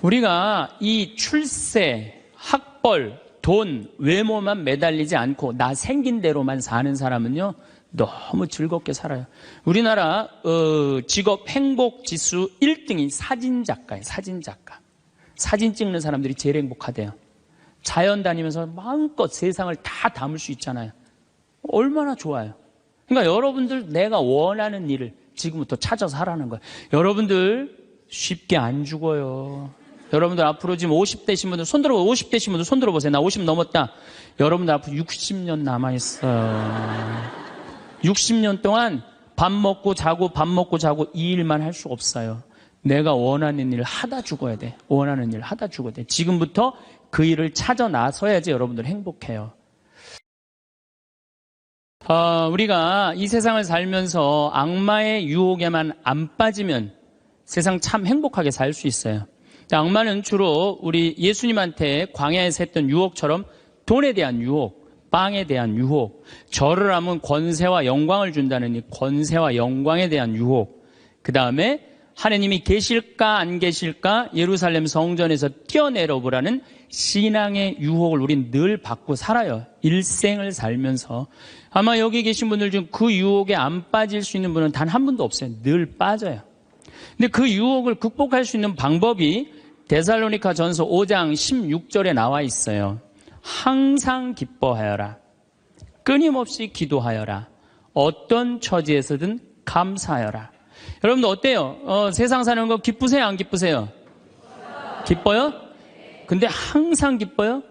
우리가 이 출세, 학벌, 돈, 외모만 매달리지 않고 나 생긴 대로만 사는 사람은요, 너무 즐겁게 살아요. 우리나라 직업 행복 지수 1등이 사진작가예요. 사진작가. 사진 찍는 사람들이 제일 행복하대요. 자연 다니면서 마음껏 세상을 다 담을 수 있잖아요. 얼마나 좋아요. 그러니까 여러분들 내가 원하는 일을 지금부터 찾아서 하라는 거예요. 여러분들 쉽게 안 죽어요. 여러분들 앞으로 지금 50대신 분들 손 들어보세요. 50대신 분들 손 들어보세요. 나 50 넘었다. 여러분들 앞으로 60년 남아있어요. 60년 동안 밥 먹고 자고 밥 먹고 자고 이 일만 할 수 없어요. 내가 원하는 일을 하다 죽어야 돼. 원하는 일을 하다 죽어야 돼. 지금부터 그 일을 찾아 나서야지 여러분들 행복해요. 우리가 이 세상을 살면서 악마의 유혹에만 안 빠지면 세상 참 행복하게 살 수 있어요. 악마는 주로 우리 예수님한테 광야에서 했던 유혹처럼 돈에 대한 유혹, 빵에 대한 유혹, 절을 하면 권세와 영광을 준다는 이 권세와 영광에 대한 유혹, 그 다음에 하느님이 계실까 안 계실까 예루살렘 성전에서 뛰어내려보라는 신앙의 유혹을 우린 늘 받고 살아요. 일생을 살면서. 아마 여기 계신 분들 중 그 유혹에 안 빠질 수 있는 분은 단 한 분도 없어요. 늘 빠져요. 근데 그 유혹을 극복할 수 있는 방법이 데살로니가 전서 5장 16절에 나와 있어요. 항상 기뻐하여라. 끊임없이 기도하여라. 어떤 처지에서든 감사하여라. 여러분들 어때요? 세상 사는 거 기쁘세요? 안 기쁘세요? 기뻐요? 근데 항상 기뻐요?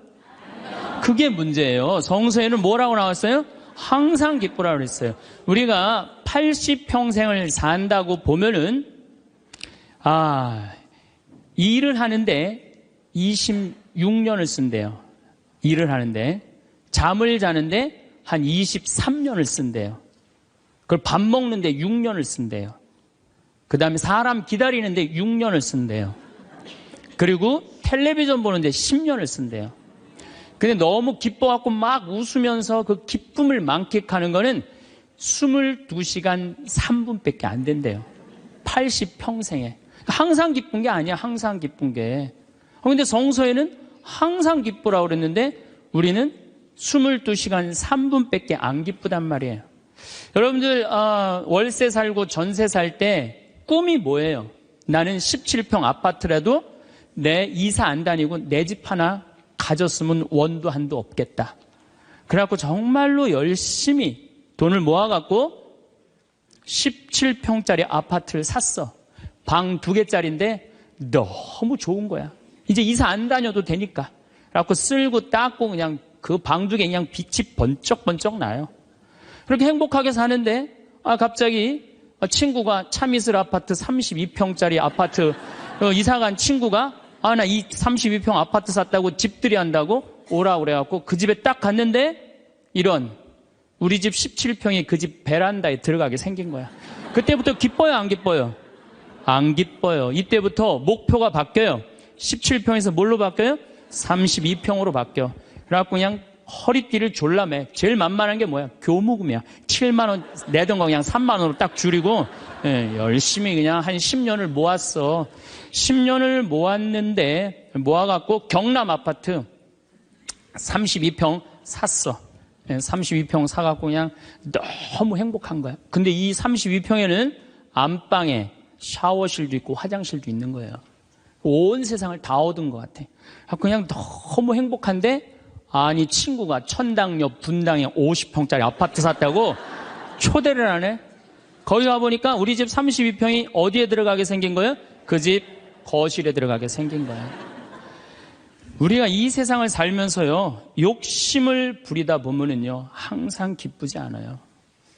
그게 문제예요. 성서에는 뭐라고 나왔어요? 항상 기쁘라고 그랬어요. 우리가 80평생을 산다고 보면은 일을 하는데 26년을 쓴대요. 일을 하는데 잠을 자는데 한 23년을 쓴대요. 그걸 밥 먹는데 6년을 쓴대요. 그 다음에 사람 기다리는데 6년을 쓴대요. 그리고 텔레비전 보는데 10년을 쓴대요. 근데 너무 기뻐갖고 막 웃으면서 그 기쁨을 만끽하는 거는 22시간 3분밖에 안 된대요. 80평생에. 항상 기쁜 게 아니야. 항상 기쁜 게. 근데 성서에는 항상 기쁘라고 그랬는데 우리는 22시간 3분밖에 안 기쁘단 말이에요. 여러분들 월세 살고 전세 살 때 꿈이 뭐예요? 나는 17평 아파트라도 내 이사 안 다니고 내 집 하나 가졌으면 원도 한도 없겠다. 그래갖고 정말로 열심히 돈을 모아갖고 17평짜리 아파트를 샀어. 방 2개짜리인데 너무 좋은 거야. 이제 이사 안 다녀도 되니까. 그래갖고 쓸고 닦고 그냥 그 방 2개 그냥 빛이 번쩍번쩍 나요. 그렇게 행복하게 사는데 갑자기 친구가 차미슬 아파트 32평짜리 아파트 이사간 친구가 나 이 32평 아파트 샀다고 집들이 한다고 오라고 그래갖고 그 집에 딱 갔는데 이런 우리 집 17평이 그 집 베란다에 들어가게 생긴 거야. 그때부터 기뻐요 안 기뻐요? 안 기뻐요. 이때부터 목표가 바뀌어요. 17평에서 뭘로 바뀌어요? 32평으로 바뀌어. 그래갖고 그냥 허리띠를 졸라매. 제일 만만한 게 뭐야? 교무금이야. 7만 원 내던 거 그냥 3만 원으로 딱 줄이고 열심히 그냥 한 10년을 모았어. 10년을 모았는데 모아갖고 경남 아파트 32평 샀어. 32평 사갖고 그냥 너무 행복한 거야. 근데 이 32평에는 안방에 샤워실도 있고 화장실도 있는 거예요. 온 세상을 다 얻은 것 같아. 그냥 너무 행복한데 아니 친구가 천당역 분당에 50평짜리 아파트 샀다고 초대를 하네. 거기 가보니까 우리 집 32평이 어디에 들어가게 생긴 거예요? 그 집 거실에 들어가게 생긴 거예요. 우리가 이 세상을 살면서요 욕심을 부리다 보면은요 항상 기쁘지 않아요.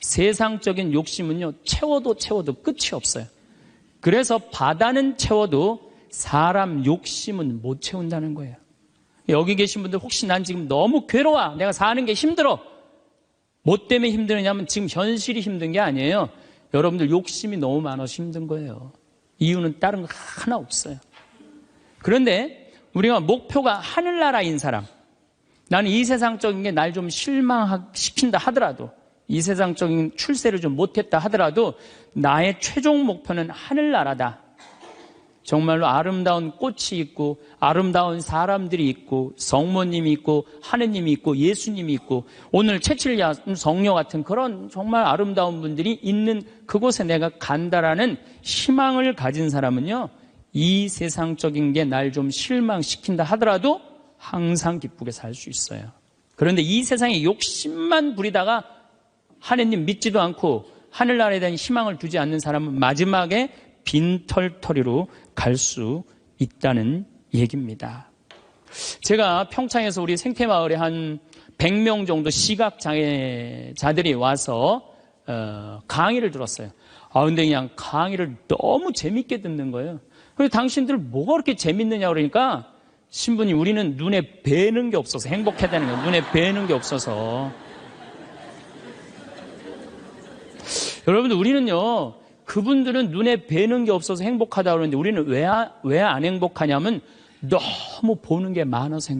세상적인 욕심은요 채워도 끝이 없어요. 그래서 바다는 채워도 사람 욕심은 못 채운다는 거예요. 여기 계신 분들 혹시 난 지금 너무 괴로워. 내가 사는 게 힘들어. 뭐 때문에 힘드느냐면 지금 현실이 힘든 게 아니에요. 여러분들 욕심이 너무 많아서 힘든 거예요. 이유는 다른 거 하나 없어요. 그런데 우리가 목표가 하늘나라인 사람, 나는 이 세상적인 게 날 좀 실망시킨다 하더라도 이 세상적인 출세를 좀 못했다 하더라도 나의 최종 목표는 하늘나라다. 정말로 아름다운 꽃이 있고 아름다운 사람들이 있고 성모님이 있고 하느님이 있고 예수님이 있고 오늘 채칠야 성녀 같은 그런 정말 아름다운 분들이 있는 그곳에 내가 간다라는 희망을 가진 사람은요, 이 세상적인 게 날 좀 실망시킨다 하더라도 항상 기쁘게 살 수 있어요. 그런데 이 세상에 욕심만 부리다가 하느님 믿지도 않고 하늘나라에 대한 희망을 두지 않는 사람은 마지막에 빈털터리로 갈 수 있다는 얘기입니다. 제가 평창에서 우리 생태마을에 한 100명 정도 시각장애자들이 와서 강의를 들었어요. 근데 그냥 강의를 너무 재밌게 듣는 거예요. 그래서 당신들 뭐가 그렇게 재밌느냐 그러니까 신부님, 우리는 눈에 뵈는 게 없어서 행복해야 되는 거예요. 눈에 뵈는 게 없어서. 여러분들, 우리는요, 그분들은 눈에 뵈는 게 없어서 행복하다 그러는데 우리는 왜 안 행복하냐면 너무 보는 게 많아서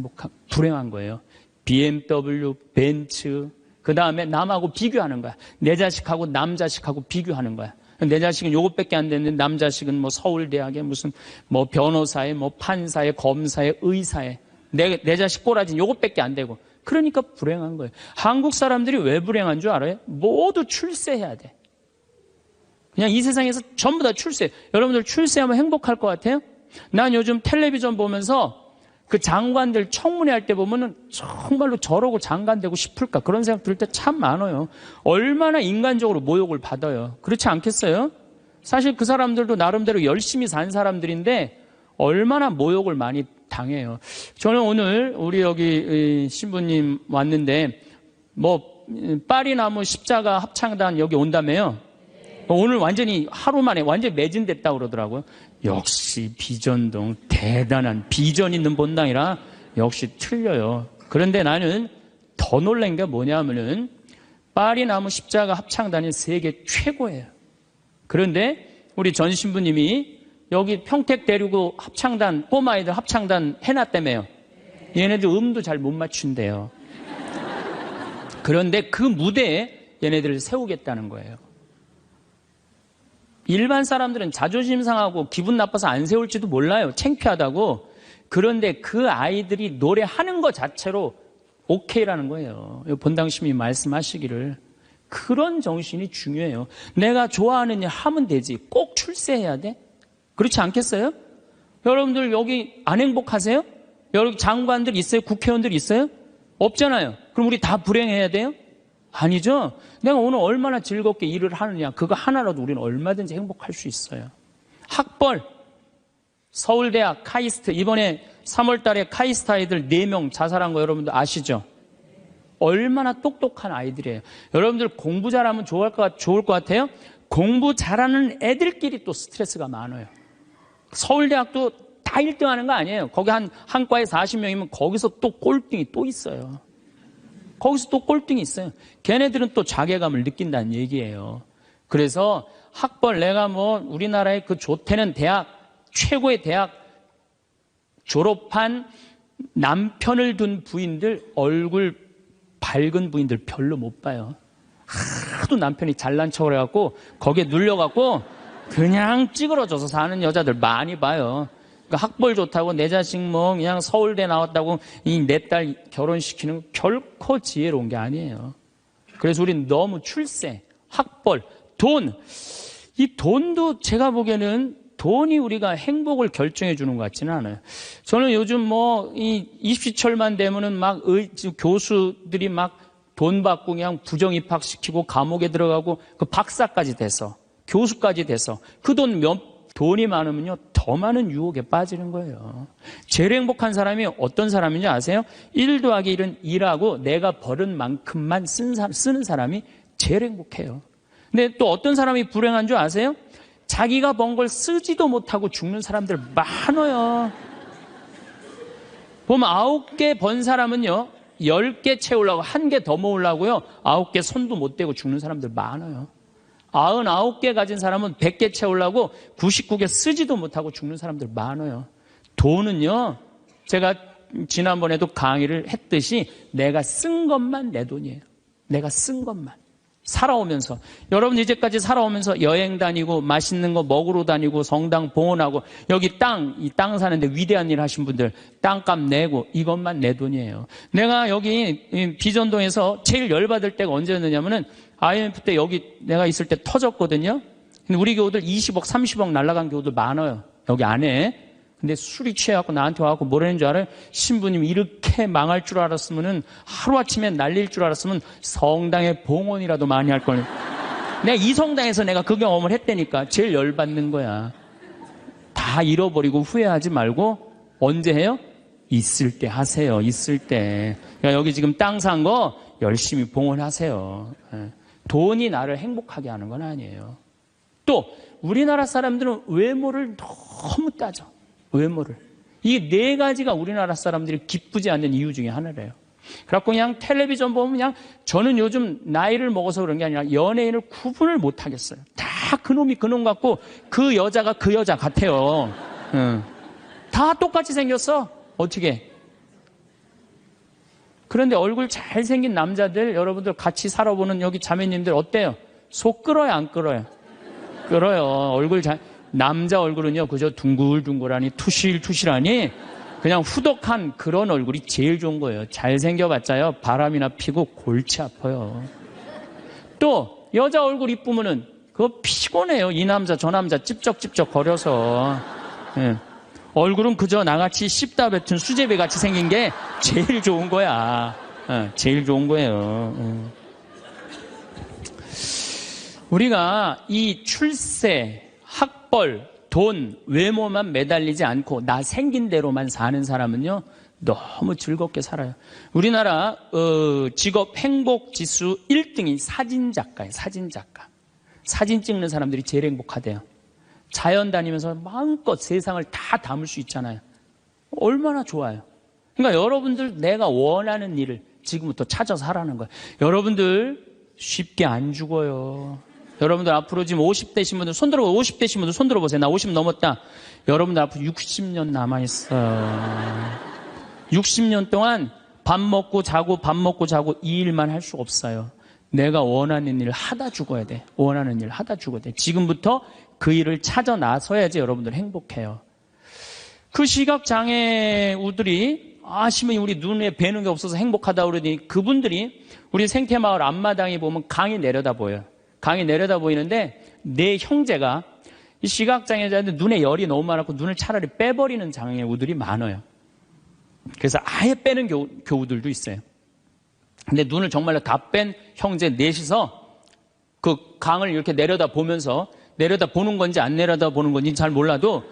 불행한 거예요. BMW, 벤츠, 그 다음에 남하고 비교하는 거야. 내 자식하고 남 자식하고 비교하는 거야. 내 자식은 요것밖에 안 됐는데 남 자식은 뭐 서울대학에 무슨 뭐 변호사에 뭐 판사에 검사에 의사에 내 자식 꼬라진 요것밖에 안 되고 그러니까 불행한 거예요. 한국 사람들이 왜 불행한 줄 알아요? 모두 출세해야 돼. 그냥 이 세상에서 전부 다 출세. 여러분들 출세하면 행복할 것 같아요? 난 요즘 텔레비전 보면서 그 장관들 청문회 할 때 보면은 정말로 저러고 장관 되고 싶을까 그런 생각 들 때 참 많아요. 얼마나 인간적으로 모욕을 받아요. 그렇지 않겠어요? 사실 그 사람들도 나름대로 열심히 산 사람들인데 얼마나 모욕을 많이 당해요. 저는 오늘 우리 여기 신부님 왔는데 뭐 파리나무 십자가 합창단 여기 온다며요. 오늘 완전히 하루 만에 완전히 매진됐다고 그러더라고요. 역시 비전동 대단한 비전 있는 본당이라 역시 틀려요. 그런데 나는 더 놀란 게 뭐냐면은 파리나무 십자가 합창단이 세계 최고예요. 그런데 우리 전 신부님이 여기 평택 데리고 합창단 꼬마아이들 합창단 해놨다며요. 얘네들 음도 잘 못 맞춘대요. 그런데 그 무대에 얘네들을 세우겠다는 거예요. 일반 사람들은 자존심 상하고 기분 나빠서 안 세울지도 몰라요. 창피하다고. 그런데 그 아이들이 노래하는 것 자체로 오케이라는 거예요. 본당심이 말씀하시기를. 그런 정신이 중요해요. 내가 좋아하는 일 하면 되지. 꼭 출세해야 돼? 그렇지 않겠어요? 여러분들 여기 안 행복하세요? 여기 장관들 있어요? 국회의원들 있어요? 없잖아요. 그럼 우리 다 불행해야 돼요? 아니죠. 내가 오늘 얼마나 즐겁게 일을 하느냐 그거 하나라도 우리는 얼마든지 행복할 수 있어요. 학벌 서울대학 카이스트 이번에 3월 달에 카이스트 아이들 4명 자살한 거 여러분들 아시죠? 얼마나 똑똑한 아이들이에요. 여러분들 공부 잘하면 좋을 것 같아요? 공부 잘하는 애들끼리 또 스트레스가 많아요. 서울대학도 다 1등 하는 거 아니에요. 거기 한 과에 40명이면 거기서 또 꼴등이 또 있어요. 거기서 또 꼴등이 있어요. 걔네들은 또 자괴감을 느낀다는 얘기예요. 그래서 학벌 내가 뭐 우리나라의 그 좋대는 대학 최고의 대학 졸업한 남편을 둔 부인들 얼굴 밝은 부인들 별로 못 봐요. 하도 남편이 잘난 척을 해갖고 거기에 눌려갖고 그냥 찌그러져서 사는 여자들 많이 봐요. 그러니까 학벌 좋다고 내 자식 뭐 그냥 서울대 나왔다고 이 내 딸 결혼시키는 거 결코 지혜로운 게 아니에요. 그래서 우리는 너무 출세, 학벌, 돈, 이 돈도 제가 보기에는 돈이 우리가 행복을 결정해 주는 것 같지는 않아요. 저는 요즘 뭐 이 입시철만 되면은 막 교수들이 막 돈 받고 그냥 부정 입학시키고 감옥에 들어가고 그 박사까지 돼서 교수까지 돼서 그 돈이 많으면요 더 많은 유혹에 빠지는 거예요. 제일 행복한 사람이 어떤 사람인지 아세요? 1 더하기 1은 일하고 내가 벌은 만큼만 쓰는 사람이 제일 행복해요. 근데 또 어떤 사람이 불행한 줄 아세요? 자기가 번 걸 쓰지도 못하고 죽는 사람들 많아요. 보면 9개 번 사람은요 10개 채우려고 1개 더 모으려고요 9개 손도 못 대고 죽는 사람들 많아요. 99개 가진 사람은 100개 채우려고 99개 쓰지도 못하고 죽는 사람들 많아요. 돈은요 제가 지난번에도 강의를 했듯이 내가 쓴 것만 내 돈이에요. 내가 쓴 것만. 살아오면서. 여러분 이제까지 살아오면서 여행 다니고 맛있는 거 먹으러 다니고 성당 봉헌하고 여기 이 땅 사는데 위대한 일 하신 분들 땅값 내고 이것만 내 돈이에요. 내가 여기 비전동에서 제일 열받을 때가 언제였느냐면은 IMF 때 여기 내가 있을 때 터졌거든요. 근데 우리 교우들 20억, 30억 날라간 교우들 많아요. 여기 안에. 근데 술이 취해갖고 나한테 와갖고 뭐라는 줄 알아요? 신부님 이렇게 망할 줄 알았으면은 하루아침에 날릴 줄 알았으면 성당에 봉헌이라도 많이 할 걸. 내가 이 성당에서 내가 그 경험을 했다니까. 제일 열받는 거야. 다 잃어버리고 후회하지 말고 언제 해요? 있을 때 하세요. 있을 때. 그러니까 여기 지금 땅 산 거 열심히 봉헌하세요. 돈이 나를 행복하게 하는 건 아니에요. 또 우리나라 사람들은 외모를 너무 따져. 외모를. 이 네 가지가 우리나라 사람들이 기쁘지 않는 이유 중에 하나래요. 그래갖고 그냥 텔레비전 보면 그냥 저는 요즘 나이를 먹어서 그런 게 아니라 연예인을 구분을 못 하겠어요. 다 그놈이 그놈 같고 그 여자가 그 여자 같아요. 다 똑같이 생겼어. 어떻게? 그런데 얼굴 잘생긴 남자들 여러분들 같이 살아보는 여기 자매님들 어때요? 속 끓어요 안 끓어요? 끓어요. 얼굴 남자 얼굴은요, 그저 둥글둥글하니 투실투실하니 그냥 후덕한 그런 얼굴이 제일 좋은 거예요. 잘생겨봤자요, 바람이나 피고 골치 아파요. 또 여자 얼굴 이쁘면은 그거 피곤해요. 이 남자 저 남자 찝쩍찝쩍 거려서. 예. 얼굴은 그저 나같이 씹다 뱉은 수제비 같이 생긴 게 제일 좋은 거야. 제일 좋은 거예요. 우리가 이 출세, 학벌, 돈, 외모만 매달리지 않고 나 생긴 대로만 사는 사람은요 너무 즐겁게 살아요. 우리나라 직업 행복 지수 1등이 사진작가예요. 사진작가. 사진 찍는 사람들이 제일 행복하대요. 자연 다니면서 마음껏 세상을 다 담을 수 있잖아요. 얼마나 좋아요. 그러니까 여러분들 내가 원하는 일을 지금부터 찾아서 하라는 거예요. 여러분들 쉽게 안 죽어요. 여러분들 앞으로 지금 50대신 분들 손 들어보세요. 50대신 분들 손 들어보세요. 나 50 넘었다. 여러분들 앞으로 60년 남아있어요. 60년 동안 밥 먹고 자고 밥 먹고 자고 이 일만 할 수 없어요. 내가 원하는 일을 하다 죽어야 돼. 원하는 일을 하다 죽어야 돼. 지금부터 그 일을 찾아 나서야지 여러분들 행복해요. 그 시각장애우들이 신부님 우리 눈에 뵈는 게 없어서 행복하다 그러더니 그분들이 우리 생태마을 앞마당에 보면 강이 내려다 보여요. 강이 내려다 보이는데 내 형제가 이 시각장애자인데 눈에 열이 너무 많았고 눈을 차라리 빼버리는 장애우들이 많아요. 그래서 아예 빼는 교우들도 있어요. 근데 눈을 정말로 다 뺀 형제 넷이서 그 강을 이렇게 내려다 보면서 내려다 보는 건지 안 내려다 보는 건지 잘 몰라도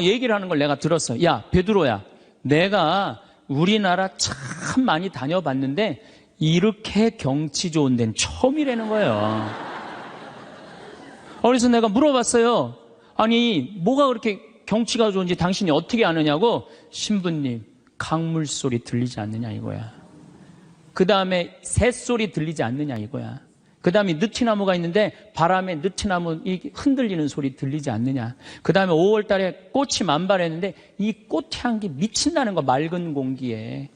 얘기를 하는 걸 내가 들었어. 야 베드로야, 내가 우리나라 참 많이 다녀봤는데 이렇게 경치 좋은 데는 처음이라는 거예요. 그래서 내가 물어봤어요. 아니 뭐가 그렇게 경치가 좋은지 당신이 어떻게 아느냐고. 신부님 강물 소리 들리지 않느냐 이거야. 그 다음에 새소리 들리지 않느냐 이거야. 그 다음에 느티나무가 있는데 바람에 느티나무 흔들리는 소리 들리지 않느냐. 그 다음에 5월 달에 꽃이 만발했는데 이 꽃 향기 미친다는 거, 맑은 공기에.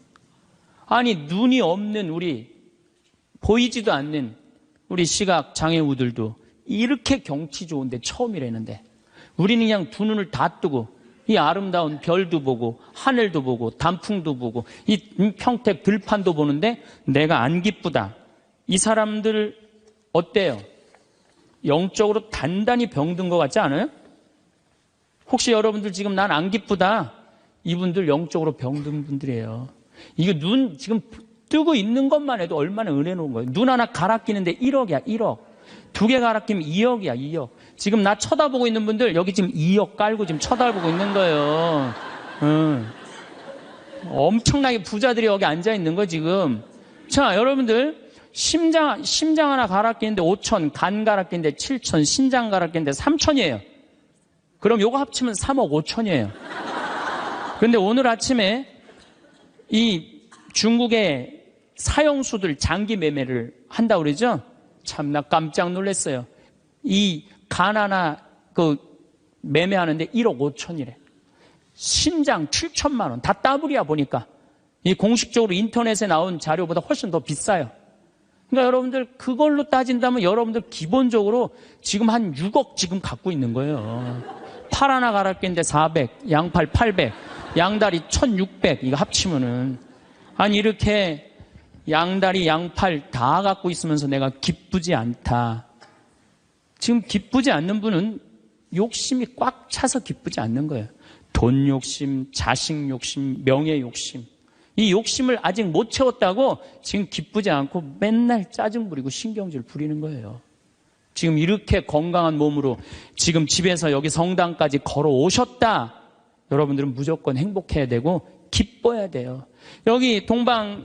아니 눈이 없는 우리, 보이지도 않는 우리 시각장애우들도 이렇게 경치 좋은데 처음이라는데 우리는 그냥 두 눈을 다 뜨고 이 아름다운 별도 보고 하늘도 보고 단풍도 보고 이 평택 들판도 보는데 내가 안 기쁘다. 이 사람들 어때요? 영적으로 단단히 병든 것 같지 않아요? 혹시 여러분들 지금 난 안 기쁘다. 이분들 영적으로 병든 분들이에요. 이거 눈 지금 뜨고 있는 것만 해도 얼마나 은혜로운 거예요. 눈 하나 갈아 끼는데 1억이야 1억. 두 개 갈아 끼면 2억이야 2억. 지금 나 쳐다보고 있는 분들 여기 지금 2억 깔고 지금 쳐다보고 있는 거예요. 엄청나게 부자들이 여기 앉아 있는 거 지금. 자 여러분들 심장 하나 갈아 끼는데 5천, 간 갈아 끼는데 7천, 신장 갈아 끼는데 3천이에요. 그럼 요거 합치면 3억 5천이에요. 그런데 오늘 아침에 이 중국의 사형수들 장기 매매를 한다고 그러죠? 참 나 깜짝 놀랐어요. 이 간 하나 매매하는데 1억 5천이래. 신장 7천만 원. 다 따블이야 보니까. 이 공식적으로 인터넷에 나온 자료보다 훨씬 더 비싸요. 그러니까 여러분들 그걸로 따진다면 여러분들 기본적으로 지금 한 6억 지금 갖고 있는 거예요. 팔 하나 갈아끼는데 400, 양팔 800, 양다리 1600 이거 합치면은 아니 이렇게 양다리 양팔 다 갖고 있으면서 내가 기쁘지 않다. 지금 기쁘지 않는 분은 욕심이 꽉 차서 기쁘지 않는 거예요. 돈 욕심, 자식 욕심, 명예 욕심. 이 욕심을 아직 못 채웠다고 지금 기쁘지 않고 맨날 짜증 부리고 신경질 부리는 거예요. 지금 이렇게 건강한 몸으로 지금 집에서 여기 성당까지 걸어오셨다. 여러분들은 무조건 행복해야 되고 기뻐야 돼요. 여기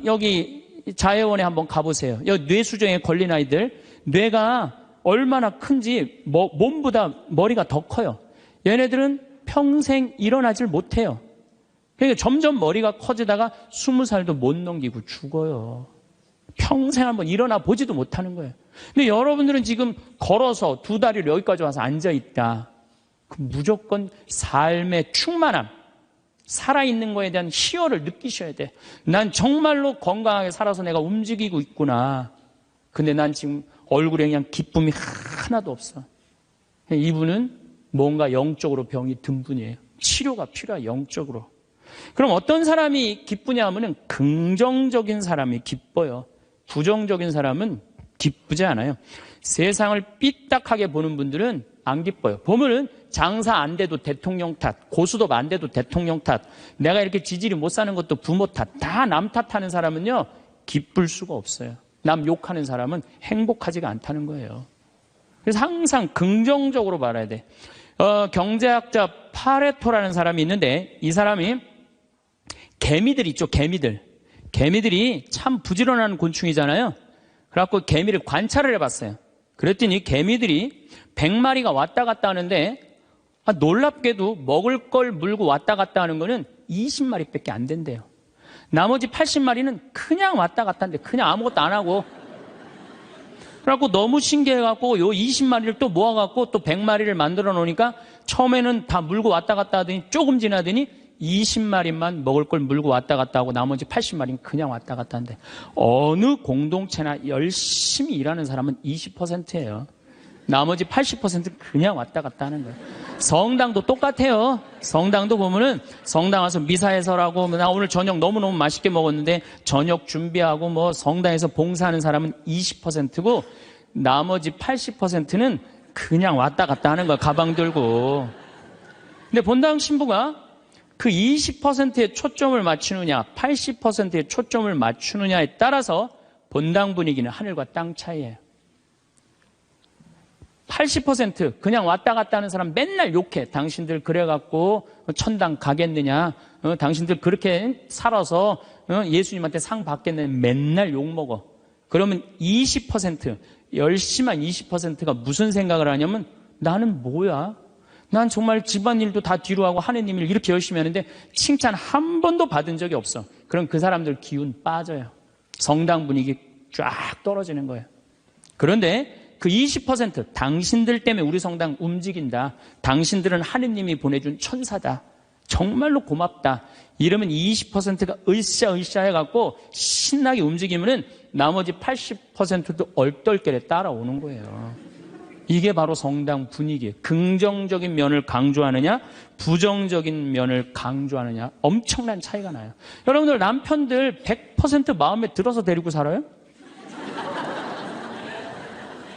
여기 자해원에 한번 가보세요. 여기 뇌수정에 걸린 아이들 뇌가 얼마나 큰지 몸보다 머리가 더 커요. 얘네들은 평생 일어나질 못해요. 그러니까 점점 머리가 커지다가 20살도 못 넘기고 죽어요. 평생 한번 일어나 보지도 못하는 거예요. 근데 여러분들은 지금 걸어서 2다리를 여기까지 와서 앉아있다. 그럼 무조건 삶의 충만함, 살아있는 거에 대한 희열을 느끼셔야 돼. 난 정말로 건강하게 살아서 내가 움직이고 있구나. 근데 난 지금 얼굴에 그냥 기쁨이 하나도 없어. 이분은 뭔가 영적으로 병이 든 분이에요. 치료가 필요해, 영적으로. 그럼 어떤 사람이 기쁘냐 하면은 긍정적인 사람이 기뻐요. 부정적인 사람은 기쁘지 않아요. 세상을 삐딱하게 보는 분들은 안 기뻐요. 보면은 장사 안 돼도 대통령 탓, 고수도 안 돼도 대통령 탓, 내가 이렇게 지질이 못 사는 것도 부모 탓, 다 남 탓하는 사람은요, 기쁠 수가 없어요. 남 욕하는 사람은 행복하지가 않다는 거예요. 그래서 항상 긍정적으로 말해야 돼. 경제학자 파레토라는 사람이 있는데 이 사람이 개미들 있죠, 개미들. 개미들이 참 부지런한 곤충이잖아요. 그래갖고 개미를 관찰을 해봤어요. 그랬더니 개미들이 100마리가 왔다 갔다 하는데 놀랍게도 먹을 걸 물고 왔다 갔다 하는 거는 20마리밖에 안 된대요. 나머지 80마리는 그냥 왔다 갔다 하는데 그냥 아무것도 안 하고 그래갖고 너무 신기해갖고 요 20마리를 또 모아갖고 또 100마리를 만들어 놓으니까 처음에는 다 물고 왔다 갔다 하더니 조금 지나더니 20마리만 먹을 걸 물고 왔다 갔다 하고 나머지 80마리는 그냥 왔다 갔다 하는데 어느 공동체나 열심히 일하는 사람은 20%예요. 나머지 80%는 그냥 왔다 갔다 하는 거예요. 성당도 똑같아요. 성당도 보면은 성당 와서 미사해설하고 나 오늘 저녁 너무너무 맛있게 먹었는데 저녁 준비하고 뭐 성당에서 봉사하는 사람은 20%고 나머지 80%는 그냥 왔다 갔다 하는 거야. 가방 들고. 근데 본당 신부가 그 20%에 초점을 맞추느냐 80%에 초점을 맞추느냐에 따라서 본당 분위기는 하늘과 땅 차이예요. 80% 그냥 왔다 갔다 하는 사람 맨날 욕해. 당신들 그래갖고 천당 가겠느냐, 당신들 그렇게 살아서 예수님한테 상 받겠느냐, 맨날 욕먹어. 그러면 20% 열심한 20%가 무슨 생각을 하냐면 나는 뭐야? 난 정말 집안일도 다 뒤로 하고 하느님 일 이렇게 열심히 하는데 칭찬 한 번도 받은 적이 없어. 그럼 그 사람들 기운 빠져요. 성당 분위기 쫙 떨어지는 거예요. 그런데 그 20% 당신들 때문에 우리 성당 움직인다. 당신들은 하느님이 보내준 천사다. 정말로 고맙다. 이러면 20%가 으쌰으쌰 해갖고 신나게 움직이면은 나머지 80%도 얼떨결에 따라오는 거예요. 이게 바로 성당 분위기예요. 긍정적인 면을 강조하느냐 부정적인 면을 강조하느냐 엄청난 차이가 나요. 여러분들 남편들 100% 마음에 들어서 데리고 살아요?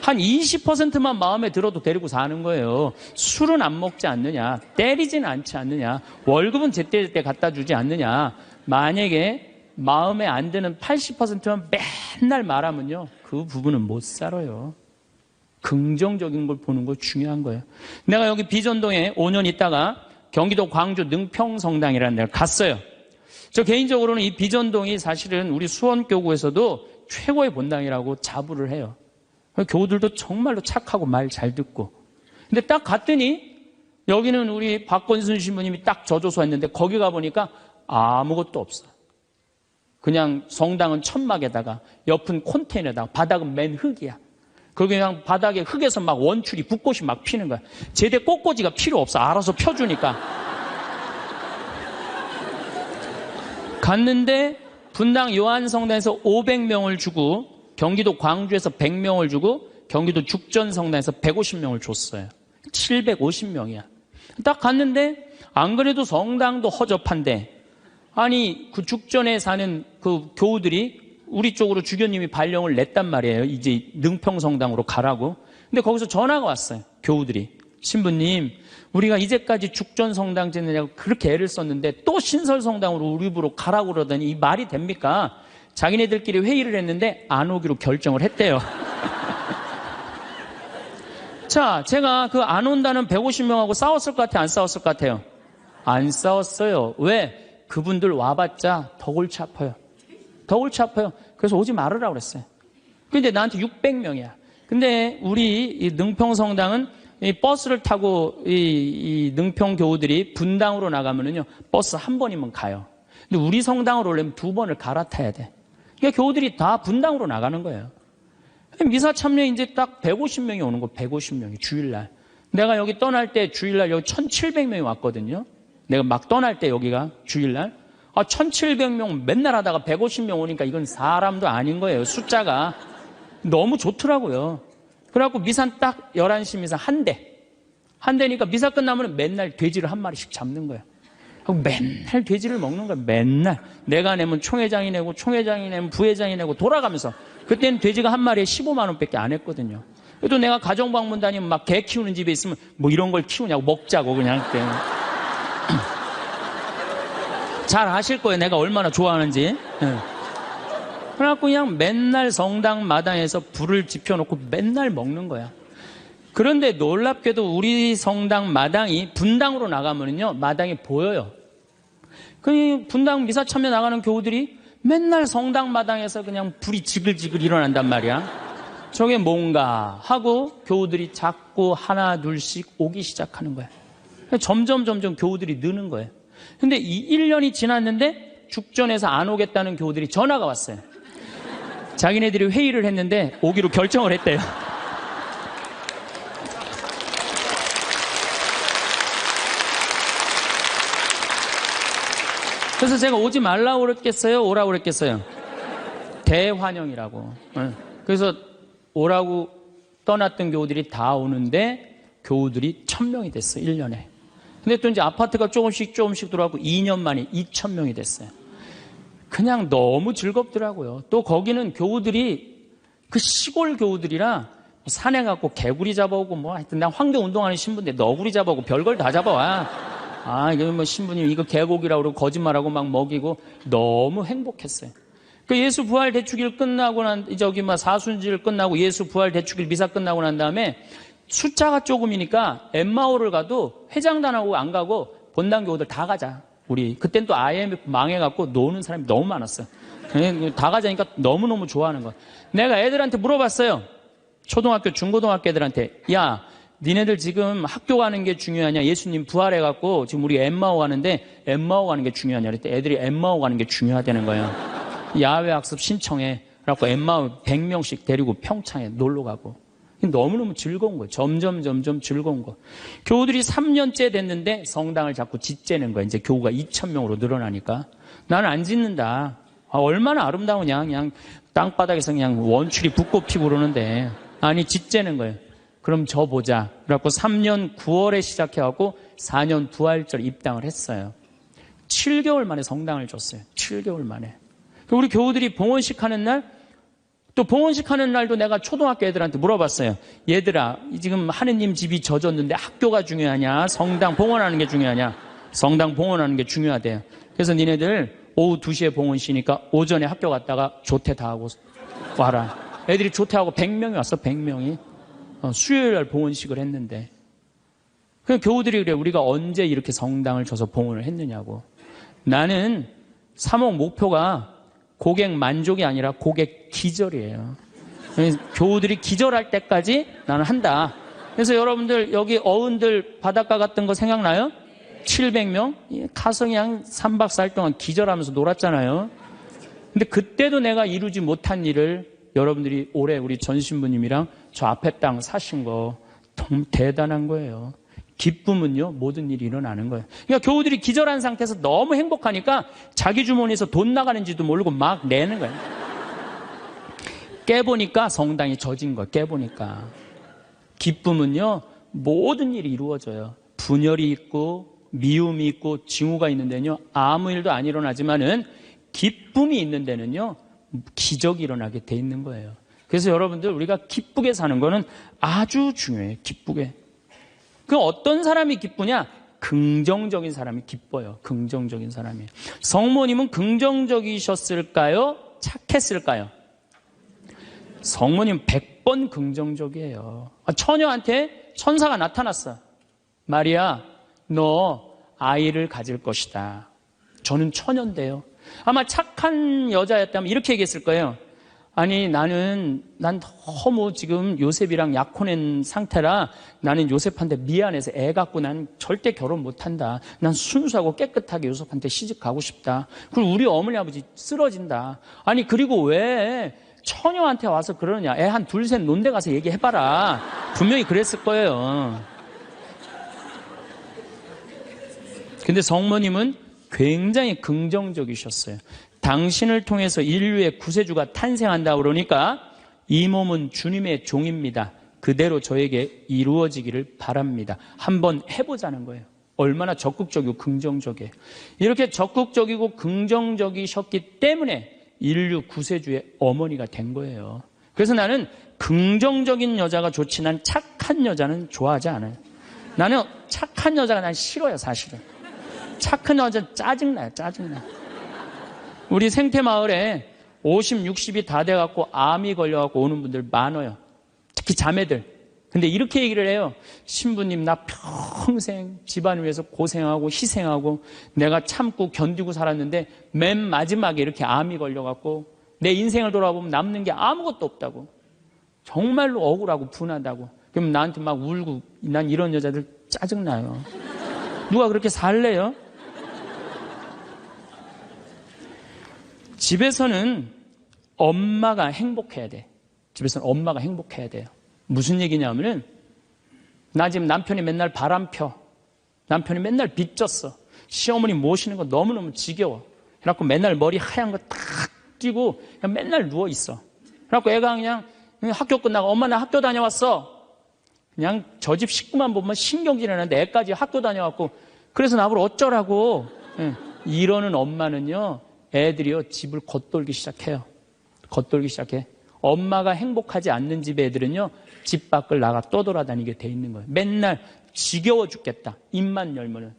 한 20%만 마음에 들어도 데리고 사는 거예요. 술은 안 먹지 않느냐, 때리지는 않지 않느냐, 월급은 제때제때 갖다 주지 않느냐. 만약에 마음에 안 드는 80%만 맨날 말하면요, 그 부분은 못 살아요. 긍정적인 걸 보는 거 중요한 거예요. 내가 여기 비전동에 5년 있다가 경기도 광주 능평성당이라는 데를 갔어요. 저 개인적으로는 이 비전동이 사실은 우리 수원교구에서도 최고의 본당이라고 자부를 해요. 교우들도 정말로 착하고 말 잘 듣고. 근데 딱 갔더니 여기는 우리 박건순 신부님이 딱 저조소 했는데 거기 가보니까 아무것도 없어. 그냥 성당은 천막에다가 옆은 콘테이너에다가 바닥은 맨 흙이야. 거기 그냥 바닥에 흙에서 막 원추리 붓꽃이 막 피는 거야. 제대 꽃꽂이가 필요 없어. 알아서 펴주니까. 갔는데 분당 요한성당에서 500명을 주고 경기도 광주에서 100명을 주고 경기도 죽전성당에서 150명을 줬어요. 750명이야. 딱 갔는데 안 그래도 성당도 허접한데 아니 그 죽전에 사는 그 교우들이 우리 쪽으로 주교님이 발령을 냈단 말이에요. 이제 능평성당으로 가라고. 근데 거기서 전화가 왔어요. 교우들이. 신부님, 우리가 이제까지 죽전성당 짓느냐고 그렇게 애를 썼는데 또 신설성당으로 우리 집으로 가라고 그러더니 이 말이 됩니까? 자기네들끼리 회의를 했는데 안 오기로 결정을 했대요. 자, 제가 그 안 온다는 150명하고 싸웠을 것 같아요? 안 싸웠을 것 같아요? 안 싸웠어요. 왜? 그분들 와봤자 더 골치 아파요. 더 골치 아파요. 그래서 오지 말으라고 그랬어요. 근데 나한테 600명이야. 근데 우리 이 능평성당은 이 버스를 타고 이 능평 교우들이 분당으로 나가면은요, 버스 한 번이면 가요. 근데 우리 성당으로 오려면 2번을 갈아타야 돼. 그러니까 교우들이 다 분당으로 나가는 거예요. 미사 참여 이제 딱 150명이 오는 거, 150명이 주일날. 내가 여기 떠날 때 주일날 여기 1700명이 왔거든요. 내가 막 떠날 때 여기가 주일날. 1700명 맨날 하다가 150명 오니까 이건 사람도 아닌 거예요. 숫자가. 너무 좋더라고요. 그래갖고 미사 딱 11시 미사 한 대. 한 대니까 미사 끝나면 맨날 돼지를 한 마리씩 잡는 거예요. 맨날 돼지를 먹는 거예요. 맨날. 내가 내면 총회장이 내고 총회장이 내면 부회장이 내고 돌아가면서. 그때는 돼지가 한 마리에 15만 원밖에 안 했거든요. 그래도 내가 가정방문 다니면 막 개 키우는 집에 있으면 뭐 이런 걸 키우냐고 먹자고 그냥 그때. 잘 아실 거예요. 내가 얼마나 좋아하는지. 그래갖고 그냥 맨날 성당 마당에서 불을 지펴놓고 맨날 먹는 거야. 그런데 놀랍게도 우리 성당 마당이 분당으로 나가면요, 마당이 보여요. 그 분당 미사 참여 나가는 교우들이 맨날 성당 마당에서 그냥 불이 지글지글 일어난단 말이야. 저게 뭔가 하고 교우들이 자꾸 하나 둘씩 오기 시작하는 거야. 점점 교우들이 느는 거예요. 근데 이 1년이 지났는데 죽전에서 안 오겠다는 교우들이 전화가 왔어요. 자기네들이 회의를 했는데 오기로 결정을 했대요. 그래서 제가 오지 말라고 그랬겠어요? 오라고 그랬겠어요? 대환영이라고. 그래서 오라고 떠났던 교우들이 다 오는데 교우들이 1000명이 됐어요. 1년에. 근데 또 이제 아파트가 조금씩 들어가고 2년 만에 2000명이 됐어요. 그냥 너무 즐겁더라고요. 또 거기는 교우들이 그 시골 교우들이라 산에 가고 개구리 잡아오고 뭐 하여튼 난 환경운동하는 신부인데 너구리 잡아오고 별걸 다 잡아와. 이거 뭐 신부님 이거 개고기라고 그러고 거짓말하고 막 먹이고 너무 행복했어요. 그 예수 부활 대축일 끝나고 저기 막 사순절 끝나고 예수 부활 대축일 미사 끝나고 난 다음에 숫자가 조금이니까 엠마오를 가도 회장단하고 안 가고 본당 교우들 다 가자. 우리 그땐 또 IMF 망해갖고 노는 사람이 너무 많았어요. 다 가자니까 너무너무 좋아하는 거야. 내가 애들한테 물어봤어요. 초등학교, 중고등학교 애들한테 야, 니네들 지금 학교 가는 게 중요하냐? 예수님 부활해갖고 지금 우리 엠마오 가는데 엠마오 가는 게 중요하냐? 그랬더니 애들이 엠마오 가는 게 중요하다는 거예요. 야외 학습 신청해. 그래갖고 엠마오 100명씩 데리고 평창에 놀러 가고. 너무너무 즐거운 거예요. 점점 즐거운 거. 교우들이 3년째 됐는데 성당을 자꾸 짓재는 거예요. 이제 교우가 2000명으로 늘어나니까. 나는 안 짓는다. 얼마나 아름다우냐. 그냥 땅바닥에서 그냥 원추리 붓고 피고 그러는데. 아니, 짓재는 거예요. 그럼 저 보자. 그래갖고 3년 9월에 시작해갖고 4년 부활절 입당을 했어요. 7개월 만에 성당을 줬어요. 7개월 만에. 우리 교우들이 봉헌식 하는 날, 또 봉헌식 하는 날도 내가 초등학교 애들한테 물어봤어요. 얘들아, 지금 하느님 집이 젖었는데 학교가 중요하냐? 성당 봉헌하는 게 중요하냐? 성당 봉헌하는 게 중요하대요. 그래서 니네들 오후 2시에 봉헌시니까 오전에 학교 갔다가 조퇴 다 하고 와라. 애들이 조퇴하고 100명이 왔어. 100명이. 수요일 날 봉헌식을 했는데. 그냥 교우들이 그래. 우리가 언제 이렇게 성당을 줘서 봉헌을 했느냐고. 나는 3억 목표가 고객 만족이 아니라 고객 기절이에요. 교우들이 기절할 때까지 나는 한다. 그래서 여러분들 여기 어른들 바닷가 갔던 거 생각나요? 700명? 가성이 한 3박 4일 동안 기절하면서 놀았잖아요. 근데 그때도 내가 이루지 못한 일을 여러분들이 올해 우리 전 신부님이랑 저 앞에 땅 사신 거 너무 대단한 거예요. 기쁨은요, 모든 일이 일어나는 거예요. 그러니까 교우들이 기절한 상태에서 너무 행복하니까 자기 주머니에서 돈 나가는지도 모르고 막 내는 거예요. 깨보니까 성당이 젖은 거야. 깨보니까. 기쁨은요, 모든 일이 이루어져요. 분열이 있고 미움이 있고 징후가 있는 데는요, 아무 일도 안 일어나지만은 기쁨이 있는 데는요, 기적이 일어나게 돼 있는 거예요. 그래서 여러분들, 우리가 기쁘게 사는 거는 아주 중요해요. 기쁘게. 그 어떤 사람이 기쁘냐? 긍정적인 사람이 기뻐요. 긍정적인 사람이. 성모님은 긍정적이셨을까요? 착했을까요? 성모님 100번 긍정적이에요. 처녀한테 천사가 나타났어. 마리아, 너 아이를 가질 것이다. 저는 처녀인데요. 아마 착한 여자였다면 이렇게 얘기했을 거예요. 아니, 난 너무 지금 요셉이랑 약혼한 상태라 나는 요셉한테 미안해서 애 갖고 난 절대 결혼 못한다. 난 순수하고 깨끗하게 요셉한테 시집 가고 싶다. 그리고 우리 어머니 아버지 쓰러진다. 아니, 그리고 왜 처녀한테 와서 그러냐. 애 한 둘 셋 논데 가서 얘기해봐라. 분명히 그랬을 거예요. 근데 성모님은 굉장히 긍정적이셨어요. 당신을 통해서 인류의 구세주가 탄생한다 그러니까 이 몸은 주님의 종입니다. 그대로 저에게 이루어지기를 바랍니다. 한번 해보자는 거예요. 얼마나 적극적이고 긍정적이에요. 이렇게 적극적이고 긍정적이셨기 때문에 인류 구세주의 어머니가 된 거예요. 그래서 나는 긍정적인 여자가 좋지, 난 착한 여자는 좋아하지 않아요. 나는 착한 여자가 난 싫어요, 사실은. 착한 여자 짜증나요, 짜증나. 우리 생태마을에 50, 60이 다 돼갖고 암이 걸려갖고 오는 분들 많아요. 특히 자매들. 근데 이렇게 얘기를 해요. 신부님, 나 평생 집안 위해서 고생하고 희생하고 내가 참고 견디고 살았는데 맨 마지막에 이렇게 암이 걸려갖고 내 인생을 돌아보면 남는 게 아무것도 없다고. 정말로 억울하고 분하다고. 그럼 나한테 막 울고, 난 이런 여자들 짜증나요. 누가 그렇게 살래요? 집에서는 엄마가 행복해야 돼. 집에서는 엄마가 행복해야 돼요. 무슨 얘기냐면은, 나 지금 남편이 맨날 바람 펴. 남편이 맨날 빚졌어. 시어머니 모시는 거 너무너무 지겨워. 그래갖고 맨날 머리 하얀 거 탁 띄고 그냥 맨날 누워있어. 그래갖고 애가 그냥 학교 끝나고 엄마 나 학교 다녀왔어. 그냥 저 집 식구만 보면 신경질이 나는데 애까지 학교 다녀왔고 그래서 나보고 어쩌라고. 이러는 엄마는요, 애들이요, 집을 겉돌기 시작해요. 겉돌기 시작해. 엄마가 행복하지 않는 집 애들은요, 집 밖을 나가 떠돌아다니게 돼 있는 거예요. 맨날 지겨워 죽겠다. 입만 열면은.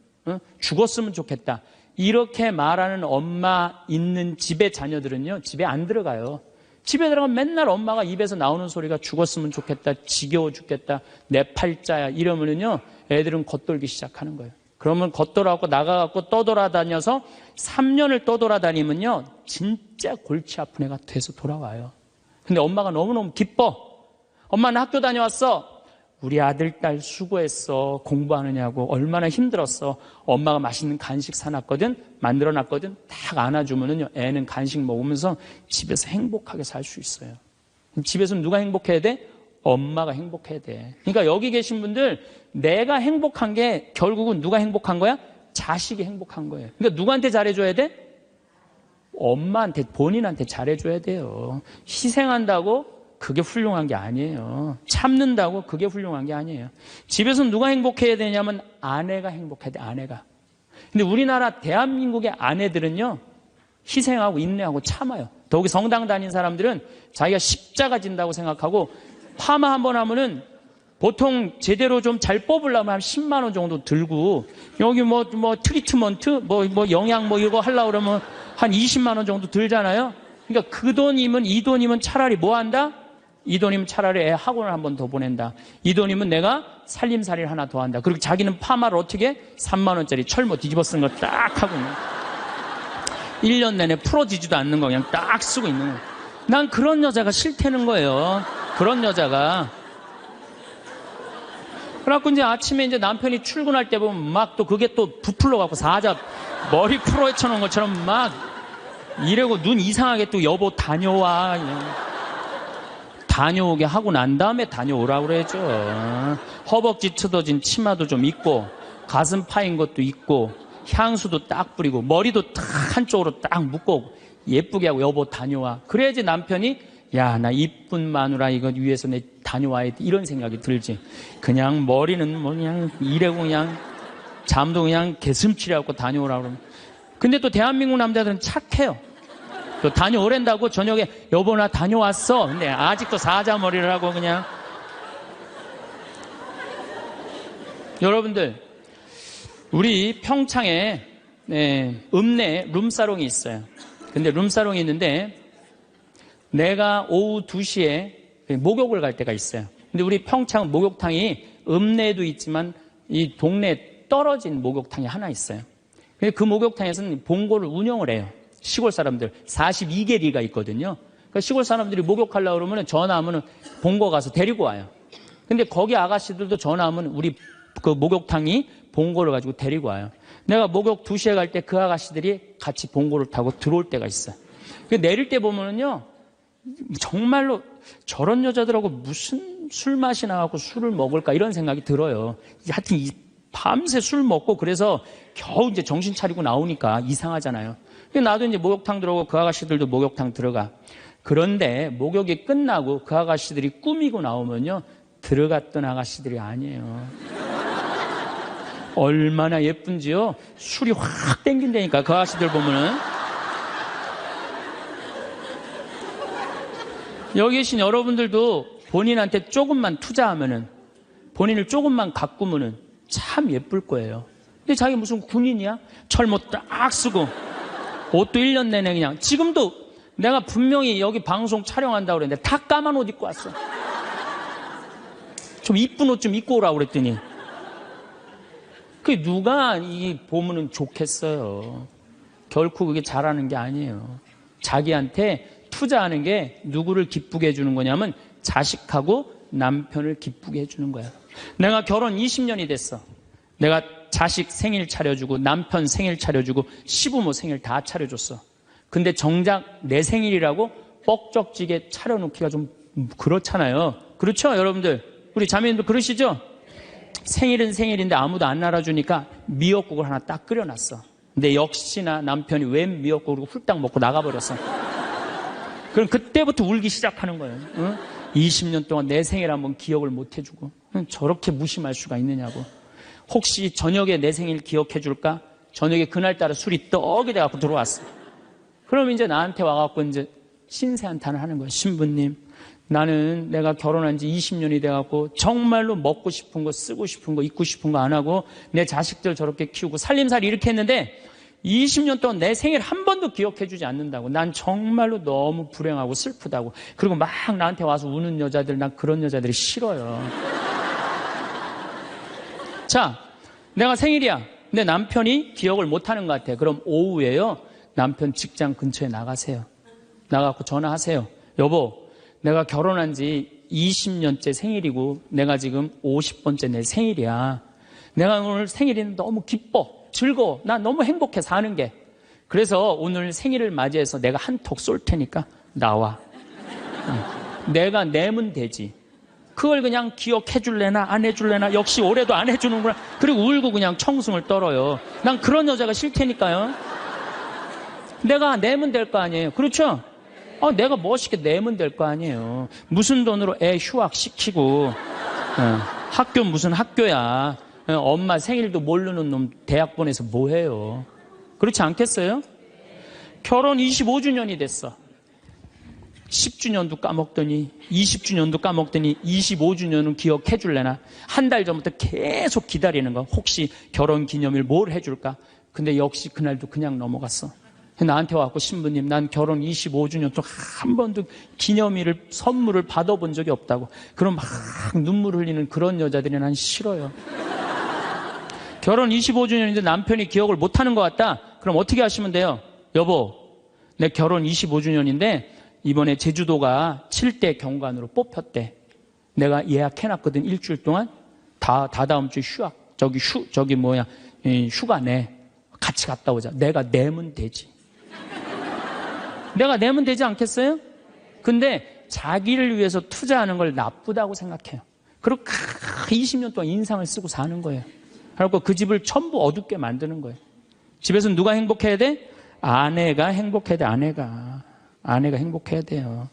죽었으면 좋겠다. 이렇게 말하는 엄마 있는 집의 자녀들은요, 집에 안 들어가요. 집에 들어가면 맨날 엄마가 입에서 나오는 소리가 죽었으면 좋겠다, 지겨워 죽겠다, 내 팔자야 이러면은요, 애들은 겉돌기 시작하는 거예요. 그러면 겉돌아갖고 나가갖고 떠돌아다녀서 3년을 떠돌아다니면요, 진짜 골치 아픈 애가 돼서 돌아와요. 근데 엄마가 너무너무 기뻐. 엄마는 학교 다녀왔어. 우리 아들, 딸 수고했어. 공부하느냐고 얼마나 힘들었어. 엄마가 맛있는 간식 사놨거든, 만들어놨거든. 딱 안아주면은요, 애는 간식 먹으면서 집에서 행복하게 살 수 있어요. 집에서는 누가 행복해야 돼? 엄마가 행복해야 돼. 그러니까 여기 계신 분들, 내가 행복한 게 결국은 누가 행복한 거야? 자식이 행복한 거예요. 그러니까 누구한테 잘해줘야 돼? 엄마한테, 본인한테 잘해줘야 돼요. 희생한다고 그게 훌륭한 게 아니에요. 참는다고 그게 훌륭한 게 아니에요. 집에서는 누가 행복해야 되냐면 아내가 행복해야 돼, 아내가. 근데 우리나라 대한민국의 아내들은요, 희생하고 인내하고 참아요. 더욱이 성당 다닌 사람들은 자기가 십자가 진다고 생각하고 파마 한번 하면은 보통 제대로 좀 잘 뽑으려면 한 10만 원 정도 들고, 여기 뭐 트리트먼트, 영양 이거 하려고 그러면 한 20만 원 정도 들잖아요. 그러니까 그 돈이면, 이 돈이면 차라리 뭐 한다? 이 돈이면 차라리 애 학원을 한 번 더 보낸다. 이 돈이면 내가 살림살이를 하나 더 한다. 그리고 자기는 파마를 어떻게? 3만 원짜리 철모 뒤집어 쓴 거 딱 하고 1년 내내 풀어지지도 않는 거 그냥 딱 쓰고 있는 거예요. 난 그런 여자가 싫다는 거예요. 그런 여자가. 그래갖고 이제 아침에 이제 남편이 출근할 때 보면 막 또 그게 또 부풀러갖고 사자 머리 풀어헤쳐놓은 것처럼 막 이러고 눈 이상하게 또 여보 다녀와. 다녀오게 하고 난 다음에 다녀오라고 그러죠. 허벅지 뜯어진 치마도 좀 입고, 가슴 파인 것도 입고, 향수도 딱 뿌리고, 머리도 딱 한쪽으로 딱 묶고, 예쁘게 하고 여보 다녀와. 그래야지 남편이 야, 나 이쁜 마누라 이거 위해서 내 다녀와야 돼. 이런 생각이 들지. 그냥 머리는 뭐 그냥 이래고 그냥 잠도 그냥 개슴치레하고 다녀오라고 그러면. 근데 또 대한민국 남자들은 착해요. 또 다녀오랜다고 저녁에 여보 나 다녀왔어. 근데 아직도 사자머리를 하고 그냥. 여러분들, 우리 평창에 읍내에 룸사롱이 있어요. 근데 룸사롱이 있는데 내가 오후 2시에 목욕을 갈 때가 있어요. 근데 우리 평창 목욕탕이 읍내에도 있지만 이 동네에 떨어진 목욕탕이 하나 있어요. 근데 그 목욕탕에서는 봉고를 운영을 해요. 시골 사람들 42개리가 있거든요. 그러니까 시골 사람들이 목욕하려고 그러면 전화하면 봉고 가서 데리고 와요. 근데 거기 아가씨들도 전화하면 우리 그 목욕탕이 봉고를 가지고 데리고 와요. 내가 목욕 2시에 갈 때 그 아가씨들이 같이 봉고를 타고 들어올 때가 있어요. 내릴 때 보면은요, 정말로 저런 여자들하고 무슨 술 맛이 나갖고 술을 먹을까 이런 생각이 들어요. 하여튼 밤새 술 먹고 그래서 겨우 이제 정신 차리고 나오니까 이상하잖아요. 나도 이제 목욕탕 들어오고 그 아가씨들도 목욕탕 들어가. 그런데 목욕이 끝나고 그 아가씨들이 꾸미고 나오면요, 들어갔던 아가씨들이 아니에요. 얼마나 예쁜지요. 술이 확 땡긴다니까 그 아가씨들 보면은. 여기 계신 여러분들도 본인한테 조금만 투자하면은, 본인을 조금만 가꾸면은 참 예쁠 거예요. 근데 자기 무슨 군인이야? 철모 딱 쓰고 옷도 1년 내내 그냥. 지금도 내가 분명히 여기 방송 촬영한다고 그랬는데 다 까만 옷 입고 왔어. 좀 이쁜 옷 좀 입고 오라고 그랬더니. 그게 누가 이 보면은 좋겠어요. 결코 그게 잘하는 게 아니에요. 자기한테 투자하는 게 누구를 기쁘게 해주는 거냐면 자식하고 남편을 기쁘게 해주는 거야. 내가 결혼 20년이 됐어. 내가 자식 생일 차려주고 남편 생일 차려주고 시부모 생일 다 차려줬어. 근데 정작 내 생일이라고 뻑적지게 차려놓기가 좀 그렇잖아요. 그렇죠 여러분들? 우리 자매님도 그러시죠? 생일은 생일인데 아무도 안 알아주니까 미역국을 하나 딱 끓여놨어. 근데 역시나 남편이 웬 미역국을 훌딱 먹고 나가버렸어. 그럼 그때부터 울기 시작하는 거예요. 응? 20년 동안 내 생일 한번 기억을 못 해주고. 저렇게 무심할 수가 있느냐고. 혹시 저녁에 내 생일 기억해 줄까? 저녁에 그날따라 술이 떡이 돼갖고 들어왔어. 그럼 이제 나한테 와갖고 이제 신세한탄을 하는 거예요. 신부님, 나는 내가 결혼한 지 20년이 돼갖고 정말로 먹고 싶은 거, 쓰고 싶은 거, 입고 싶은 거 안 하고 내 자식들 저렇게 키우고 살림살이 이렇게 했는데 20년 동안 내 생일 한 번도 기억해 주지 않는다고. 난 정말로 너무 불행하고 슬프다고. 그리고 막 나한테 와서 우는 여자들, 난 그런 여자들이 싫어요. 자, 내가 생일이야. 근데 남편이 기억을 못하는 것 같아. 그럼 오후에요, 남편 직장 근처에 나가세요. 나가고 전화하세요. 여보, 내가 결혼한 지 20년째 생일이고 내가 지금 50번째 내 생일이야. 내가 오늘 생일이 너무 기뻐, 즐거워. 나 너무 행복해 사는 게. 그래서 오늘 생일을 맞이해서 내가 한턱 쏠 테니까 나와. 내가 내면 되지. 그걸 그냥 기억해 줄래나 안 해줄래나, 역시 올해도 안 해주는구나. 그리고 울고 그냥 청승을 떨어요. 난 그런 여자가 싫다니까요. 내가 내면 될 거 아니에요. 그렇죠? 내가 멋있게 내면 될 거 아니에요. 무슨 돈으로 애 휴학시키고, 학교 무슨 학교야. 엄마 생일도 모르는 놈 대학 보내서 뭐해요. 그렇지 않겠어요? 결혼 25주년이 됐어. 10주년도 까먹더니 20주년도 까먹더니 25주년은 기억해 줄래나. 한 달 전부터 계속 기다리는 거. 혹시 결혼기념일 뭘 해줄까. 근데 역시 그날도 그냥 넘어갔어. 나한테 와갖고 신부님, 난 결혼 25주년 동안 한 번도 기념일을 선물을 받아본 적이 없다고. 그럼 막 눈물 흘리는 그런 여자들이 난 싫어요. 결혼 25주년인데 남편이 기억을 못하는 것 같다. 그럼 어떻게 하시면 돼요? 여보, 내 결혼 25주년인데 이번에 제주도가 7대 경관으로 뽑혔대. 내가 예약해놨거든. 일주일 동안. 다다음 주 휴학. 휴가 내. 같이 갔다 오자. 내가 내면 되지. 내가 내면 되지 않겠어요? 근데 자기를 위해서 투자하는 걸 나쁘다고 생각해요. 그리고 20년 동안 인상을 쓰고 사는 거예요. 그리고 그 집을 전부 어둡게 만드는 거예요. 집에서 누가 행복해야 돼? 아내가 행복해야 돼. 아내가 행복해야 돼요.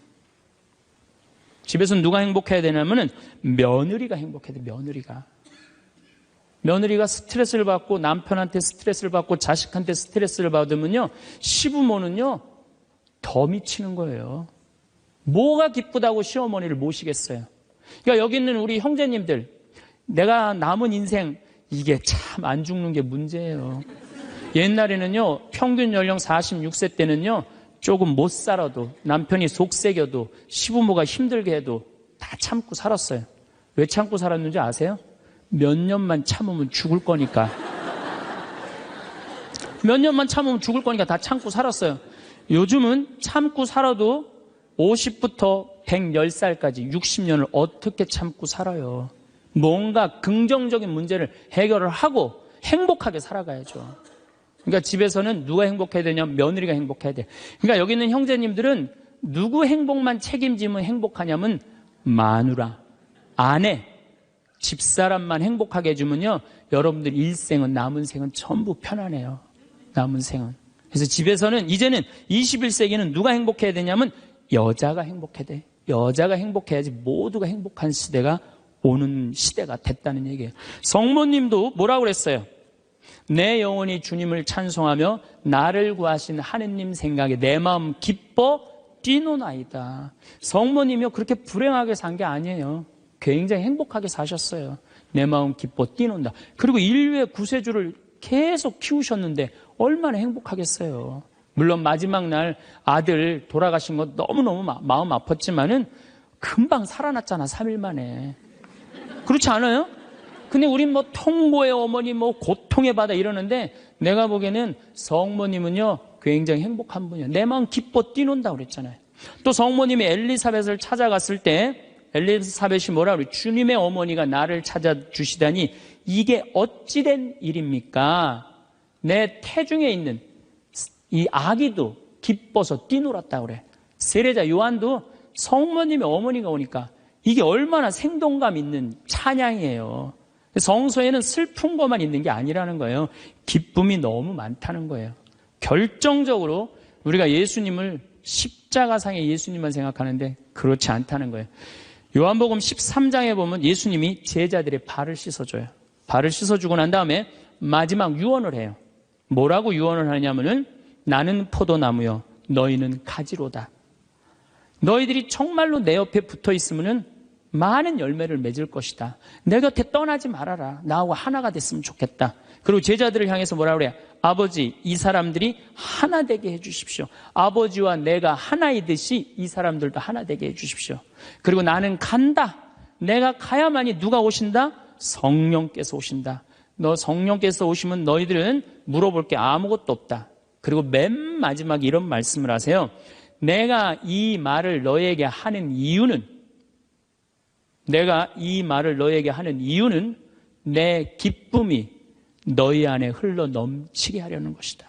집에서 누가 행복해야 되냐면은 며느리가 행복해야 돼. 며느리가 스트레스를 받고 남편한테 스트레스를 받고 자식한테 스트레스를 받으면요, 시부모는요 더 미치는 거예요. 뭐가 기쁘다고 시어머니를 모시겠어요. 그러니까 여기 있는 우리 형제님들, 내가 남은 인생 이게 참 안 죽는 게 문제예요. 옛날에는요 평균 연령 46세 때는요 조금 못 살아도, 남편이 속색여도, 시부모가 힘들게 해도 다 참고 살았어요. 왜 참고 살았는지 아세요? 몇 년만 참으면 죽을 거니까. 몇 년만 참으면 죽을 거니까 다 참고 살았어요. 요즘은 참고 살아도 50부터 110살까지 60년을 어떻게 참고 살아요. 뭔가 긍정적인 문제를 해결을 하고 행복하게 살아가야죠. 그러니까 집에서는 누가 행복해야 되냐? 며느리가 행복해야 돼. 그러니까 여기 있는 형제님들은 누구 행복만 책임지면 행복하냐면 마누라, 아내, 집사람만 행복하게 해주면요, 여러분들 일생은, 남은 생은 전부 편안해요. 남은 생은. 그래서 집에서는 이제는 21세기는 누가 행복해야 되냐면 여자가 행복해야 돼. 여자가 행복해야지 모두가 행복한 시대가 오는 시대가 됐다는 얘기예요. 성모님도 뭐라고 그랬어요? 내 영혼이 주님을 찬송하며 나를 구하신 하느님 생각에 내 마음 기뻐 뛰노나이다. 성모님이요 그렇게 불행하게 산 게 아니에요. 굉장히 행복하게 사셨어요. 내 마음 기뻐 뛰논다. 그리고 인류의 구세주를 계속 키우셨는데 얼마나 행복하겠어요. 물론 마지막 날 아들 돌아가신 거 너무너무 마음 아팠지만은 금방 살아났잖아. 3일 만에. 그렇지 않아요? 근데 우린 뭐 통고의 어머니, 뭐 고통의 바다 이러는데, 내가 보기에는 성모님은요 굉장히 행복한 분이에요. 내 마음 기뻐 뛰논다 그랬잖아요. 또 성모님이 엘리사벳을 찾아갔을 때 엘리사벳이 뭐라 그래요? 주님의 어머니가 나를 찾아주시다니 이게 어찌된 일입니까? 내 태중에 있는 이 아기도 기뻐서 뛰놀았다 그래. 세례자 요한도 성모님의 어머니가 오니까 이게 얼마나 생동감 있는 찬양이에요. 성서에는 슬픈 것만 있는 게 아니라는 거예요. 기쁨이 너무 많다는 거예요. 결정적으로 우리가 예수님을 십자가상의 예수님만 생각하는데 그렇지 않다는 거예요. 요한복음 13장에 보면 예수님이 제자들의 발을 씻어줘요. 발을 씻어주고 난 다음에 마지막 유언을 해요. 뭐라고 유언을 하냐면은 나는 포도나무요 너희는 가지로다. 너희들이 정말로 내 옆에 붙어 있으면은 많은 열매를 맺을 것이다. 내 곁에 떠나지 말아라. 나하고 하나가 됐으면 좋겠다. 그리고 제자들을 향해서 뭐라 그래요? 아버지, 이 사람들이 하나 되게 해주십시오. 아버지와 내가 하나이듯이 이 사람들도 하나 되게 해주십시오. 그리고 나는 간다. 내가 가야만이 누가 오신다? 성령께서 오신다. 너 성령께서 오시면 너희들은 물어볼 게 아무것도 없다. 그리고 맨 마지막에 이런 말씀을 하세요. 내가 이 말을 너에게 하는 이유는 내 기쁨이 너희 안에 흘러 넘치게 하려는 것이다.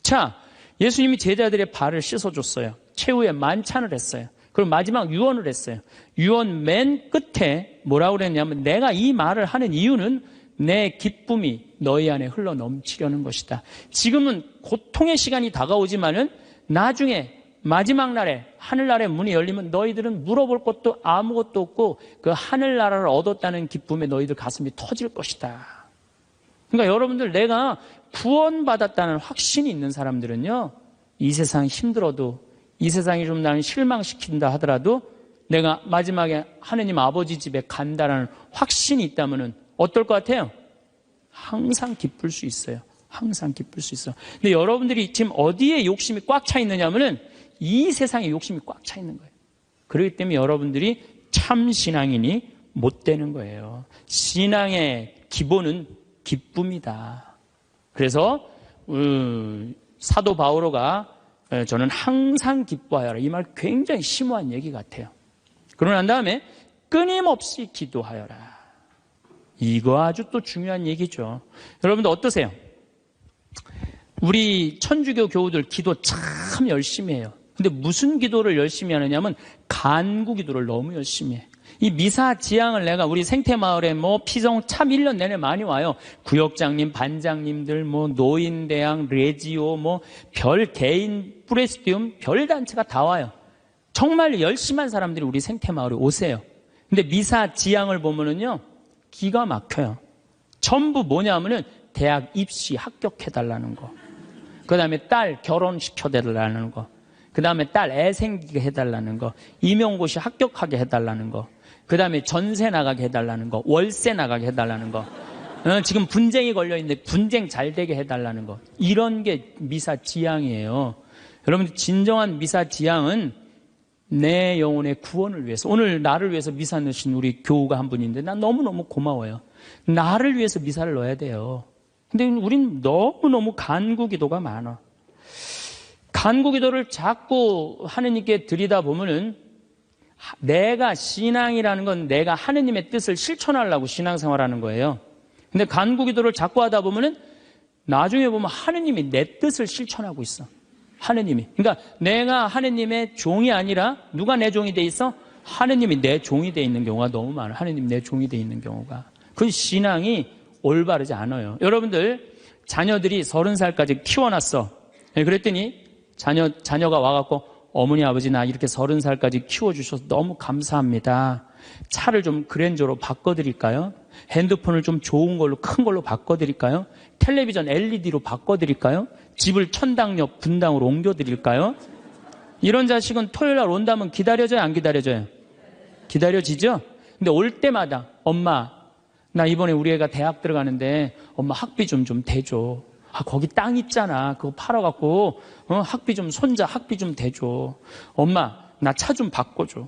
자, 예수님이 제자들의 발을 씻어줬어요. 최후에 만찬을 했어요. 그리고 마지막 유언을 했어요. 유언 맨 끝에 뭐라고 그랬냐면 내가 이 말을 하는 이유는 내 기쁨이 너희 안에 흘러 넘치려는 것이다. 지금은 고통의 시간이 다가오지만은 나중에 마지막 날에 하늘나라의 문이 열리면 너희들은 물어볼 것도 아무것도 없고 그 하늘나라를 얻었다는 기쁨에 너희들 가슴이 터질 것이다. 그러니까 여러분들, 내가 구원받았다는 확신이 있는 사람들은요, 이 세상 힘들어도, 이 세상이 좀 나를 실망시킨다 하더라도 내가 마지막에 하느님 아버지 집에 간다라는 확신이 있다면 어떨 것 같아요? 항상 기쁠 수 있어요. 항상 기쁠 수 있어요. 근데 여러분들이 지금 어디에 욕심이 꽉 차 있느냐면은 이 세상에 욕심이 꽉 차 있는 거예요. 그렇기 때문에 여러분들이 참 신앙인이 못 되는 거예요. 신앙의 기본은 기쁨이다. 그래서 사도 바오로가 저는 항상 기뻐하여라, 이 말 굉장히 심오한 얘기 같아요. 그러고 난 다음에 끊임없이 기도하여라. 이거 아주 또 중요한 얘기죠. 여러분들 어떠세요? 우리 천주교 교우들 기도 참 열심히 해요. 근데 무슨 기도를 열심히 하느냐면 간구 기도를 너무 열심히 해. 이 미사 지향을 내가 우리 생태마을에 피성 참 1년 내내 많이 와요. 구역장님, 반장님들, 노인대학, 레지오, 별 개인, 프레스티움, 별 단체가 다 와요. 정말 열심한 사람들이 우리 생태마을에 오세요. 근데 미사 지향을 보면은요, 기가 막혀요. 전부 뭐냐면은 대학 입시 합격해달라는 거. 그 다음에 딸 결혼시켜달라는 거. 그 다음에 딸 애 생기게 해달라는 거. 임용고시 합격하게 해달라는 거. 그 다음에 전세 나가게 해달라는 거. 월세 나가게 해달라는 거. 지금 분쟁이 걸려있는데 분쟁 잘 되게 해달라는 거. 이런 게 미사 지향이에요. 여러분들 진정한 미사 지향은 내 영혼의 구원을 위해서. 오늘 나를 위해서 미사 넣으신 우리 교우가 한 분인데 난 너무너무 고마워요. 나를 위해서 미사를 넣어야 돼요. 근데 우린 너무너무 간구기도가 많아. 간구기도를 자꾸 하느님께 드리다 보면은 내가 신앙이라는 건 내가 하느님의 뜻을 실천하려고 신앙생활하는 거예요. 근데 간구기도를 자꾸 하다 보면은 나중에 보면 하느님이 내 뜻을 실천하고 있어. 하느님이. 그러니까 내가 하느님의 종이 아니라 누가 내 종이 돼 있어? 하느님이 내 종이 돼 있는 경우가 너무 많아. 하느님이 내 종이 돼 있는 경우가. 그 신앙이 올바르지 않아요. 여러분들 자녀들이 30살까지 키워놨어. 그랬더니 자녀가 와갖고 어머니 아버지 나 이렇게 30살까지 키워주셔서 너무 감사합니다. 차를 좀 그랜저로 바꿔드릴까요? 핸드폰을 좀 좋은 걸로 큰 걸로 바꿔드릴까요? 텔레비전 LED로 바꿔드릴까요? 집을 천당역 분당으로 옮겨드릴까요? 이런 자식은 토요일날 온다면 기다려져요? 안 기다려져요? 기다려지죠? 근데 올 때마다 엄마 나 이번에 우리 애가 대학 들어가는데 엄마 학비 좀 대줘. 거기 땅 있잖아. 그거 팔아갖고 학비 좀 손자 학비 좀 대줘. 엄마 나 차 좀 바꿔줘.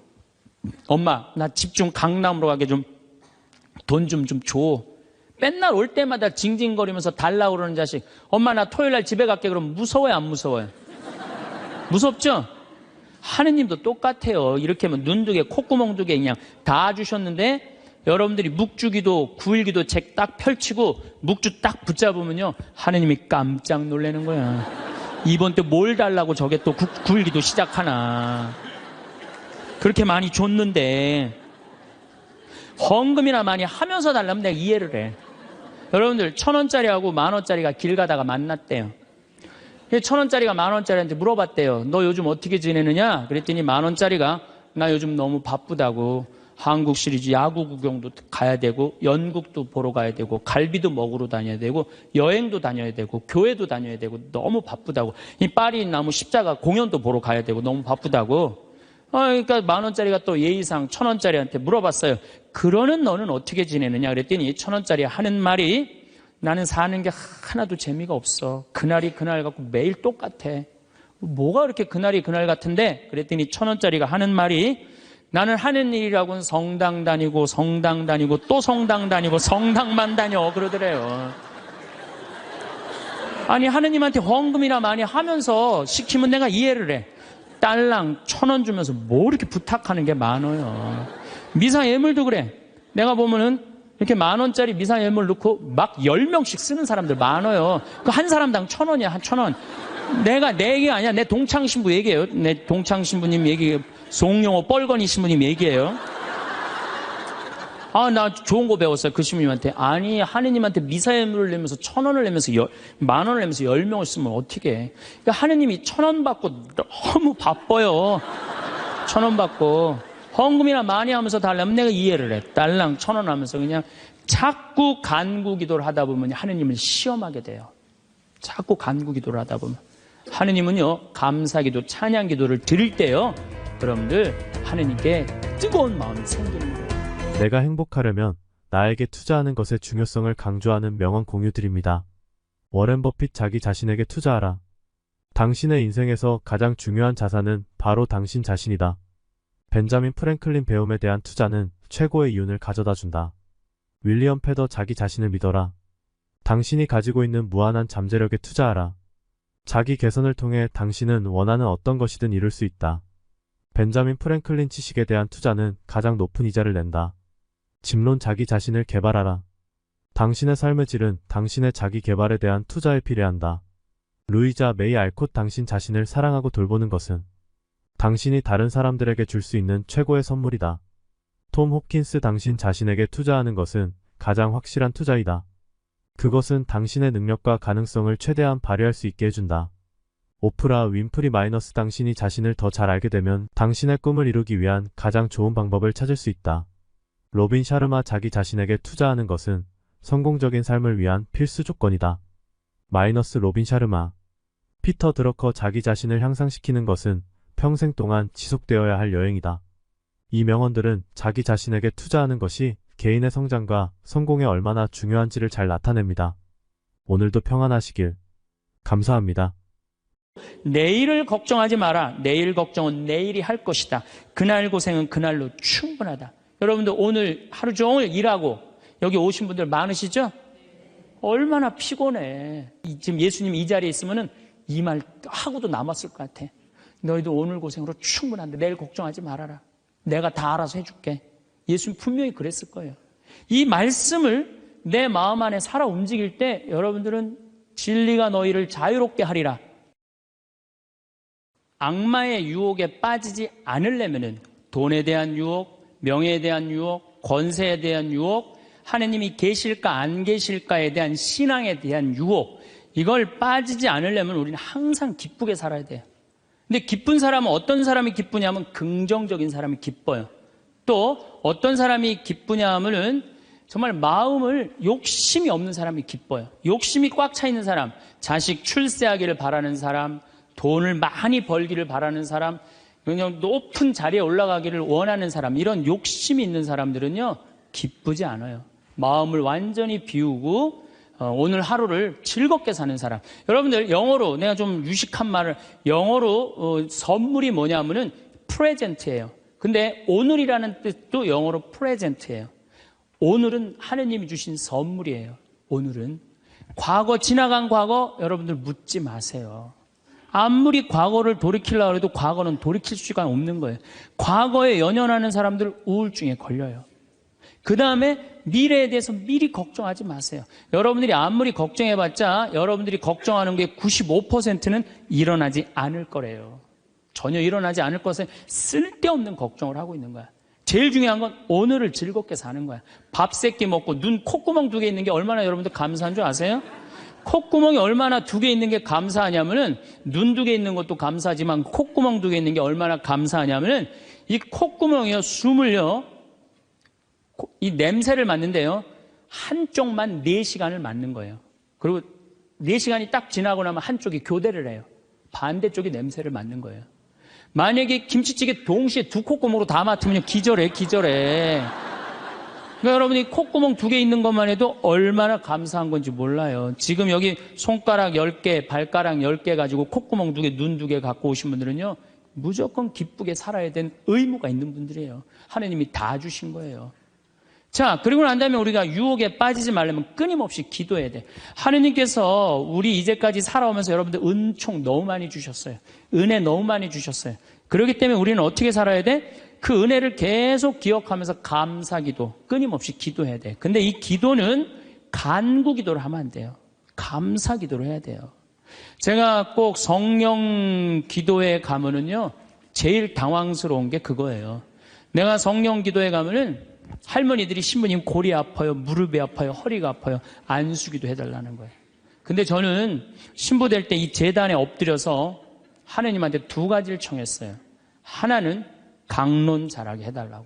엄마 나 집 좀 강남으로 가게 좀 돈 좀 줘. 맨날 올 때마다 징징거리면서 달라고 그러는 자식. 엄마 나 토요일날 집에 갈게. 그럼 무서워요 안 무서워요? 무섭죠? 하느님도 똑같아요. 이렇게 하면 눈 두 개 콧구멍 두 개 그냥 다 주셨는데 여러분들이 묵주기도 9일기도 책 딱 펼치고 묵주 딱 붙잡으면요 하느님이 깜짝 놀라는 거야. 이번 때 뭘 달라고 저게 또 9일기도 시작하나. 그렇게 많이 줬는데 헌금이나 많이 하면서 달라면 내가 이해를 해. 여러분들 1,000원짜리하고 10,000원짜리가 길 가다가 만났대요. 1,000원짜리가 10,000원짜리한테 물어봤대요. 너 요즘 어떻게 지내느냐? 그랬더니 10,000원짜리가 나 요즘 너무 바쁘다고 한국 시리즈 야구 구경도 가야 되고 연극도 보러 가야 되고 갈비도 먹으러 다녀야 되고 여행도 다녀야 되고 교회도 다녀야 되고 너무 바쁘다고. 이 파리 나무 십자가 공연도 보러 가야 되고 너무 바쁘다고. 그러니까 10,000원짜리가 또 예의상 1,000원짜리한테 물어봤어요. 그러는 너는 어떻게 지내느냐 그랬더니 1,000원짜리 하는 말이 나는 사는 게 하나도 재미가 없어. 그날이 그날 같고 매일 똑같아. 뭐가 그렇게 그날이 그날 같은데? 그랬더니 1,000원짜리가 하는 말이 나는 하는 일이라고는 성당 다니고 또 성당 다니고 성당만 다녀 그러더래요. 아니 하느님한테 헌금이나 많이 하면서 시키면 내가 이해를 해. 딸랑 1,000원 주면서 뭐 이렇게 부탁하는 게 많아요. 미사 예물도 그래. 내가 보면은 이렇게 10,000원짜리 미사 예물 넣고 막 10명씩 쓰는 사람들 많아요. 그 한 사람당 1,000원이야, 한 1,000원. 내 얘기가 아니야. 내 동창 신부 얘기예요. 내 동창 신부님 얘기, 송영호 뻘건이 신부님 얘기예요. 나 좋은 거 배웠어요. 그 신부님한테. 아니, 하느님한테 미사 예물을 내면서 1,000원을 내면서 10,000원을 내면서 10명을 쓰면 어떻게 해. 그러니까 하느님이 1,000원 받고 너무 바빠요. 1,000원 받고. 헌금이나 많이 하면서 달라면 내가 이해를 해. 딸랑 1,000원 하면서 그냥 자꾸 간구 기도를 하다 보면 하느님을 시험하게 돼요. 자꾸 간구 기도를 하다 보면. 하느님은요, 감사 기도, 찬양 기도를 드릴 때요, 여러분들, 하느님께 뜨거운 마음이 생기는 거예요. 내가 행복하려면 나에게 투자하는 것의 중요성을 강조하는 명언 공유 드립니다. 워렌 버핏 자기 자신에게 투자하라. 당신의 인생에서 가장 중요한 자산은 바로 당신 자신이다. 벤자민 프랭클린 배움에 대한 투자는 최고의 이윤을 가져다 준다. 윌리엄 패더 자기 자신을 믿어라. 당신이 가지고 있는 무한한 잠재력에 투자하라. 자기 개선을 통해 당신은 원하는 어떤 것이든 이룰 수 있다. 벤자민 프랭클린 지식에 대한 투자는 가장 높은 이자를 낸다. 집론 자기 자신을 개발하라. 당신의 삶의 질은 당신의 자기 개발에 대한 투자에 비례한다. 루이자 메이 알콧 당신 자신을 사랑하고 돌보는 것은 당신이 다른 사람들에게 줄 수 있는 최고의 선물이다. 톰 홉킨스 당신 자신에게 투자하는 것은 가장 확실한 투자이다. 그것은 당신의 능력과 가능성을 최대한 발휘할 수 있게 해준다. 오프라 윈프리 마이너스 당신이 자신을 더 잘 알게 되면 당신의 꿈을 이루기 위한 가장 좋은 방법을 찾을 수 있다. 로빈 샤르마 자기 자신에게 투자하는 것은 성공적인 삶을 위한 필수 조건이다. 마이너스 로빈 샤르마 피터 드러커 자기 자신을 향상시키는 것은 평생 동안 지속되어야 할 여행이다. 이 명언들은 자기 자신에게 투자하는 것이 개인의 성장과 성공에 얼마나 중요한지를 잘 나타냅니다. 오늘도 평안하시길. 감사합니다. 내일을 걱정하지 마라. 내일 걱정은 내일이 할 것이다. 그날 고생은 그날로 충분하다. 여러분들 오늘 하루 종일 일하고 여기 오신 분들 많으시죠? 얼마나 피곤해. 지금 예수님 이 자리에 있으면은 이 말 하고도 남았을 것 같아. 너희도 오늘 고생으로 충분한데 내일 걱정하지 말아라. 내가 다 알아서 해줄게. 예수님 분명히 그랬을 거예요. 이 말씀을 내 마음 안에 살아 움직일 때 여러분들은 진리가 너희를 자유롭게 하리라. 악마의 유혹에 빠지지 않으려면은 돈에 대한 유혹, 명예에 대한 유혹, 권세에 대한 유혹, 하느님이 계실까 안 계실까에 대한 신앙에 대한 유혹, 이걸 빠지지 않으려면 우리는 항상 기쁘게 살아야 돼요. 근데 기쁜 사람은 어떤 사람이 기쁘냐면 긍정적인 사람이 기뻐요. 또 어떤 사람이 기쁘냐 하면은 정말 마음을 욕심이 없는 사람이 기뻐요. 욕심이 꽉 차 있는 사람, 자식 출세하기를 바라는 사람, 돈을 많이 벌기를 바라는 사람, 그냥 높은 자리에 올라가기를 원하는 사람, 이런 욕심이 있는 사람들은요 기쁘지 않아요. 마음을 완전히 비우고 오늘 하루를 즐겁게 사는 사람. 여러분들 영어로 내가 좀 유식한 말을 영어로 선물이 뭐냐면은 프레젠트예요. 근데 오늘이라는 뜻도 영어로 프레젠트예요. 오늘은 하느님이 주신 선물이에요. 오늘은 과거 지나간 과거 여러분들 묻지 마세요. 아무리 과거를 돌이키려고 해도 과거는 돌이킬 수가 없는 거예요. 과거에 연연하는 사람들 우울증에 걸려요. 그 다음에 미래에 대해서 미리 걱정하지 마세요. 여러분들이 아무리 걱정해봤자 여러분들이 걱정하는 게 95%는 일어나지 않을 거래요. 전혀 일어나지 않을 것에 쓸데없는 걱정을 하고 있는 거야. 제일 중요한 건 오늘을 즐겁게 사는 거야. 밥 3끼 먹고 눈 콧구멍 2개 있는 게 얼마나 여러분들 감사한 줄 아세요? 콧구멍이 얼마나 2개 있는 게 감사하냐면은 눈 2개 있는 것도 감사하지만 콧구멍 2개 있는 게 얼마나 감사하냐면은 이 콧구멍이요 숨을요 이 냄새를 맡는데요 한쪽만 4시간을 맡는 거예요. 그리고 4시간이 딱 지나고 나면 한쪽이 교대를 해요. 반대쪽이 냄새를 맡는 거예요. 만약에 김치찌개 동시에 2 콧구멍으로 다 맡으면 기절해. 그러니까 여러분이 콧구멍 2개 있는 것만 해도 얼마나 감사한 건지 몰라요. 지금 여기 손가락 10개, 발가락 10개 가지고 콧구멍 2개, 눈 2개 갖고 오신 분들은요 무조건 기쁘게 살아야 되는 의무가 있는 분들이에요. 하나님이 다 주신 거예요. 자, 그리고 난 다음에 우리가 유혹에 빠지지 말려면 끊임없이 기도해야 돼. 하느님께서 우리 이제까지 살아오면서 여러분들 은총 너무 많이 주셨어요. 은혜 너무 많이 주셨어요. 그렇기 때문에 우리는 어떻게 살아야 돼? 그 은혜를 계속 기억하면서 감사기도, 끊임없이 기도해야 돼. 근데 이 기도는 간구 기도를 하면 안 돼요. 감사 기도를 해야 돼요. 제가 꼭 성령 기도에 가면은요, 제일 당황스러운 게 그거예요. 내가 성령 기도에 가면은 할머니들이 신부님 골이 아파요, 무릎이 아파요, 허리가 아파요, 안수기도 해달라는 거예요. 근데 저는 신부 될 때 이 제단에 엎드려서 하느님한테 2가지를 청했어요. 하나는 강론 잘하게 해달라고.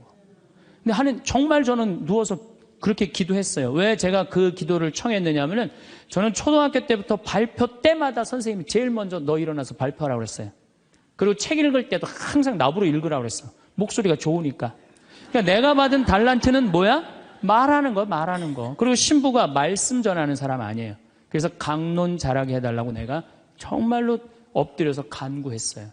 근데 정말 저는 누워서 그렇게 기도했어요. 왜 제가 그 기도를 청했느냐 하면은 저는 초등학교 때부터 발표 때마다 선생님이 제일 먼저 너 일어나서 발표하라고 그랬어요. 그리고 책 읽을 때도 항상 나보러 읽으라고 그랬어. 목소리가 좋으니까. 그러니까 내가 받은 달란트는 뭐야? 말하는 거. 그리고 신부가 말씀 전하는 사람 아니에요. 그래서 강론 잘하게 해달라고 내가 정말로 엎드려서 간구했어요.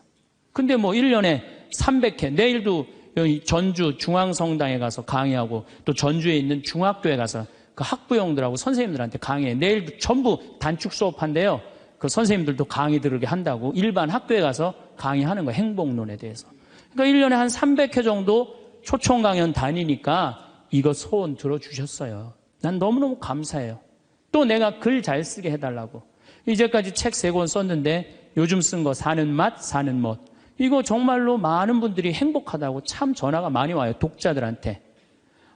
근데 뭐 1년에 300회, 내일도 여기 전주 중앙성당에 가서 강의하고 또 전주에 있는 중학교에 가서 그 학부형들하고 선생님들한테 강의해. 내일도 전부 단축 수업한대요. 그 선생님들도 강의 들으게 한다고 일반 학교에 가서 강의하는 거예요. 행복론에 대해서. 그러니까 1년에 한 300회 정도 초청 강연 다니니까 이거 소원 들어주셨어요. 난 너무너무 감사해요. 또 내가 글 잘 쓰게 해달라고. 이제까지 책 3권 썼는데 요즘 쓴 거 사는 맛, 사는 멋. 이거 정말로 많은 분들이 행복하다고 참 전화가 많이 와요. 독자들한테.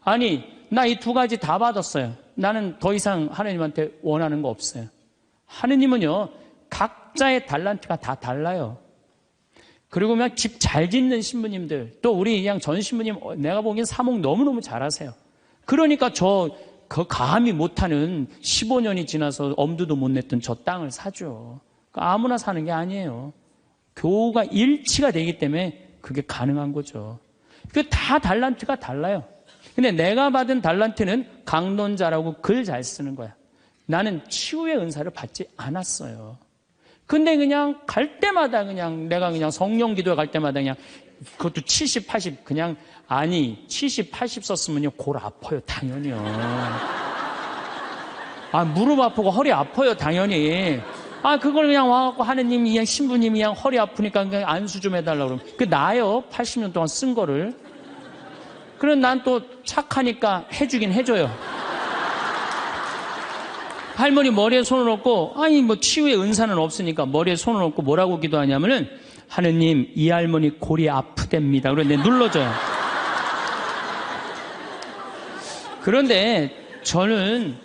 아니, 나 이 2가지 다 받았어요. 나는 더 이상 하느님한테 원하는 거 없어요. 하느님은요, 각 각자의 달란트가 다 달라요. 그리고 막 집 잘 짓는 신부님들, 또 우리 그냥 전 신부님, 내가 보기엔 사목 너무너무 잘하세요. 그러니까 그 감히 못하는 15년이 지나서 엄두도 못 냈던 저 땅을 사죠. 그러니까 아무나 사는 게 아니에요. 교우가 일치가 되기 때문에 그게 가능한 거죠. 그 다 달란트가 달라요. 근데 내가 받은 달란트는 강론자라고 글 잘 쓰는 거야. 나는 치유의 은사를 받지 않았어요. 근데 그냥 갈 때마다 그냥 내가 그냥 성령 기도에 갈 때마다 그냥 그것도 70, 80 그냥 아니 70, 80 썼으면요 골 아파요 당연히요. 아 무릎 아프고 허리 아파요 당연히. 아 그걸 그냥 와갖고 하느님이 그냥 신부님이 그냥 허리 아프니까 그냥 안수 좀 해달라고 그러면 그 나요 80년 동안 쓴 거를. 그럼 난 또 착하니까 해주긴 해줘요. 할머니 머리에 손을 얹고 아니 뭐 치유의 은사는 없으니까 머리에 손을 얹고 뭐라고 기도하냐면은 하느님 이 할머니 골이 아프답니다. 그런데 눌러줘요. 그런데 저는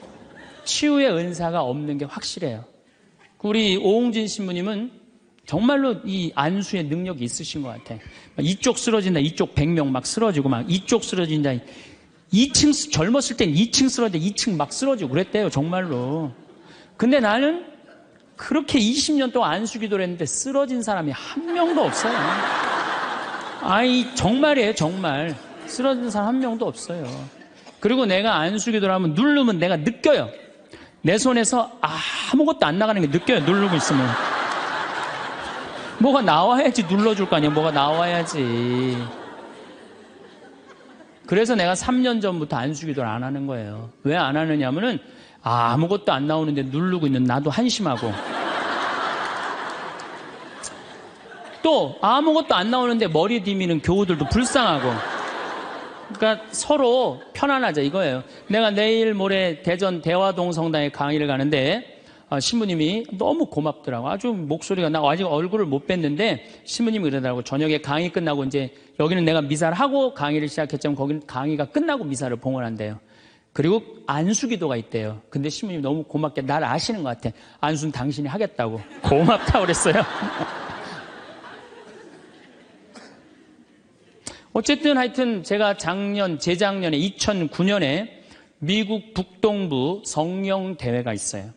치유의 은사가 없는 게 확실해요. 우리 오홍진 신부님은 정말로 이 안수의 능력이 있으신 것 같아. 이쪽 쓰러진다, 이쪽 100명 막 쓰러지고 막 이쪽 쓰러진다. 2층 젊었을 땐 2층 쓰러진다, 2층 막 쓰러지고 그랬대요 정말로. 근데 나는 그렇게 20년 동안 안수 기도를 했는데 쓰러진 사람이 한 명도 없어요. 아이 정말이에요 정말. 쓰러진 사람 한 명도 없어요. 그리고 내가 안수 기도를 하면 누르면 내가 느껴요. 내 손에서 아무것도 안 나가는 게 느껴요. 누르고 있으면. 뭐가 나와야지 눌러줄 거 아니야. 뭐가 나와야지. 그래서 내가 3년 전부터 안수 기도를 안 하는 거예요. 왜 안 하느냐면은 아무것도 안 나오는데 누르고 있는 나도 한심하고 또 아무것도 안 나오는데 머리 디미는 교우들도 불쌍하고. 그러니까 서로 편안하자 이거예요. 내가 내일 모레 대전 대화동 성당에 강의를 가는데 신부님이 너무 고맙더라고. 아주 목소리가 나 아직 얼굴을 못 뵀는데 신부님이 그러더라고. 저녁에 강의 끝나고 이제 여기는 내가 미사를 하고 강의를 시작했지만 거기는 강의가 끝나고 미사를 봉헌한대요. 그리고 안수기도가 있대요. 근데 신부님이 너무 고맙게 날 아시는 것 같아. 안수는 당신이 하겠다고. 고맙다고 그랬어요. 어쨌든 하여튼 제가 재작년에 2009년에 미국 북동부 성령대회가 있어요.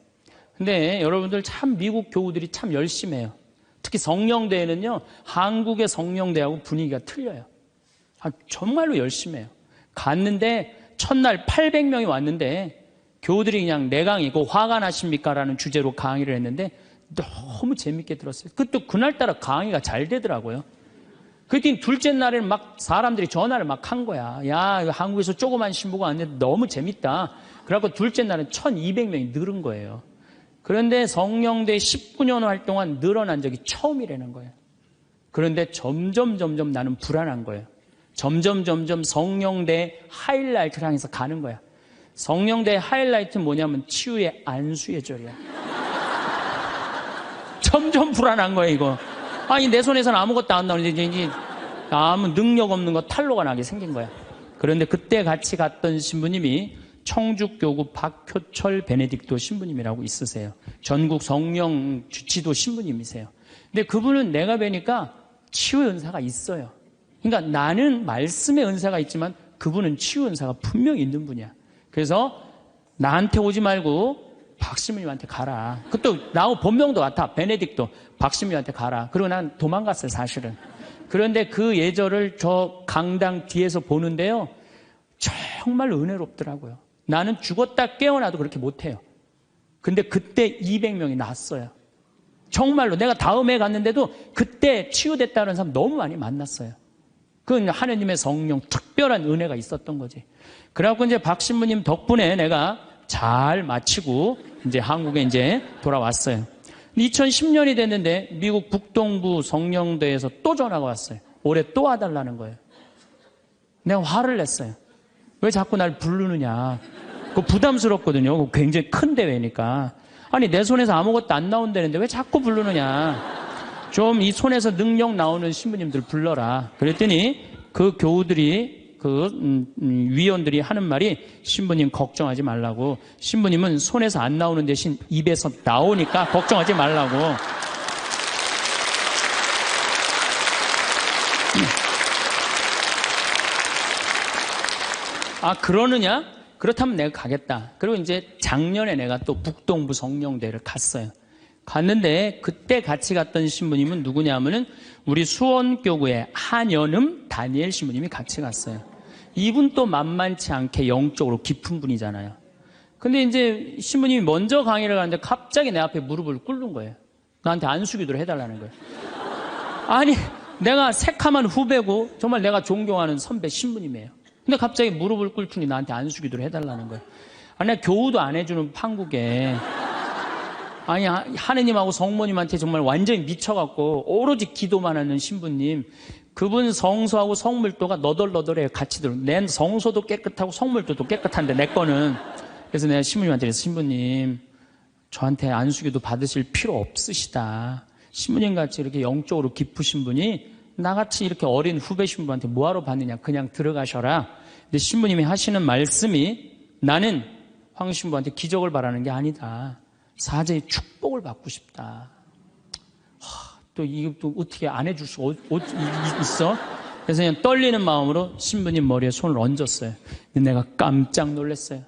근데 여러분들 참 미국 교우들이 참 열심히 해요. 특히 성령대회는요, 한국의 성령대회하고 분위기가 틀려요. 정말로 열심히 해요. 갔는데 첫날 800명이 왔는데 교우들이 그냥 내 강의, 화가 나십니까? 라는 주제로 강의를 했는데 너무 재밌게 들었어요. 또 그날따라 강의가 잘 되더라고요. 그랬더니 둘째 날에는 막 사람들이 전화를 막 한 거야. 야, 한국에서 조그만 신부가 왔는데 너무 재밌다. 그래갖고 둘째 날은 1200명이 늘은 거예요. 그런데 성령대 19년 활동한 늘어난 적이 처음이라는 거예요. 그런데 점점 나는 불안한 거예요. 점점 성령대 하이라이트를 향해서 가는 거야. 성령대 하이라이트는 뭐냐면 치유의 안수의 절이야. 점점 불안한 거야 이거. 아니 내 손에서는 아무것도 안 나오는데 이제 아무 능력 없는 거 탈로가 나게 생긴 거야. 그런데 그때 같이 갔던 신부님이 청주교구 박효철 베네딕토 신부님이라고 있으세요. 전국 성령 주치도 신부님이세요. 근데 그분은 내가 뵈니까 치유의 은사가 있어요. 그러니까 나는 말씀의 은사가 있지만 그분은 치유 은사가 분명히 있는 분이야. 그래서 나한테 오지 말고 박신부님한테 가라. 그것도 나하고 본명도 같아. 베네딕토 박신부님한테 가라. 그리고 난 도망갔어요 사실은. 그런데 그 예절을 저 강당 뒤에서 보는데요, 정말 은혜롭더라고요. 나는 죽었다 깨어나도 그렇게 못해요. 근데 그때 200명이 났어요. 정말로 내가 다음에 갔는데도 그때 치유됐다는 사람 너무 많이 만났어요. 그건 하느님의 성령 특별한 은혜가 있었던 거지. 그래갖고 이제 박 신부님 덕분에 내가 잘 마치고 이제 한국에 이제 돌아왔어요. 2010년이 됐는데 미국 북동부 성령대에서 또 전화가 왔어요. 올해 또 와달라는 거예요. 내가 화를 냈어요. 왜 자꾸 날 부르느냐. 그거 부담스럽거든요. 그거 굉장히 큰 대회니까. 아니 내 손에서 아무것도 안 나온다는데 왜 자꾸 부르느냐. 좀 이 손에서 능력 나오는 신부님들 불러라. 그랬더니 그 교우들이 위원들이 하는 말이 신부님 걱정하지 말라고. 신부님은 손에서 안 나오는 대신 입에서 나오니까 걱정하지 말라고. 그러느냐? 그렇다면 내가 가겠다. 그리고 이제 작년에 내가 또 북동부 성령대를 갔어요. 갔는데 그때 같이 갔던 신부님은 누구냐면은 우리 수원교구의 한연음 다니엘 신부님이 같이 갔어요. 이분 또 만만치 않게 영적으로 깊은 분이잖아요. 근데 이제 신부님이 먼저 강의를 하는데 갑자기 내 앞에 무릎을 꿇는 거예요. 나한테 안수기도를 해달라는 거예요. 아니, 내가 새카만 후배고 정말 내가 존경하는 선배 신부님이에요. 근데 갑자기 무릎을 꿇더니 나한테 안수기도를 해달라는 거예요. 내가 교우도 안 해주는 판국에 하느님하고 성모님한테 정말 완전히 미쳐갖고 오로지 기도만 하는 신부님, 그분 성소하고 성물도가 너덜너덜해요. 같이 들어. 내 성소도 깨끗하고 성물도도 깨끗한데 내 거는. 그래서 내가 신부님한테 그랬어. 신부님, 저한테 안수기도 받으실 필요 없으시다. 신부님 같이 이렇게 영적으로 깊으신 분이 나같이 이렇게 어린 후배 신부한테 뭐하러 받느냐. 그냥 들어가셔라. 근데 신부님이 하시는 말씀이 나는 황 신부한테 기적을 바라는 게 아니다. 사제의 축복을 받고 싶다. 또 이거 또 어떻게 안 해줄 수가 있어? 그래서 그냥 떨리는 마음으로 신부님 머리에 손을 얹었어요. 근데 내가 깜짝 놀랐어요.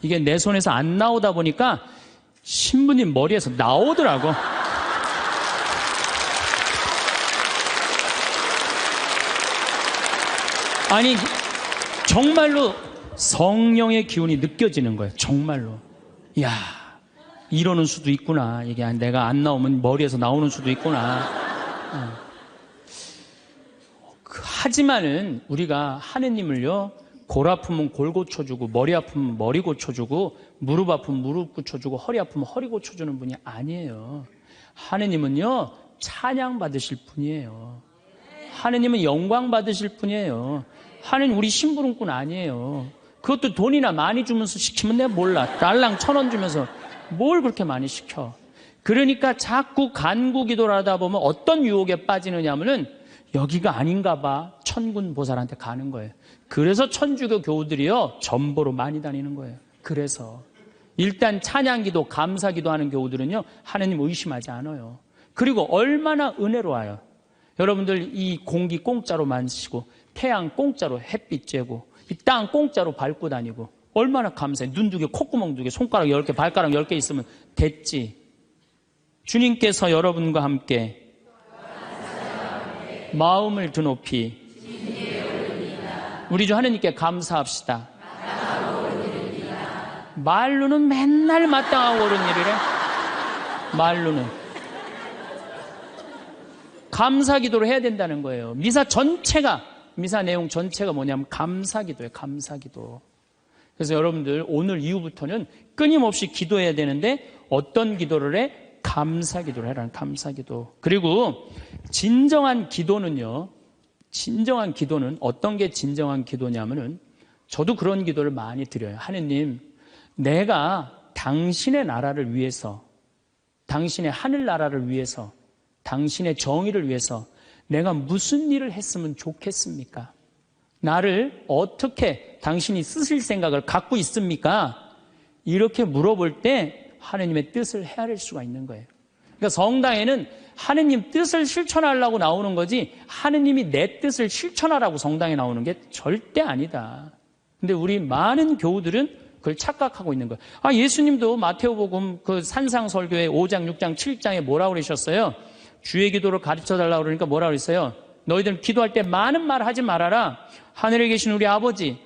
이게 내 손에서 안 나오다 보니까 신부님 머리에서 나오더라고. 아니, 정말로 성령의 기운이 느껴지는 거예요. 정말로. 이야, 이러는 수도 있구나. 이게 내가 안 나오면 머리에서 나오는 수도 있구나. 하지만은 우리가 하느님을요, 골 아프면 골 고쳐주고, 머리 아프면 머리 고쳐주고, 무릎 아프면 무릎 고쳐주고, 허리 아프면 허리 고쳐주는 분이 아니에요. 하느님은요, 찬양 받으실 분이에요. 하느님은 영광 받으실 분이에요. 하느님 우리 심부름꾼 아니에요. 그것도 돈이나 많이 주면서 시키면 내가 몰라. 달랑 1,000원 주면서 뭘 그렇게 많이 시켜. 그러니까 자꾸 간구 기도를 하다 보면 어떤 유혹에 빠지느냐 하면은 여기가 아닌가 봐. 천군 보살한테 가는 거예요. 그래서 천주교 교우들이요, 전보로 많이 다니는 거예요. 그래서 일단 찬양기도, 감사기도 하는 교우들은요, 하느님 의심하지 않아요. 그리고 얼마나 은혜로워요. 여러분들 이 공기 공짜로 마시고, 태양 공짜로 햇빛 쬐고, 이 땅 공짜로 밟고 다니고, 얼마나 감사해. 눈 2개, 콧구멍 2개, 손가락 10개, 발가락 10개 있으면 됐지. 주님께서 여러분과 함께 마음을 드높이 우리 주 하느님께 감사합시다. 말로는 맨날 마땅하고 옳은 일이래. 말로는. 감사 기도를 해야 된다는 거예요. 미사 내용 전체가 뭐냐면 감사 기도예요. 감사 기도. 그래서 여러분들 오늘 이후부터는 끊임없이 기도해야 되는데 어떤 기도를 해? 감사 기도를 해라는 감사 기도. 그리고 진정한 기도는요. 진정한 기도는 어떤 게 진정한 기도냐면은 저도 그런 기도를 많이 드려요. 하느님, 내가 당신의 나라를 위해서, 당신의 하늘나라를 위해서, 당신의 정의를 위해서 내가 무슨 일을 했으면 좋겠습니까? 나를 어떻게 당신이 쓰실 생각을 갖고 있습니까? 이렇게 물어볼 때 하느님의 뜻을 헤아릴 수가 있는 거예요. 그러니까 성당에는 하느님 뜻을 실천하려고 나오는 거지 하느님이 내 뜻을 실천하라고 성당에 나오는 게 절대 아니다. 근데 우리 많은 교우들은 그걸 착각하고 있는 거예요. 예수님도 마태오복음 그 산상설교의 5장, 6장, 7장에 뭐라고 그러셨어요? 주의 기도를 가르쳐달라고 그러니까 뭐라고 그랬어요? 너희들 기도할 때 많은 말 하지 말아라. 하늘에 계신 우리 아버지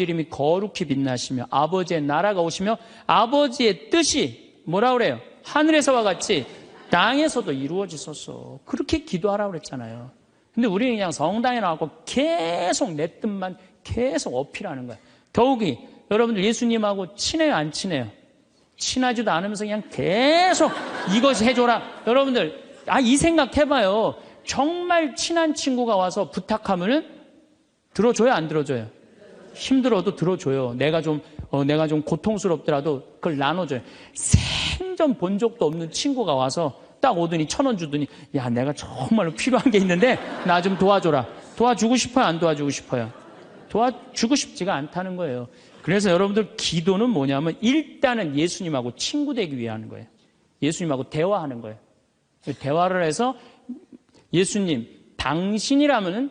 이름이 거룩히 빛나시며 아버지의 나라가 오시며 아버지의 뜻이 뭐라고 그래요? 하늘에서와 같이 땅에서도 이루어지소서. 그렇게 기도하라고 그랬잖아요. 근데 우리는 그냥 성당에 나와서 계속 내 뜻만 계속 어필하는 거예요. 더욱이 여러분들 예수님하고 친해요, 안 친해요? 친하지도 않으면서 그냥 계속 이것 해줘라. 여러분들 이 생각 해봐요. 정말 친한 친구가 와서 부탁하면은 들어줘요, 안 들어줘요? 힘들어도 들어줘요. 내가 좀 고통스럽더라도 그걸 나눠줘요. 생전 본 적도 없는 친구가 와서 딱 오더니 1,000원 주더니 야, 내가 정말로 필요한 게 있는데 나 좀 도와줘라. 도와주고 싶어요, 안 도와주고 싶어요? 도와주고 싶지가 않다는 거예요. 그래서 여러분들 기도는 뭐냐면 일단은 예수님하고 친구 되기 위해 하는 거예요. 예수님하고 대화하는 거예요. 대화를 해서 예수님, 당신이라면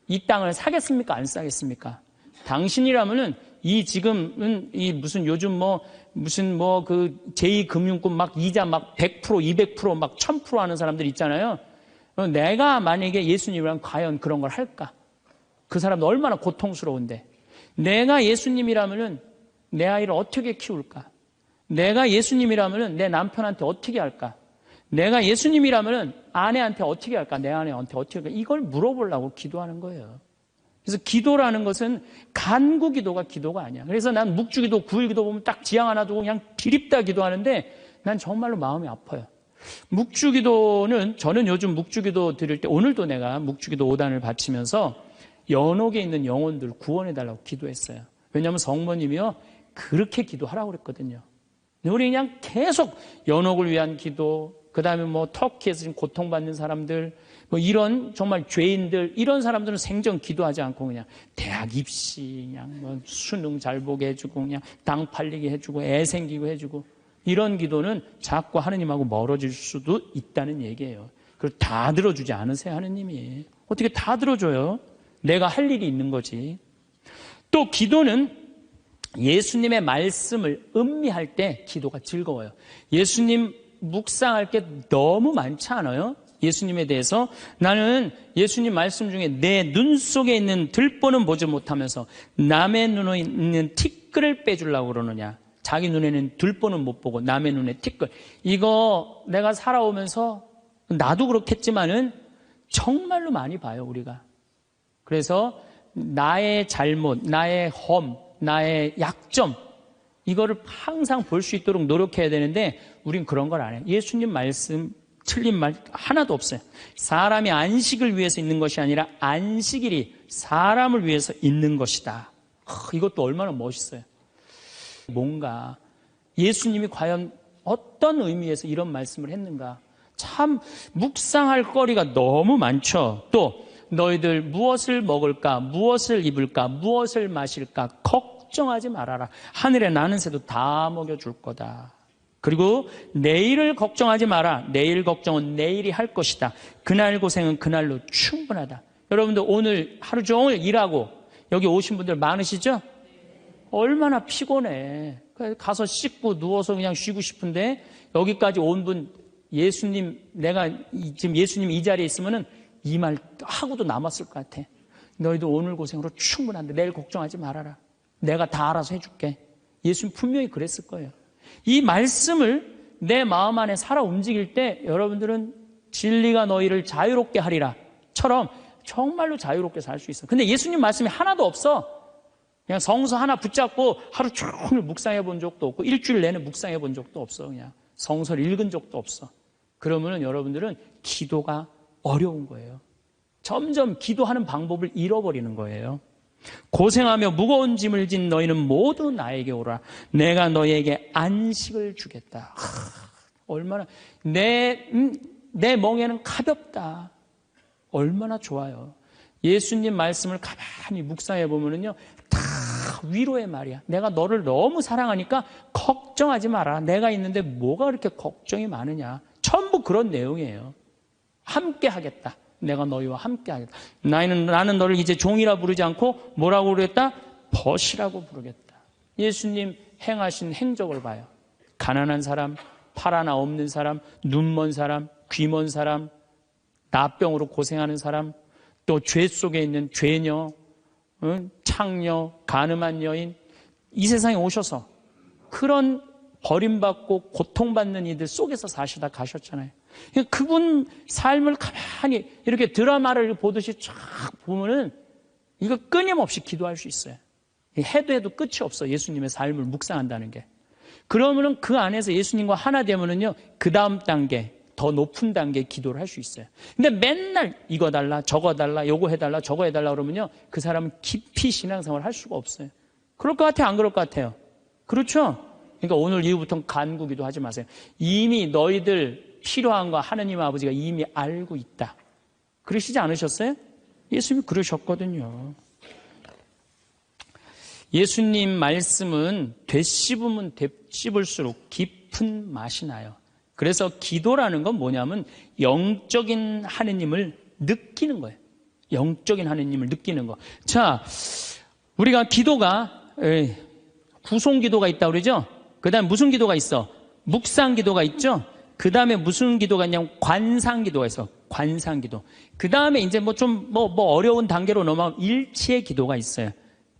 이 땅을 사겠습니까? 안 사겠습니까? 당신이라면은 이 지금은 이 무슨 요즘 무슨 그 제2금융권 막 이자 막 100%, 200%막 1000% 하는 사람들 있잖아요. 내가 만약에 예수님이라면 과연 그런 걸 할까? 그 사람도 얼마나 고통스러운데. 내가 예수님이라면은 내 아이를 어떻게 키울까? 내가 예수님이라면은 내 남편한테 어떻게 할까? 내가 예수님이라면은 아내한테 어떻게 할까? 내 아내한테 어떻게 할까? 이걸 물어보려고 기도하는 거예요. 그래서 기도라는 것은 간구 기도가 기도가 아니야. 그래서 난 묵주기도, 구일기도 보면 딱 지향 하나 두고 그냥 기립다 기도하는데 난 정말로 마음이 아파요. 묵주기도는 저는 요즘 묵주기도 드릴 때 오늘도 내가 묵주기도 5단을 바치면서 연옥에 있는 영혼들 구원해달라고 기도했어요. 왜냐하면 성모님이요 그렇게 기도하라고 그랬거든요. 우리 그냥 계속 연옥을 위한 기도, 그 다음에 터키에서 지금 고통받는 사람들, 이런 정말 죄인들, 이런 사람들은 생전 기도하지 않고 그냥 대학 입시, 그냥 수능 잘 보게 해주고, 그냥 당 팔리게 해주고, 애 생기고 해주고, 이런 기도는 자꾸 하느님하고 멀어질 수도 있다는 얘기예요. 그걸 다 들어주지 않으세요, 하느님이. 어떻게 다 들어줘요? 내가 할 일이 있는 거지. 또 기도는 예수님의 말씀을 음미할 때 기도가 즐거워요. 예수님 묵상할 게 너무 많지 않아요? 예수님에 대해서 나는 예수님 말씀 중에 내 눈 속에 있는 들보는 보지 못하면서 남의 눈에 있는 티끌을 빼주려고 그러느냐. 자기 눈에는 들보는 못 보고 남의 눈에 티끌. 이거 내가 살아오면서 나도 그렇겠지만은 정말로 많이 봐요, 우리가. 그래서 나의 잘못, 나의 험, 나의 약점, 이거를 항상 볼 수 있도록 노력해야 되는데 우린 그런 걸 안 해요. 예수님 말씀 틀린 말 하나도 없어요. 사람이 안식을 위해서 있는 것이 아니라 안식일이 사람을 위해서 있는 것이다. 이것도 얼마나 멋있어요. 뭔가 예수님이 과연 어떤 의미에서 이런 말씀을 했는가. 참 묵상할 거리가 너무 많죠. 또 너희들 무엇을 먹을까, 무엇을 입을까, 무엇을 마실까 걱정하지 말아라. 하늘에 나는 새도 다 먹여줄 거다. 그리고 내일을 걱정하지 마라. 내일 걱정은 내일이 할 것이다. 그날 고생은 그날로 충분하다. 여러분들 오늘 하루 종일 일하고 여기 오신 분들 많으시죠? 얼마나 피곤해. 가서 씻고 누워서 그냥 쉬고 싶은데 여기까지 온 분 예수님, 내가 지금 예수님 이 자리에 있으면은 이 말 하고도 남았을 것 같아. 너희도 오늘 고생으로 충분한데 내일 걱정하지 말아라. 내가 다 알아서 해줄게. 예수님 분명히 그랬을 거예요. 이 말씀을 내 마음 안에 살아 움직일 때 여러분들은 진리가 너희를 자유롭게 하리라 처럼 정말로 자유롭게 살 수 있어. 근데 예수님 말씀이 하나도 없어. 그냥 성서 하나 붙잡고 하루 종일 묵상해 본 적도 없고 일주일 내내 묵상해 본 적도 없어. 그냥 성서를 읽은 적도 없어. 그러면은 여러분들은 기도가 어려운 거예요. 점점 기도하는 방법을 잃어버리는 거예요. 고생하며 무거운 짐을 진 너희는 모두 나에게 오라. 내가 너희에게 안식을 주겠다. 얼마나 내 멍에는 가볍다. 얼마나 좋아요. 예수님 말씀을 가만히 묵상해 보면은요, 다 위로의 말이야. 내가 너를 너무 사랑하니까 걱정하지 마라. 내가 있는데 뭐가 그렇게 걱정이 많으냐. 전부 그런 내용이에요. 함께 하겠다. 내가 너희와 함께 하겠다. 나는 너를 이제 종이라 부르지 않고 뭐라고 부르겠다? 벗이라고 부르겠다. 예수님 행하신 행적을 봐요. 가난한 사람, 팔 하나 없는 사람, 눈 먼 사람, 귀 먼 사람, 나병으로 고생하는 사람, 또 죄 속에 있는 죄녀, 창녀, 가늠한 여인, 이 세상에 오셔서 그런 버림받고 고통받는 이들 속에서 사시다 가셨잖아요. 그분 삶을 가만히 이렇게 드라마를 보듯이 쫙 보면은 이거 끊임없이 기도할 수 있어요. 해도 끝이 없어. 예수님의 삶을 묵상한다는 게. 그러면은 그 안에서 예수님과 하나 되면은요, 그 다음 단계, 더 높은 단계의 기도를 할 수 있어요. 근데 맨날 이거 달라, 저거 달라, 요거 해달라, 저거 해달라 그러면요, 그 사람은 깊이 신앙생활을 할 수가 없어요. 그럴 것 같아요? 안 그럴 것 같아요? 그렇죠? 그러니까 오늘 이후부터는 간구기도 하지 마세요. 이미 너희들 필요한 거 하느님 아버지가 이미 알고 있다. 그러시지 않으셨어요? 예수님이 그러셨거든요. 예수님 말씀은 되씹으면 되씹을수록 깊은 맛이 나요. 그래서 기도라는 건 뭐냐면 영적인 하느님을 느끼는 거예요. 영적인 하느님을 느끼는 거. 자, 우리가 기도가 구송 기도가 있다고 그러죠? 그 다음에 무슨 기도가 있어? 묵상 기도가 있죠? 그 다음에 무슨 기도가 있냐면 관상 기도가 있어. 관상 기도. 그 다음에 이제 어려운 단계로 넘어가면 일치의 기도가 있어요.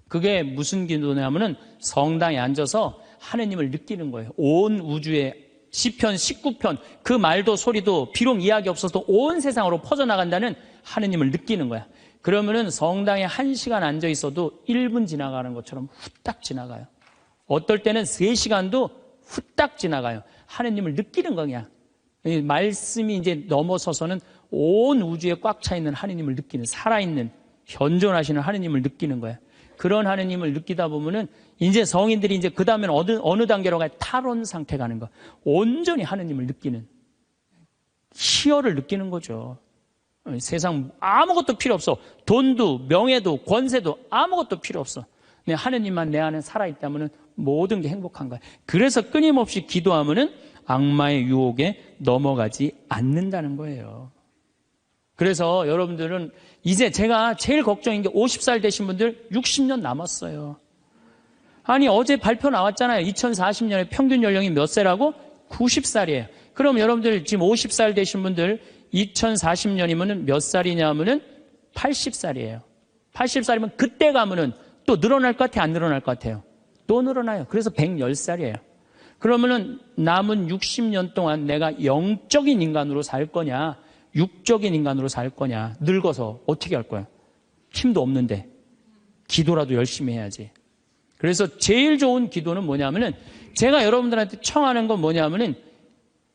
그게 무슨 기도냐면은 성당에 앉아서 하느님을 느끼는 거예요. 온 우주에 시편 19편 그 말도 소리도 비록 이야기 없어도 온 세상으로 퍼져나간다는 하느님을 느끼는 거야. 그러면은 성당에 1시간 앉아 있어도 1분 지나가는 것처럼 후딱 지나가요. 어떨 때는 3시간도 후딱 지나가요. 하느님을 느끼는 거냐. 이 말씀이 이제 넘어서서는 온 우주에 꽉 차 있는 하느님을 느끼는, 살아있는 현존하시는 하느님을 느끼는 거야. 그런 하느님을 느끼다 보면은 이제 성인들이 이제 그 다음에는 어느 단계로 가요? 탈원 상태 가는 거. 온전히 하느님을 느끼는, 희열을 느끼는 거죠. 세상 아무것도 필요 없어. 돈도 명예도 권세도 아무것도 필요 없어. 근데 하느님만 내 안에 살아있다면 모든 게 행복한 거야. 그래서 끊임없이 기도하면은 악마의 유혹에 넘어가지 않는다는 거예요. 그래서 여러분들은 이제 제가 제일 걱정인 게 50살 되신 분들 60년 남았어요. 아니 어제 발표 나왔잖아요. 2040년에 평균 연령이 몇 세라고? 90살이에요. 그럼 여러분들 지금 50살 되신 분들 2040년이면 몇 살이냐면은 80살이에요. 80살이면 그때 가면은 또 늘어날 것 같아요? 안 늘어날 것 같아요? 또 늘어나요. 그래서 110살이에요. 그러면은 남은 60년 동안 내가 영적인 인간으로 살 거냐, 육적인 인간으로 살 거냐, 늙어서 어떻게 할 거야? 힘도 없는데 기도라도 열심히 해야지. 그래서 제일 좋은 기도는 뭐냐면은 제가 여러분들한테 청하는 건 뭐냐면은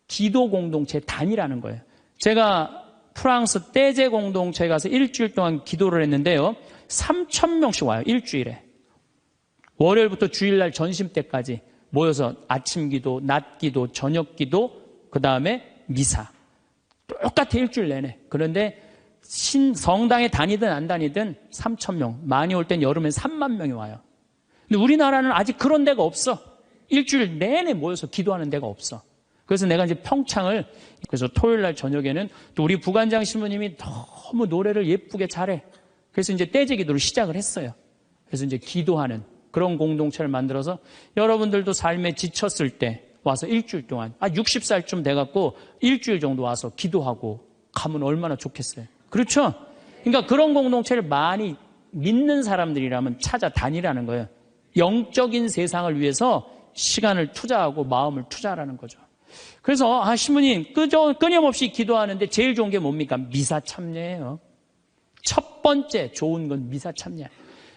기도 공동체 단위라는 거예요. 제가 프랑스 떼제 공동체에 가서 일주일 동안 기도를 했는데요. 3,000명씩 와요. 일주일에. 월요일부터 주일날 점심 때까지 모여서 아침 기도, 낮 기도, 저녁 기도, 그 다음에 미사. 똑같아 일주일 내내. 그런데 성당에 다니든 안 다니든 3,000명. 많이 올 땐 여름엔 3만 명이 와요. 근데 우리나라는 아직 그런 데가 없어. 일주일 내내 모여서 기도하는 데가 없어. 그래서 내가 이제 평창을, 그래서 토요일 날 저녁에는 또 우리 부관장 신부님이 너무 노래를 예쁘게 잘해. 그래서 이제 떼제 기도를 시작을 했어요. 그래서 이제 기도하는 그런 공동체를 만들어서 여러분들도 삶에 지쳤을 때 와서 일주일 동안, 60살쯤 돼갖고 일주일 정도 와서 기도하고 가면 얼마나 좋겠어요. 그렇죠? 그러니까 그런 공동체를 많이 믿는 사람들이라면 찾아다니라는 거예요. 영적인 세상을 위해서 시간을 투자하고 마음을 투자하라는 거죠. 그래서 신부님 끊임없이 기도하는데 제일 좋은 게 뭡니까? 미사 참여예요. 첫 번째 좋은 건 미사 참여.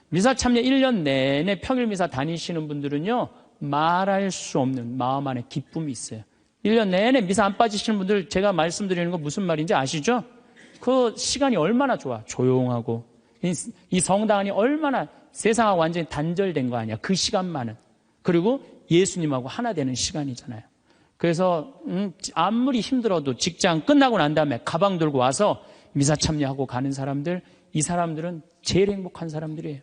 미사 참여 1년 내내 평일 미사 다니시는 분들은요, 말할 수 없는 마음 안에 기쁨이 있어요. 1년 내내 미사 안 빠지시는 분들 제가 말씀드리는 거 무슨 말인지 아시죠? 그 시간이 얼마나 좋아. 조용하고. 이 성당 안이 얼마나 세상하고 완전히 단절된 거 아니야. 그 시간만은. 그리고 예수님하고 하나 되는 시간이잖아요. 그래서 아무리 힘들어도 직장 끝나고 난 다음에 가방 들고 와서 미사 참여하고 가는 사람들, 이 사람들은 제일 행복한 사람들이에요.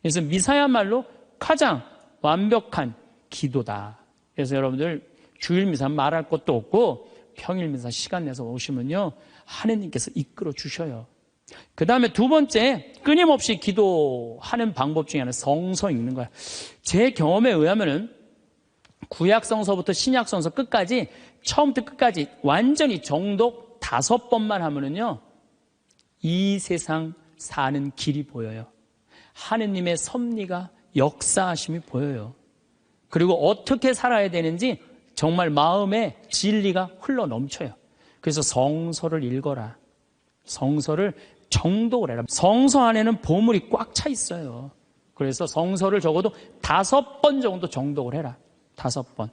그래서 미사야말로 가장 완벽한 기도다. 그래서 여러분들 주일 미사 말할 것도 없고 평일 미사 시간 내서 오시면요, 하느님께서 이끌어 주셔요. 그 다음에 두 번째, 끊임없이 기도하는 방법 중에 하나는 성서 읽는 거야. 제 경험에 의하면은 구약 성서부터 신약 성서 끝까지, 처음부터 끝까지 완전히 정독 5번만 하면은요, 이 세상 사는 길이 보여요. 하느님의 섭리가, 역사하심이 보여요. 그리고 어떻게 살아야 되는지 정말 마음에 진리가 흘러 넘쳐요. 그래서 성서를 읽어라. 성서를 정독을 해라. 성서 안에는 보물이 꽉 차 있어요. 그래서 성서를 적어도 5번 정도 정독을 해라. 5번.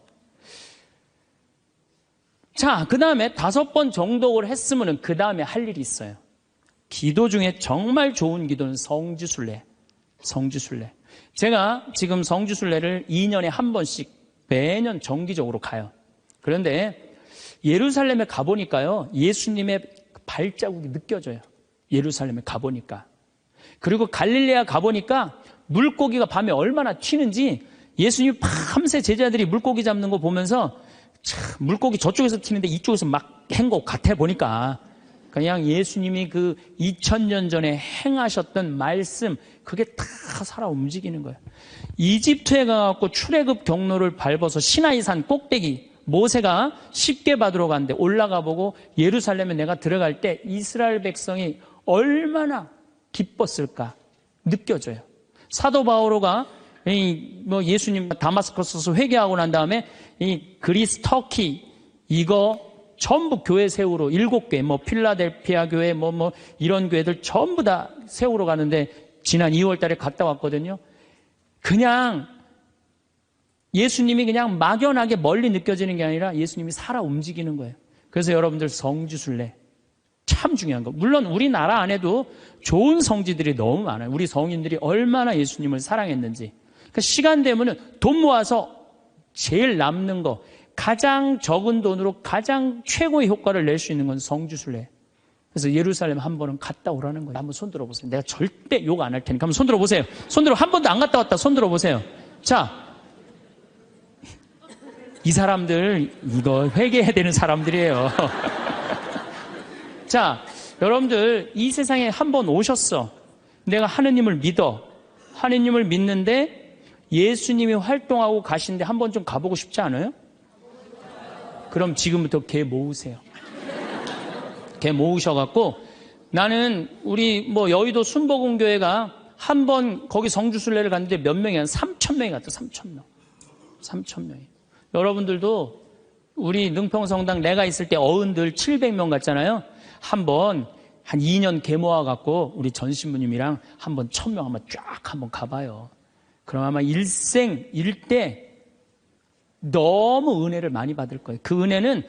자, 그 다음에 5번 정독을 했으면 그 다음에 할 일이 있어요. 기도 중에 정말 좋은 기도는 성지순례. 성지순례. 제가 지금 성지순례를 2년에 한 번씩 매년 정기적으로 가요. 그런데 예루살렘에 가보니까요, 예수님의 발자국이 느껴져요. 예루살렘에 가보니까. 그리고 갈릴레아 가보니까 물고기가 밤에 얼마나 튀는지, 예수님 밤새 제자들이 물고기 잡는 거 보면서 참, 물고기 저쪽에서 튀는데 이쪽에서 막 한 것 같아 보니까 그냥 예수님이 그 2000년 전에 행하셨던 말씀, 그게 다 살아 움직이는 거예요. 이집트에 가갖고 출애굽 경로를 밟아서 시나이산 꼭대기, 모세가 십계 받으러 갔는데 올라가 보고 예루살렘에 내가 들어갈 때 이스라엘 백성이 얼마나 기뻤을까 느껴져요. 사도 바오로가 예수님 다마스커스에서 회개하고 난 다음에 이 그리스, 터키 이거 전부 교회 세우러 7개, 필라델피아 교회, 이런 교회들 전부 다 세우러 가는데 지난 2월 달에 갔다 왔거든요. 그냥 예수님이 그냥 막연하게 멀리 느껴지는 게 아니라 예수님이 살아 움직이는 거예요. 그래서 여러분들 성지순례 참 중요한 거. 물론 우리나라 안에도 좋은 성지들이 너무 많아요. 우리 성인들이 얼마나 예수님을 사랑했는지. 그러니까 시간 되면은 돈 모아서 제일 남는 거, 가장 적은 돈으로 가장 최고의 효과를 낼 수 있는 건 성지순례. 그래서 예루살렘 한 번은 갔다 오라는 거예요. 한번 손 들어보세요. 내가 절대 욕 안 할 테니까 한번 손 들어보세요. 손 들어. 한 번도 안 갔다 왔다. 손 들어보세요. 자, 이 사람들 이거 회개해야 되는 사람들이에요. 자, 여러분들 이 세상에 한 번 오셨어. 내가 하느님을 믿어. 하느님을 믿는데 예수님이 활동하고 가시는데 한 번 좀 가보고 싶지 않아요? 그럼 지금부터 개 모으세요. 개 모으셔갖고 나는 우리 여의도 순복음교회가 한 번 거기 성주순례를 갔는데 몇 명이 한 3,000명이 갔다. 3,000명. 3,000명이. 여러분들도 우리 능평성당 내가 있을 때 어른들 700명 갔잖아요. 한번 한 2년 개 모아갖고 우리 전 신부님이랑 한번 1,000명 한번 쫙 한번 가봐요. 그럼 아마 일생 일대 너무 은혜를 많이 받을 거예요. 그 은혜는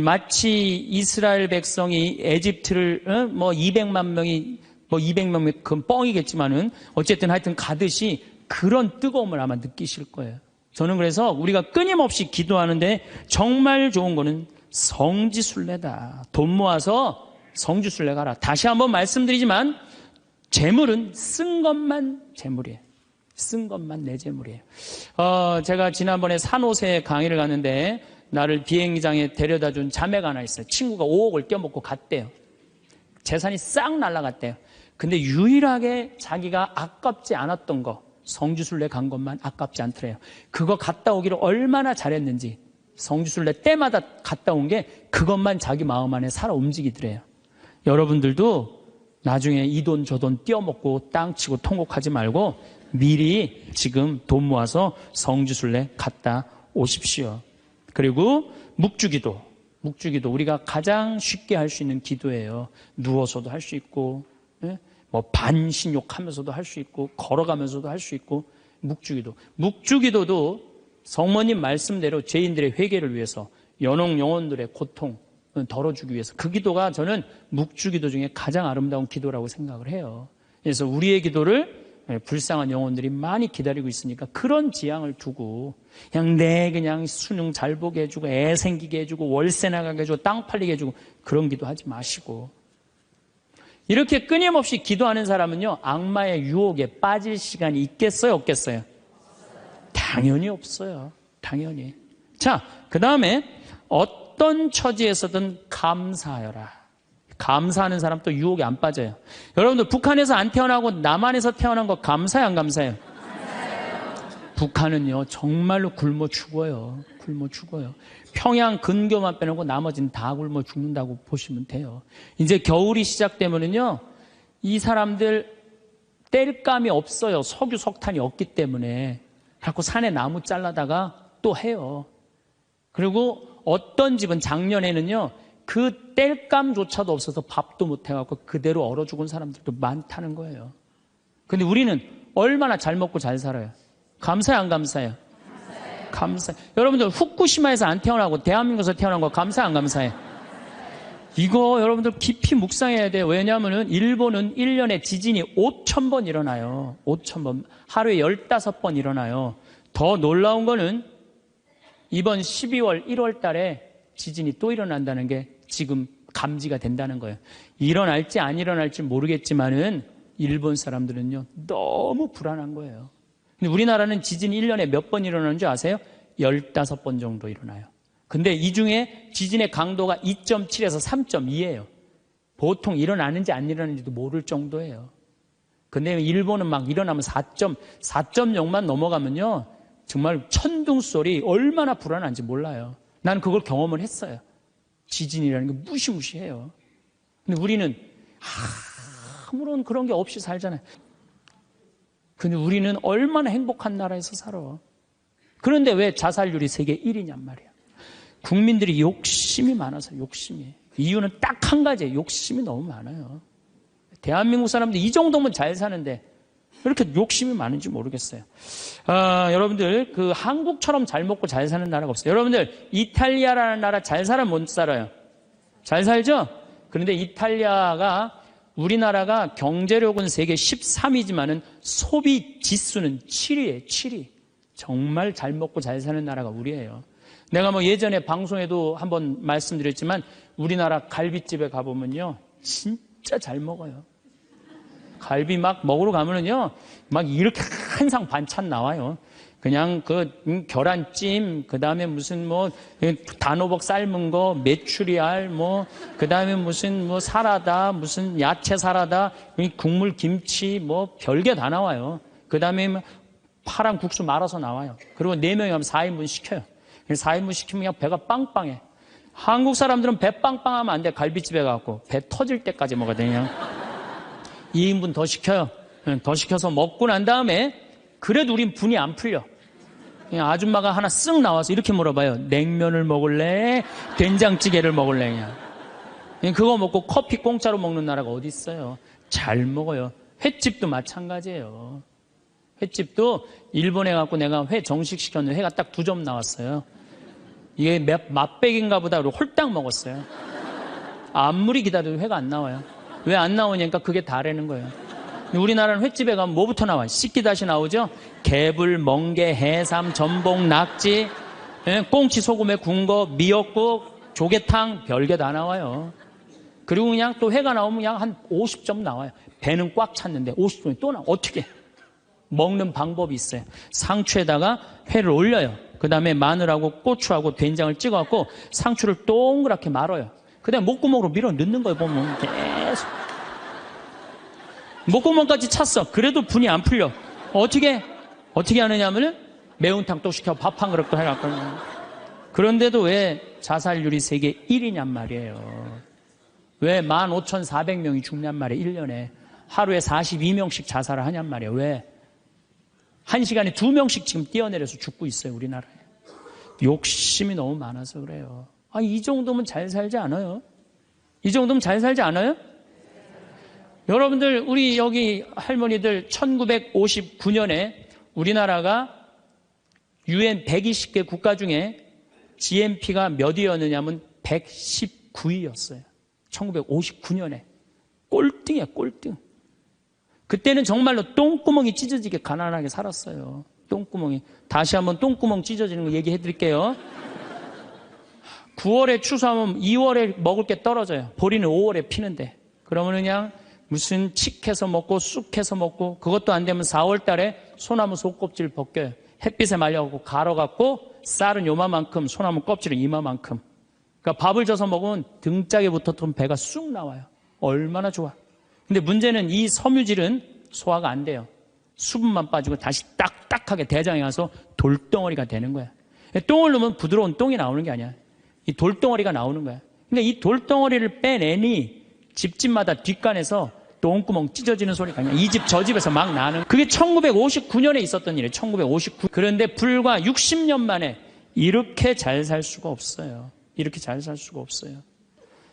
마치 이스라엘 백성이 에집트를 200만 명이 200명 그건 뻥이겠지만은 어쨌든 하여튼 가듯이 그런 뜨거움을 아마 느끼실 거예요. 저는 그래서 우리가 끊임없이 기도하는데 정말 좋은 거는 성지순례다. 돈 모아서 성지순례 가라. 다시 한번 말씀드리지만 재물은 쓴 것만 재물이에요. 쓴 것만 내 재물이에요. 제가 지난번에 산호세 강의를 갔는데 나를 비행장에 데려다 준 자매가 하나 있어요. 친구가 5억을 떼어먹고 갔대요. 재산이 싹 날아갔대요. 근데 유일하게 자기가 아깝지 않았던 거, 성지순례 간 것만 아깝지 않더래요. 그거 갔다 오기를 얼마나 잘했는지 성지순례 때마다 갔다 온 게 그것만 자기 마음 안에 살아 움직이더래요. 여러분들도 나중에 이 돈 저 돈 떼어먹고 땅 치고 통곡하지 말고 미리 지금 돈 모아서 성지순례 갔다 오십시오. 그리고 묵주기도 우리가 가장 쉽게 할 수 있는 기도예요. 누워서도 할 수 있고 반신욕하면서도 할 수 있고 걸어가면서도 할 수 있고 묵주기도도 성모님 말씀대로 죄인들의 회개를 위해서 연옥 영혼들의 고통 덜어주기 위해서 그 기도가 저는 묵주기도 중에 가장 아름다운 기도라고 생각을 해요. 그래서 우리의 기도를 불쌍한 영혼들이 많이 기다리고 있으니까 그런 지향을 두고 그냥 수능 잘 보게 해주고 애 생기게 해주고 월세 나가게 해주고 땅 팔리게 해주고 그런 기도하지 마시고 이렇게 끊임없이 기도하는 사람은요 악마의 유혹에 빠질 시간이 있겠어요 없겠어요? 당연히 없어요. 당연히. 자, 그 다음에 어떤 처지에서든 감사하여라. 감사하는 사람 또 유혹에 안 빠져요. 여러분들 북한에서 안 태어나고 남한에서 태어난 거 감사해요 안 감사해요? 북한은요 정말로 굶어 죽어요. 굶어 죽어요. 평양 근교만 빼놓고 나머지는 다 굶어 죽는다고 보시면 돼요. 이제 겨울이 시작되면은요 이 사람들 뗄감이 없어요. 석유 석탄이 없기 때문에 자꾸 산에 나무 잘라다가 또 해요. 그리고 어떤 집은 작년에는요 그 뗄감조차도 없어서 밥도 못 해갖고 그대로 얼어 죽은 사람들도 많다는 거예요. 근데 우리는 얼마나 잘 먹고 잘 살아요. 감사해요 안 감사해요? 감사해요. 여러분들 후쿠시마에서 안 태어나고 대한민국에서 태어난 거 감사해 안 감사해? 이거 여러분들 깊이 묵상해야 돼요. 왜냐하면 일본은 1년에 지진이 5,000번 일어나요. 5,000번. 하루에 15번 일어나요. 더 놀라운 거는 이번 12월 1월 달에 지진이 또 일어난다는 게 지금 감지가 된다는 거예요. 일어날지 안 일어날지 모르겠지만은 일본 사람들은요 너무 불안한 거예요. 근데 우리나라는 지진이 1년에 몇 번 일어나는 줄 아세요? 15번 정도 일어나요. 근데 이 중에 지진의 강도가 2.7에서 3.2예요. 보통 일어나는지 안 일어나는지도 모를 정도예요. 근데 일본은 막 일어나면 4.0만 넘어가면요. 정말 천둥 소리 얼마나 불안한지 몰라요. 나는 그걸 경험을 했어요. 지진이라는 게 무시무시해요. 근데 우리는 아무런 그런 게 없이 살잖아요. 근데 우리는 얼마나 행복한 나라에서 살아. 그런데 왜 자살률이 세계 1위냔 말이야. 국민들이 욕심이 많아서 욕심이. 이유는 딱 한 가지예요. 욕심이 너무 많아요. 대한민국 사람들 이 정도면 잘 사는데 왜 이렇게 욕심이 많은지 모르겠어요. 여러분들 그 한국처럼 잘 먹고 잘 사는 나라가 없어요. 여러분들 이탈리아라는 나라 잘 살아 못 살아요? 잘 살죠? 그런데 이탈리아가 우리나라가 경제력은 세계 13위지만은 소비 지수는 7위예요. 7위. 정말 잘 먹고 잘 사는 나라가 우리예요. 내가 뭐 예전에 방송에도 한번 말씀드렸지만 우리나라 갈비집에 가보면요. 진짜 잘 먹어요. 갈비 막 먹으러 가면은요. 막 이렇게 한 상 반찬 나와요. 그냥 그 계란찜, 그 다음에 무슨 뭐 단호박 삶은 거, 메추리알, 뭐 그 다음에 무슨 뭐 사라다, 무슨 야채 사라다, 국물 김치, 뭐 별게 다 나와요. 그 다음에 파란 국수 말아서 나와요. 그리고 4명이 하면 4인분 시켜요. 4인분 시키면 그냥 배가 빵빵해. 한국 사람들은 배 빵빵하면 안 돼. 갈비집에 가고 배 터질 때까지 먹어야 되냐. 2인분 더 시켜요. 더 시켜서 먹고 난 다음에 그래도 우린 분이 안 풀려. 그냥 아줌마가 하나 쓱 나와서 이렇게 물어봐요. 냉면을 먹을래? 된장찌개를 먹을래? 그냥 그거 먹고 커피 공짜로 먹는 나라가 어디 있어요? 잘 먹어요. 횟집도 마찬가지예요. 횟집도 일본에 갖고 내가 회 정식 시켰는데 회가 딱 2점 나왔어요. 이게 맛백인가 보다 그러고 홀딱 먹었어요. 아무리 기다려도 회가 안 나와요. 왜 안 나오냐니까 그게 다라는 거예요. 우리나라는 횟집에 가면 뭐부터 나와요? 씻기다시 나오죠? 개불, 멍게, 해삼, 전복, 낙지, 꽁치 소금에 구운 거, 미역국, 조개탕, 별게 다 나와요. 그리고 그냥 또 회가 나오면 그냥 한 50점 나와요. 배는 꽉 찼는데 50점이 또 나와. 어떻게? 먹는 방법이 있어요. 상추에다가 회를 올려요. 그 다음에 마늘하고 고추하고 된장을 찍어갖고 상추를 동그랗게 말아요. 그 다음에 목구멍으로 밀어 넣는 거예요. 보면 계속 목구멍까지 찼어. 그래도 분이 안 풀려. 어떻게 하느냐면은 매운탕 또 시켜 밥 한 그릇도 해갖고. 그런데도 왜 자살률이 세계 1위냔 말이에요. 왜 15,400명이 죽냔 말이에요. 1년에 하루에 42명씩 자살을 하냔 말이에요. 왜? 1시간에 2명씩 지금 뛰어내려서 죽고 있어요. 우리나라에. 욕심이 너무 많아서 그래요. 이 정도면 잘 살지 않아요? 이 정도면 잘 살지 않아요? 여러분들 우리 여기 할머니들 1959년에 우리나라가 UN 120개 국가 중에 GNP가 몇 위였느냐면 119위였어요. 1959년에. 꼴등이야, 꼴등. 그때는 정말로 똥구멍이 찢어지게 가난하게 살았어요. 똥구멍이. 다시 한번 똥구멍 찢어지는 거 얘기해 드릴게요. 9월에 추수하면 2월에 먹을 게 떨어져요. 보리는 5월에 피는데. 그러면 그냥 무슨 칡해서 먹고 쑥해서 먹고 그것도 안 되면 4월 달에 소나무 속껍질 벗겨요. 햇빛에 말려갖고 갈아갖고 쌀은 요만큼 소나무 껍질은 이만큼. 그러니까 밥을 져서 먹으면 등짝에 붙었던 배가 쑥 나와요. 얼마나 좋아. 근데 문제는 이 섬유질은 소화가 안 돼요. 수분만 빠지고 다시 딱딱하게 대장에 가서 돌덩어리가 되는 거야. 똥을 넣으면 부드러운 똥이 나오는 게 아니야. 이 돌덩어리가 나오는 거야. 근데 이 돌덩어리를 빼내니 집집마다 뒷간에서 똥구멍 찢어지는 소리가 아니야. 이 집 저 집에서 막 나는. 그게 1959년에 있었던 일이에요. 1959. 그런데 불과 60년 만에 이렇게 잘 살 수가 없어요. 이렇게 잘 살 수가 없어요.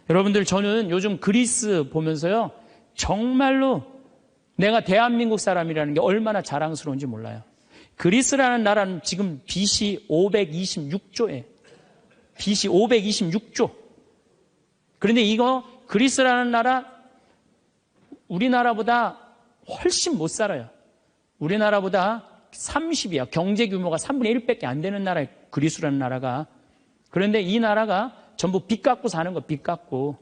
여러분들 저는 요즘 그리스 보면서요. 정말로 내가 대한민국 사람이라는 게 얼마나 자랑스러운지 몰라요. 그리스라는 나라는 지금 BC 526조예요. BC 526조. 그런데 이거 그리스라는 나라 우리나라보다 훨씬 못 살아요. 우리나라보다 30이야. 경제 규모가 3분의 1밖에 안 되는 나라예요. 그리스라는 나라가. 그런데 이 나라가 전부 빚 갖고 사는 거, 빚 갖고.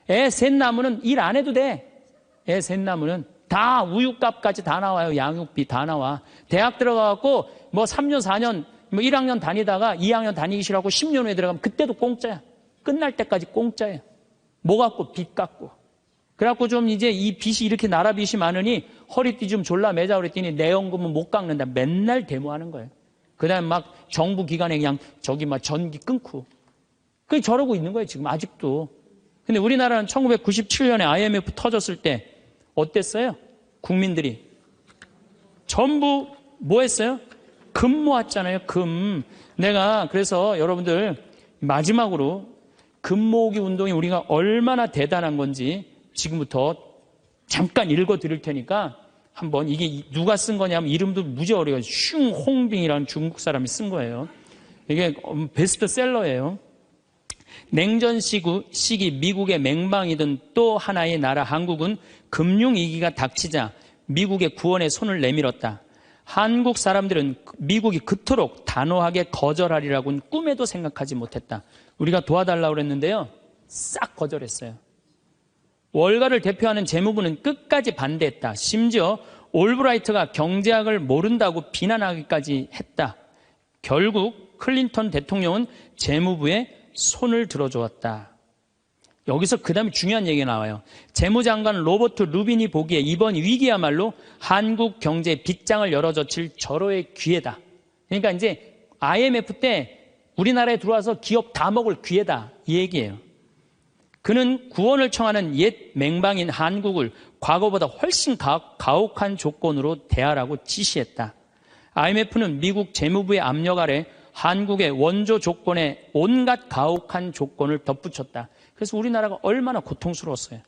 애 셋 나무는 일 안 해도 돼. 애 셋 나무는 다 우유값까지 다 나와요. 양육비 다 나와. 대학 들어가갖고 뭐 3년, 4년, 뭐 1학년 다니다가 2학년 다니기 싫어하고 10년 후에 들어가면 그때도 공짜야. 끝날 때까지 공짜예요. 뭐 갖고? 빚 갖고. 그래갖고 좀 이제 이 빚이 이렇게 나라 빚이 많으니 허리띠 좀 졸라 매자 그랬더니 내 연금은 못 깎는다. 맨날 데모하는 거예요. 그 다음에 막 정부 기관에 그냥 저기 막 전기 끊고. 그게 저러고 있는 거예요, 지금 아직도. 근데 우리나라는 1997년에 IMF 터졌을 때 어땠어요? 국민들이. 전부 뭐 했어요? 금 모았잖아요, 금. 내가 그래서 여러분들 마지막으로 금 모으기 운동이 우리가 얼마나 대단한 건지 지금부터 잠깐 읽어 드릴 테니까 한번 이게 누가 쓴 거냐면 이름도 무지 어려워요. 슝홍빙이라는 중국 사람이 쓴 거예요. 이게 베스트셀러예요. 냉전 시기 미국의 맹방이던 또 하나의 나라 한국은 금융위기가 닥치자 미국의 구원에 손을 내밀었다. 한국 사람들은 미국이 그토록 단호하게 거절하리라고는 꿈에도 생각하지 못했다. 우리가 도와달라고 그랬는데요. 싹 거절했어요. 월가를 대표하는 재무부는 끝까지 반대했다. 심지어 올브라이트가 경제학을 모른다고 비난하기까지 했다. 결국 클린턴 대통령은 재무부에 손을 들어주었다. 여기서 그 다음에 중요한 얘기가 나와요. 재무장관 로버트 루빈이 보기에 이번 위기야말로 한국 경제의 빗장을 열어젖힐 절호의 기회다. 그러니까 이제 IMF 때 우리나라에 들어와서 기업 다 먹을 기회다. 이 얘기예요. 그는 구원을 청하는 옛 맹방인 한국을 과거보다 훨씬 가혹한 조건으로 대하라고 지시했다. IMF는 미국 재무부의 압력 아래 한국의 원조 조건에 온갖 가혹한 조건을 덧붙였다. 그래서 우리나라가 얼마나 고통스러웠어요.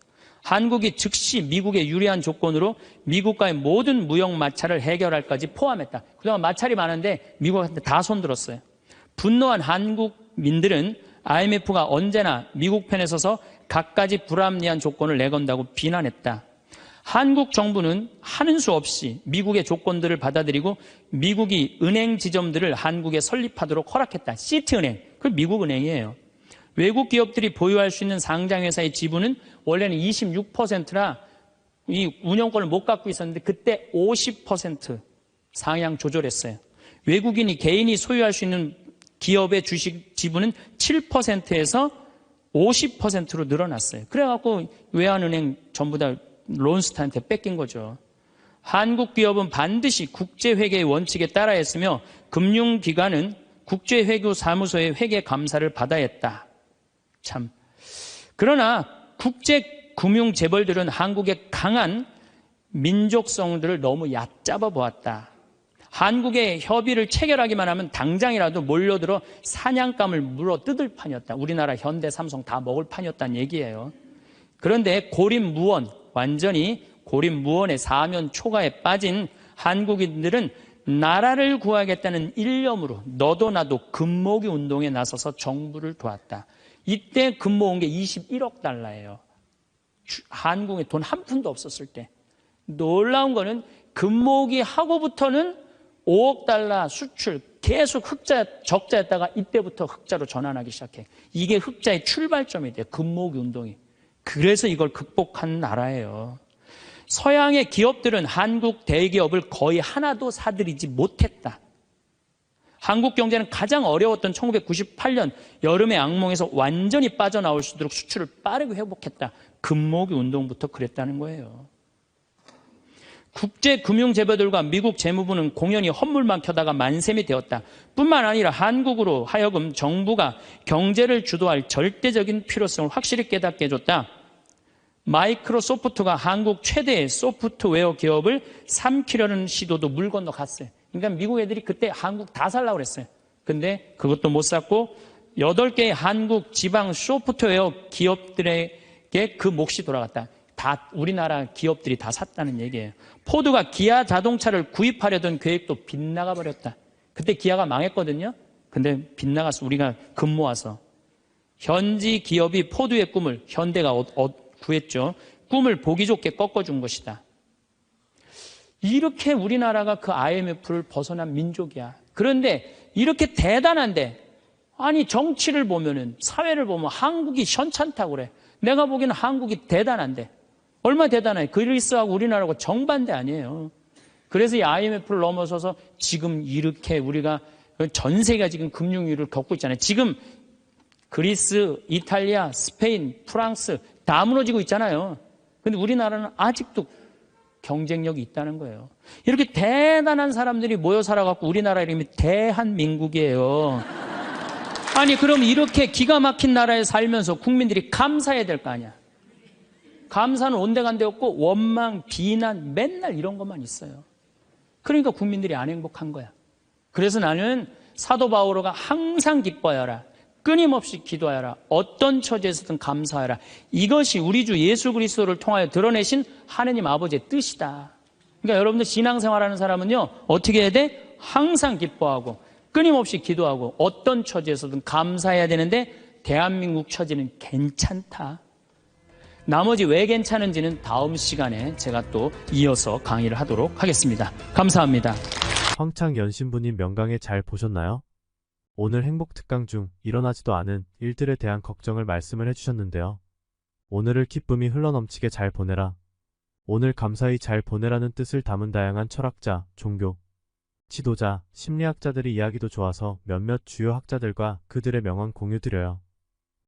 한국이 즉시 미국의 유리한 조건으로 미국과의 모든 무역 마찰을 해결할까지 포함했다. 그동안 마찰이 많은데 미국한테 다 손들었어요. 분노한 한국민들은 IMF가 언제나 미국 편에 서서 갖가지 불합리한 조건을 내건다고 비난했다. 한국 정부는 하는 수 없이 미국의 조건들을 받아들이고 미국이 은행 지점들을 한국에 설립하도록 허락했다. 시티은행, 그 미국 은행이에요. 외국 기업들이 보유할 수 있는 상장회사의 지분은 원래는 26%나 이 운영권을 못 갖고 있었는데 그때 50% 상향 조절했어요. 외국인이 개인이 소유할 수 있는 기업의 주식 지분은 7%에서 50%로 늘어났어요. 그래갖고 외환은행 전부 다 론스타한테 뺏긴 거죠. 한국 기업은 반드시 국제회계의 원칙에 따라 했으며 금융기관은 국제회계사무소의 회계 감사를 받아야 했다. 참. 그러나 국제금융재벌들은 한국의 강한 민족성들을 너무 얕잡아 보았다. 한국의 협의를 체결하기만 하면 당장이라도 몰려들어 사냥감을 물어 뜯을 판이었다. 우리나라 현대 삼성 다 먹을 판이었다는 얘기예요. 그런데 고립무원, 완전히 고립무원의 사면 초가에 빠진 한국인들은 나라를 구하겠다는 일념으로 너도 나도 금모기 운동에 나서서 정부를 도왔다. 이때 금 모은 게 21억 달러예요. 한국에 돈 한 푼도 없었을 때. 놀라운 거는 금 모으기 하고부터는 5억 달러 수출 계속 적자였다가 이때부터 흑자로 전환하기 시작해. 이게 흑자의 출발점이 돼요. 금 모으기 운동이. 그래서 이걸 극복한 나라예요. 서양의 기업들은 한국 대기업을 거의 하나도 사들이지 못했다. 한국 경제는 가장 어려웠던 1998년 여름의 악몽에서 완전히 빠져나올 수 있도록 수출을 빠르게 회복했다. 금모기 운동부터 그랬다는 거예요. 국제금융재벌들과 미국 재무부는 공연히 헛물만 켜다가 만셈이 되었다. 뿐만 아니라 한국으로 하여금 정부가 경제를 주도할 절대적인 필요성을 확실히 깨닫게 해줬다. 마이크로소프트가 한국 최대의 소프트웨어 기업을 삼키려는 시도도 물 건너 갔어요. 그러니까 미국 애들이 그때 한국 다 살라고 그랬어요. 근데 그것도 못 샀고 8개의 한국 지방 소프트웨어 기업들에게 그 몫이 돌아갔다. 다 우리나라 기업들이 다 샀다는 얘기예요. 포드가 기아 자동차를 구입하려던 계획도 빗나가 버렸다. 그때 기아가 망했거든요. 근데 빗나가서 우리가 금 모아서 현지 기업이 포드의 꿈을 현대가 구했죠. 꿈을 보기 좋게 꺾어준 것이다. 이렇게 우리나라가 그 IMF를 벗어난 민족이야. 그런데 이렇게 대단한데 아니 정치를 보면은 사회를 보면 한국이 현찮다고 그래. 내가 보기에는 한국이 대단한데 얼마나 대단해. 그리스하고 우리나라하고 정반대 아니에요. 그래서 이 IMF를 넘어서서 지금 이렇게 우리가 전 세계가 지금 금융위기를 겪고 있잖아요. 지금 그리스, 이탈리아, 스페인, 프랑스 다 무너지고 있잖아요. 근데 우리나라는 아직도 경쟁력이 있다는 거예요. 이렇게 대단한 사람들이 모여 살아갖고 우리나라 이름이 대한민국이에요. 아니, 그럼 이렇게 기가 막힌 나라에 살면서 국민들이 감사해야 될 거 아니야. 감사는 온데간데 없고 원망, 비난, 맨날 이런 것만 있어요. 그러니까 국민들이 안 행복한 거야. 그래서 나는 사도 바오로가 항상 기뻐하여라, 끊임없이 기도하여라, 어떤 처지에서든 감사하여라. 이것이 우리 주 예수 그리스도를 통하여 드러내신 하느님 아버지의 뜻이다. 그러니까 여러분들 신앙생활하는 사람은요, 어떻게 해야 돼? 항상 기뻐하고 끊임없이 기도하고 어떤 처지에서든 감사해야 되는데 대한민국 처지는 괜찮다. 나머지 왜 괜찮은지는 다음 시간에 제가 또 이어서 강의를 하도록 하겠습니다. 감사합니다. 황창 연신부님 명강에 잘 보셨나요? 오늘 행복특강 중 일어나지도 않은 일들에 대한 걱정을 말씀을 해주셨는데요. 오늘을 기쁨이 흘러넘치게 잘 보내라. 오늘 감사히 잘 보내라는 뜻을 담은 다양한 철학자, 종교, 지도자, 심리학자들의 이야기도 좋아서 몇몇 주요 학자들과 그들의 명언 공유드려요.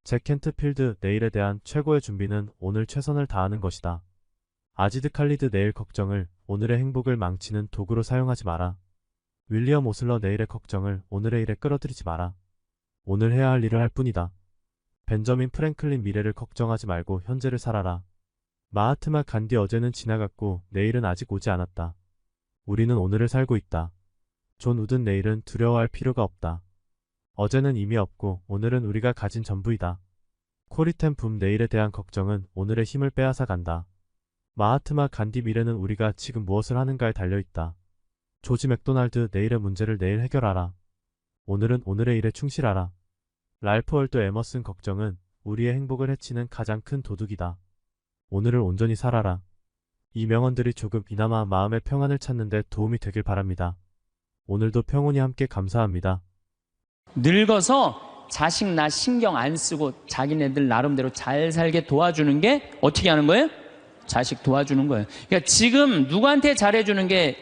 잭 켄트필드 내일에 대한 최고의 준비는 오늘 최선을 다하는 것이다. 아지드 칼리드 내일 걱정을 오늘의 행복을 망치는 도구로 사용하지 마라. 윌리엄 오슬러 내일의 걱정을 오늘의 일에 끌어들이지 마라. 오늘 해야 할 일을 할 뿐이다. 벤저민 프랭클린 미래를 걱정하지 말고 현재를 살아라. 마하트마 간디 어제는 지나갔고 내일은 아직 오지 않았다. 우리는 오늘을 살고 있다. 존 우든 내일은 두려워할 필요가 없다. 어제는 이미 없고 오늘은 우리가 가진 전부이다. 코리텐 붐 내일에 대한 걱정은 오늘의 힘을 빼앗아 간다. 마하트마 간디 미래는 우리가 지금 무엇을 하는가에 달려있다. 조지 맥도날드 내일의 문제를 내일 해결하라. 오늘은 오늘의 일에 충실하라. 랄프 월도 에머슨 걱정은 우리의 행복을 해치는 가장 큰 도둑이다. 오늘을 온전히 살아라. 이 명언들이 조금이나마 마음의 평안을 찾는 데 도움이 되길 바랍니다. 오늘도 평온히 함께 감사합니다. 늙어서 자식 나 신경 안 쓰고 자기네들 나름대로 잘 살게 도와주는 게 어떻게 하는 거예요? 자식 도와주는 거예요. 그러니까 지금 누구한테 잘해주는 게,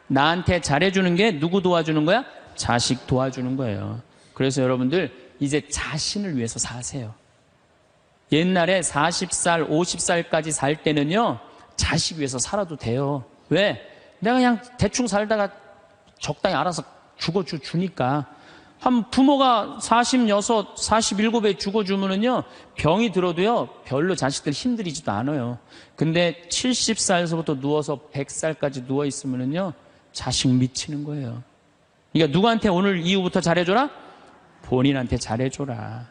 나한테 잘해주는 게 누구 도와주는 거야? 자식 도와주는 거예요. 그래서 여러분들 이제 자신을 위해서 사세요. 옛날에 40살, 50살까지 살 때는요, 자식 위해서 살아도 돼요. 왜? 내가 그냥 대충 살다가 적당히 알아서 죽어주니까. 한 부모가 46, 47에 죽어주면은요, 병이 들어도요, 별로 자식들 힘들이지도 않아요. 근데 70살에서부터 누워서 100살까지 누워있으면은요, 자식 미치는 거예요. 그러니까 누구한테 오늘 이후부터 잘해줘라? 본인한테 잘해줘라.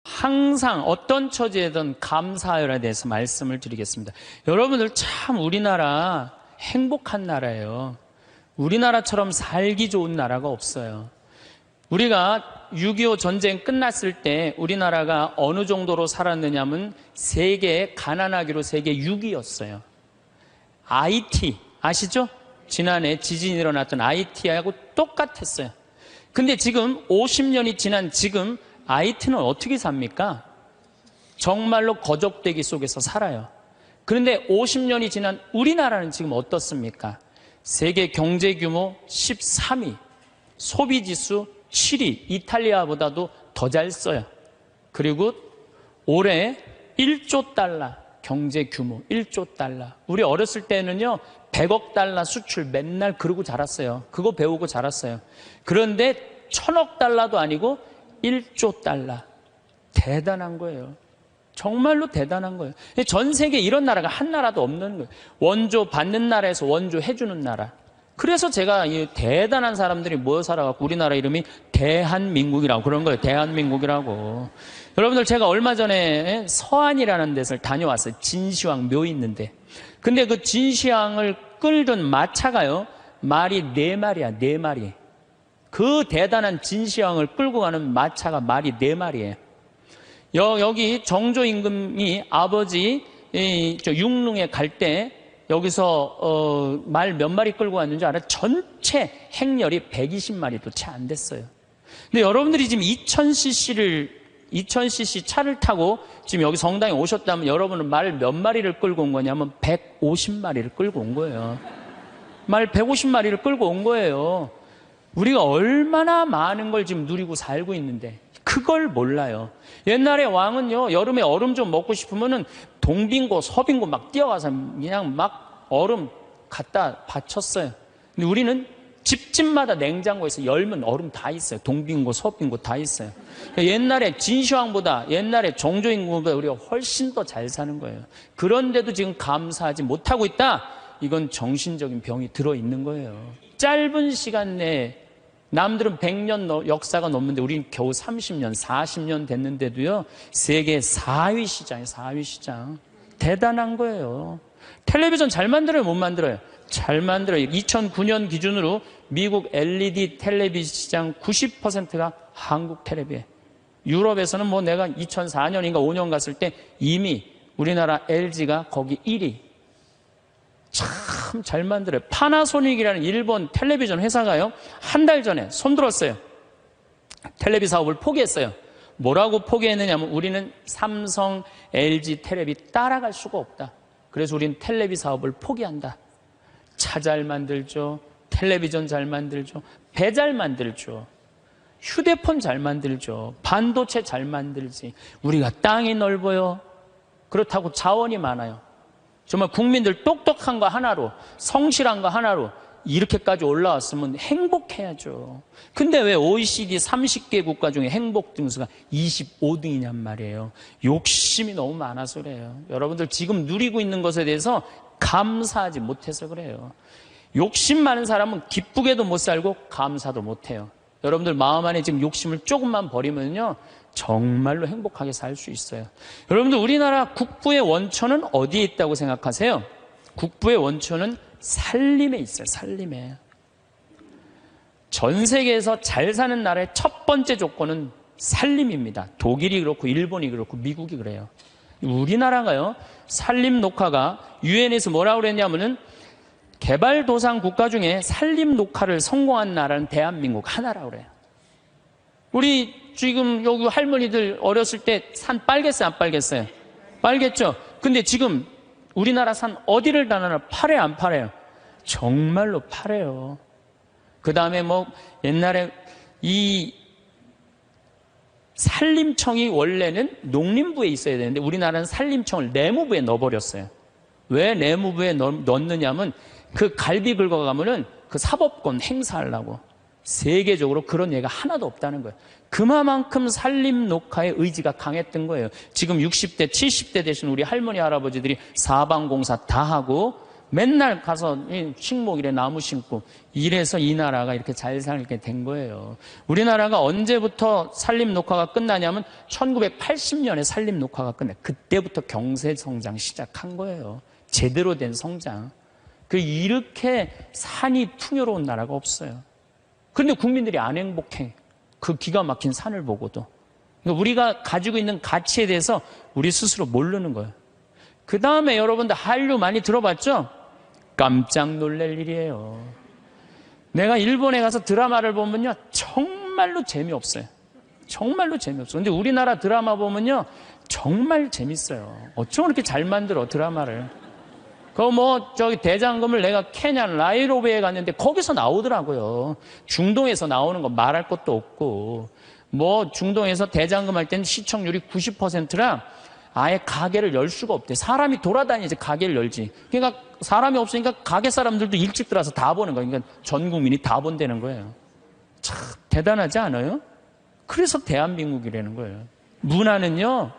항상 어떤 처지에든 감사하여라에 대해서 말씀을 드리겠습니다. 여러분들 참 우리나라 행복한 나라예요. 우리나라처럼 살기 좋은 나라가 없어요. 우리가 6.25 전쟁 끝났을 때 우리나라가 어느 정도로 살았느냐면 세계 가난하기로 세계 6위였어요. IT 아시죠? 지난해 지진이 일어났던 IT하고 똑같았어요. 근데 지금 50년이 지난 지금 IT는 어떻게 삽니까? 정말로 거적대기 속에서 살아요. 그런데 50년이 지난 우리나라는 지금 어떻습니까? 세계 경제 규모 13위, 소비지수 7위, 이탈리아보다도 더 잘 써요. 그리고 올해 1조 달러 경제 규모, 1조 달러. 우리 어렸을 때는요, 100억 달러 수출 맨날 그러고 자랐어요. 그거 배우고 자랐어요. 그런데 1000억 달러도 아니고 1조 달러. 대단한 거예요. 정말로 대단한 거예요. 전 세계에 이런 나라가 한 나라도 없는 거예요. 원조 받는 나라에서 원조 해주는 나라. 그래서 제가 이 대단한 사람들이 모여 살아갖고 우리나라 이름이 대한민국이라고 그런 거예요. 대한민국이라고. 여러분들 제가 얼마 전에 서안이라는 데를 다녀왔어요. 진시황 묘 있는데. 근데 그 진시황을 끌던 마차가요. 말이 4마리야, 4마리. 그 대단한 진시황을 끌고 가는 마차가 말이 4마리예요. 여기 정조 임금이 아버지 육릉에 갈 때 여기서 말 몇 마리 끌고 왔는지 알아요? 전체 행렬이 120마리도 채 안 됐어요. 근데 여러분들이 지금 2000cc 차를 타고 지금 여기 성당에 오셨다면 여러분은 말 몇 마리를 끌고 온 거냐면 150마리를 끌고 온 거예요. 말 150마리를 끌고 온 거예요. 우리가 얼마나 많은 걸 지금 누리고 살고 있는데 그걸 몰라요. 옛날에 왕은요, 여름에 얼음 좀 먹고 싶으면은 동빙고, 서빙고 막 뛰어가서 그냥 막 얼음 갖다 바쳤어요. 근데 우리는 집집마다 냉장고에서 열면 얼음 다 있어요. 동빙고, 서빙고 다 있어요. 옛날에 진시황보다, 옛날에 정조임금보다 우리가 훨씬 더 잘 사는 거예요. 그런데도 지금 감사하지 못하고 있다? 이건 정신적인 병이 들어있는 거예요. 짧은 시간 내에 남들은 100년 역사가 넘는데 우리는 겨우 30년, 40년 됐는데도요, 세계 4위 시장이에요, 4위 시장. 대단한 거예요. 텔레비전 잘 만들어요, 못 만들어요? 잘 만들어요. 2009년 기준으로 미국 LED 텔레비전 시장 90%가 한국 텔레비예요. 유럽에서는 뭐 내가 2004년인가 5년 갔을 때 이미 우리나라 LG가 거기 1위. 참 잘 만들어요. 파나소닉이라는 일본 텔레비전 회사가요, 한 달 전에 손들었어요. 텔레비 사업을 포기했어요. 뭐라고 포기했느냐면 우리는 삼성, LG 텔레비 따라갈 수가 없다. 그래서 우리는 텔레비 사업을 포기한다. 차 잘 만들죠. 텔레비전 잘 만들죠. 배 잘 만들죠. 휴대폰 잘 만들죠. 반도체 잘 만들지. 우리가 땅이 넓어요. 그렇다고 자원이 많아요. 정말 국민들 똑똑한 거 하나로, 성실한 거 하나로 이렇게까지 올라왔으면 행복해야죠. 근데 왜 OECD 30개 국가 중에 행복 등수가 25등이냔 말이에요. 욕심이 너무 많아서 그래요. 여러분들 지금 누리고 있는 것에 대해서 감사하지 못해서 그래요. 욕심 많은 사람은 기쁘게도 못 살고 감사도 못해요. 여러분들 마음 안에 지금 욕심을 조금만 버리면요, 정말로 행복하게 살 수 있어요. 여러분들 우리나라 국부의 원천은 어디에 있다고 생각하세요? 국부의 원천은 살림에 있어요. 살림에. 전 세계에서 잘 사는 나라의 첫 번째 조건은 살림입니다. 독일이 그렇고 일본이 그렇고 미국이 그래요. 우리나라가요, 살림 녹화가 유엔에서 뭐라고 그랬냐면은 개발도상 국가 중에 살림 녹화를 성공한 나라는 대한민국 하나라고 그래요. 우리 지금 여기 할머니들 어렸을 때 산 빨겠어요, 안 빨겠어요? 빨겠죠? 근데 지금 우리나라 산 어디를 다나나 팔아요, 안 팔아요? 정말로 팔아요. 그 다음에 뭐 옛날에 이 산림청이 원래는 농림부에 있어야 되는데 우리나라는 산림청을 내무부에 넣어버렸어요. 왜 내무부에 넣느냐면 그 갈비 긁어가면은 그 사법권 행사하려고. 세계적으로 그런 예가 하나도 없다는 거예요. 그만큼 산림 녹화의 의지가 강했던 거예요. 지금 60대, 70대 되신 우리 할머니, 할아버지들이 사방공사 다 하고 맨날 가서 식목일에 나무 심고 이래서 이 나라가 이렇게 잘 살게 된 거예요. 우리나라가 언제부터 산림 녹화가 끝나냐면 1980년에 산림 녹화가 끝나요. 그때부터 경제 성장 시작한 거예요. 제대로 된 성장. 이렇게 산이 풍요로운 나라가 없어요. 그런데 국민들이 안 행복해. 그 기가 막힌 산을 보고도. 그러니까 우리가 가지고 있는 가치에 대해서 우리 스스로 모르는 거예요. 그 다음에 여러분들 한류 많이 들어봤죠? 깜짝 놀랄 일이에요. 내가 일본에 가서 드라마를 보면요, 정말로 재미없어요. 정말로 재미없어요. 근데 우리나라 드라마 보면요, 정말 재밌어요. 어쩜 그렇게 잘 만들어, 드라마를. 저기 대장금을 내가 케냐 나이로비에 갔는데 거기서 나오더라고요. 중동에서 나오는 거 말할 것도 없고, 중동에서 대장금 할 때는 시청률이 90%라 아예 가게를 열 수가 없대. 사람이 돌아다니지 가게를 열지. 그러니까 사람이 없으니까 가게 사람들도 일찍 들어와서 다 보는 거예요. 그러니까 전 국민이 다 본다는 거예요. 참 대단하지 않아요? 그래서 대한민국이라는 거예요. 문화는요,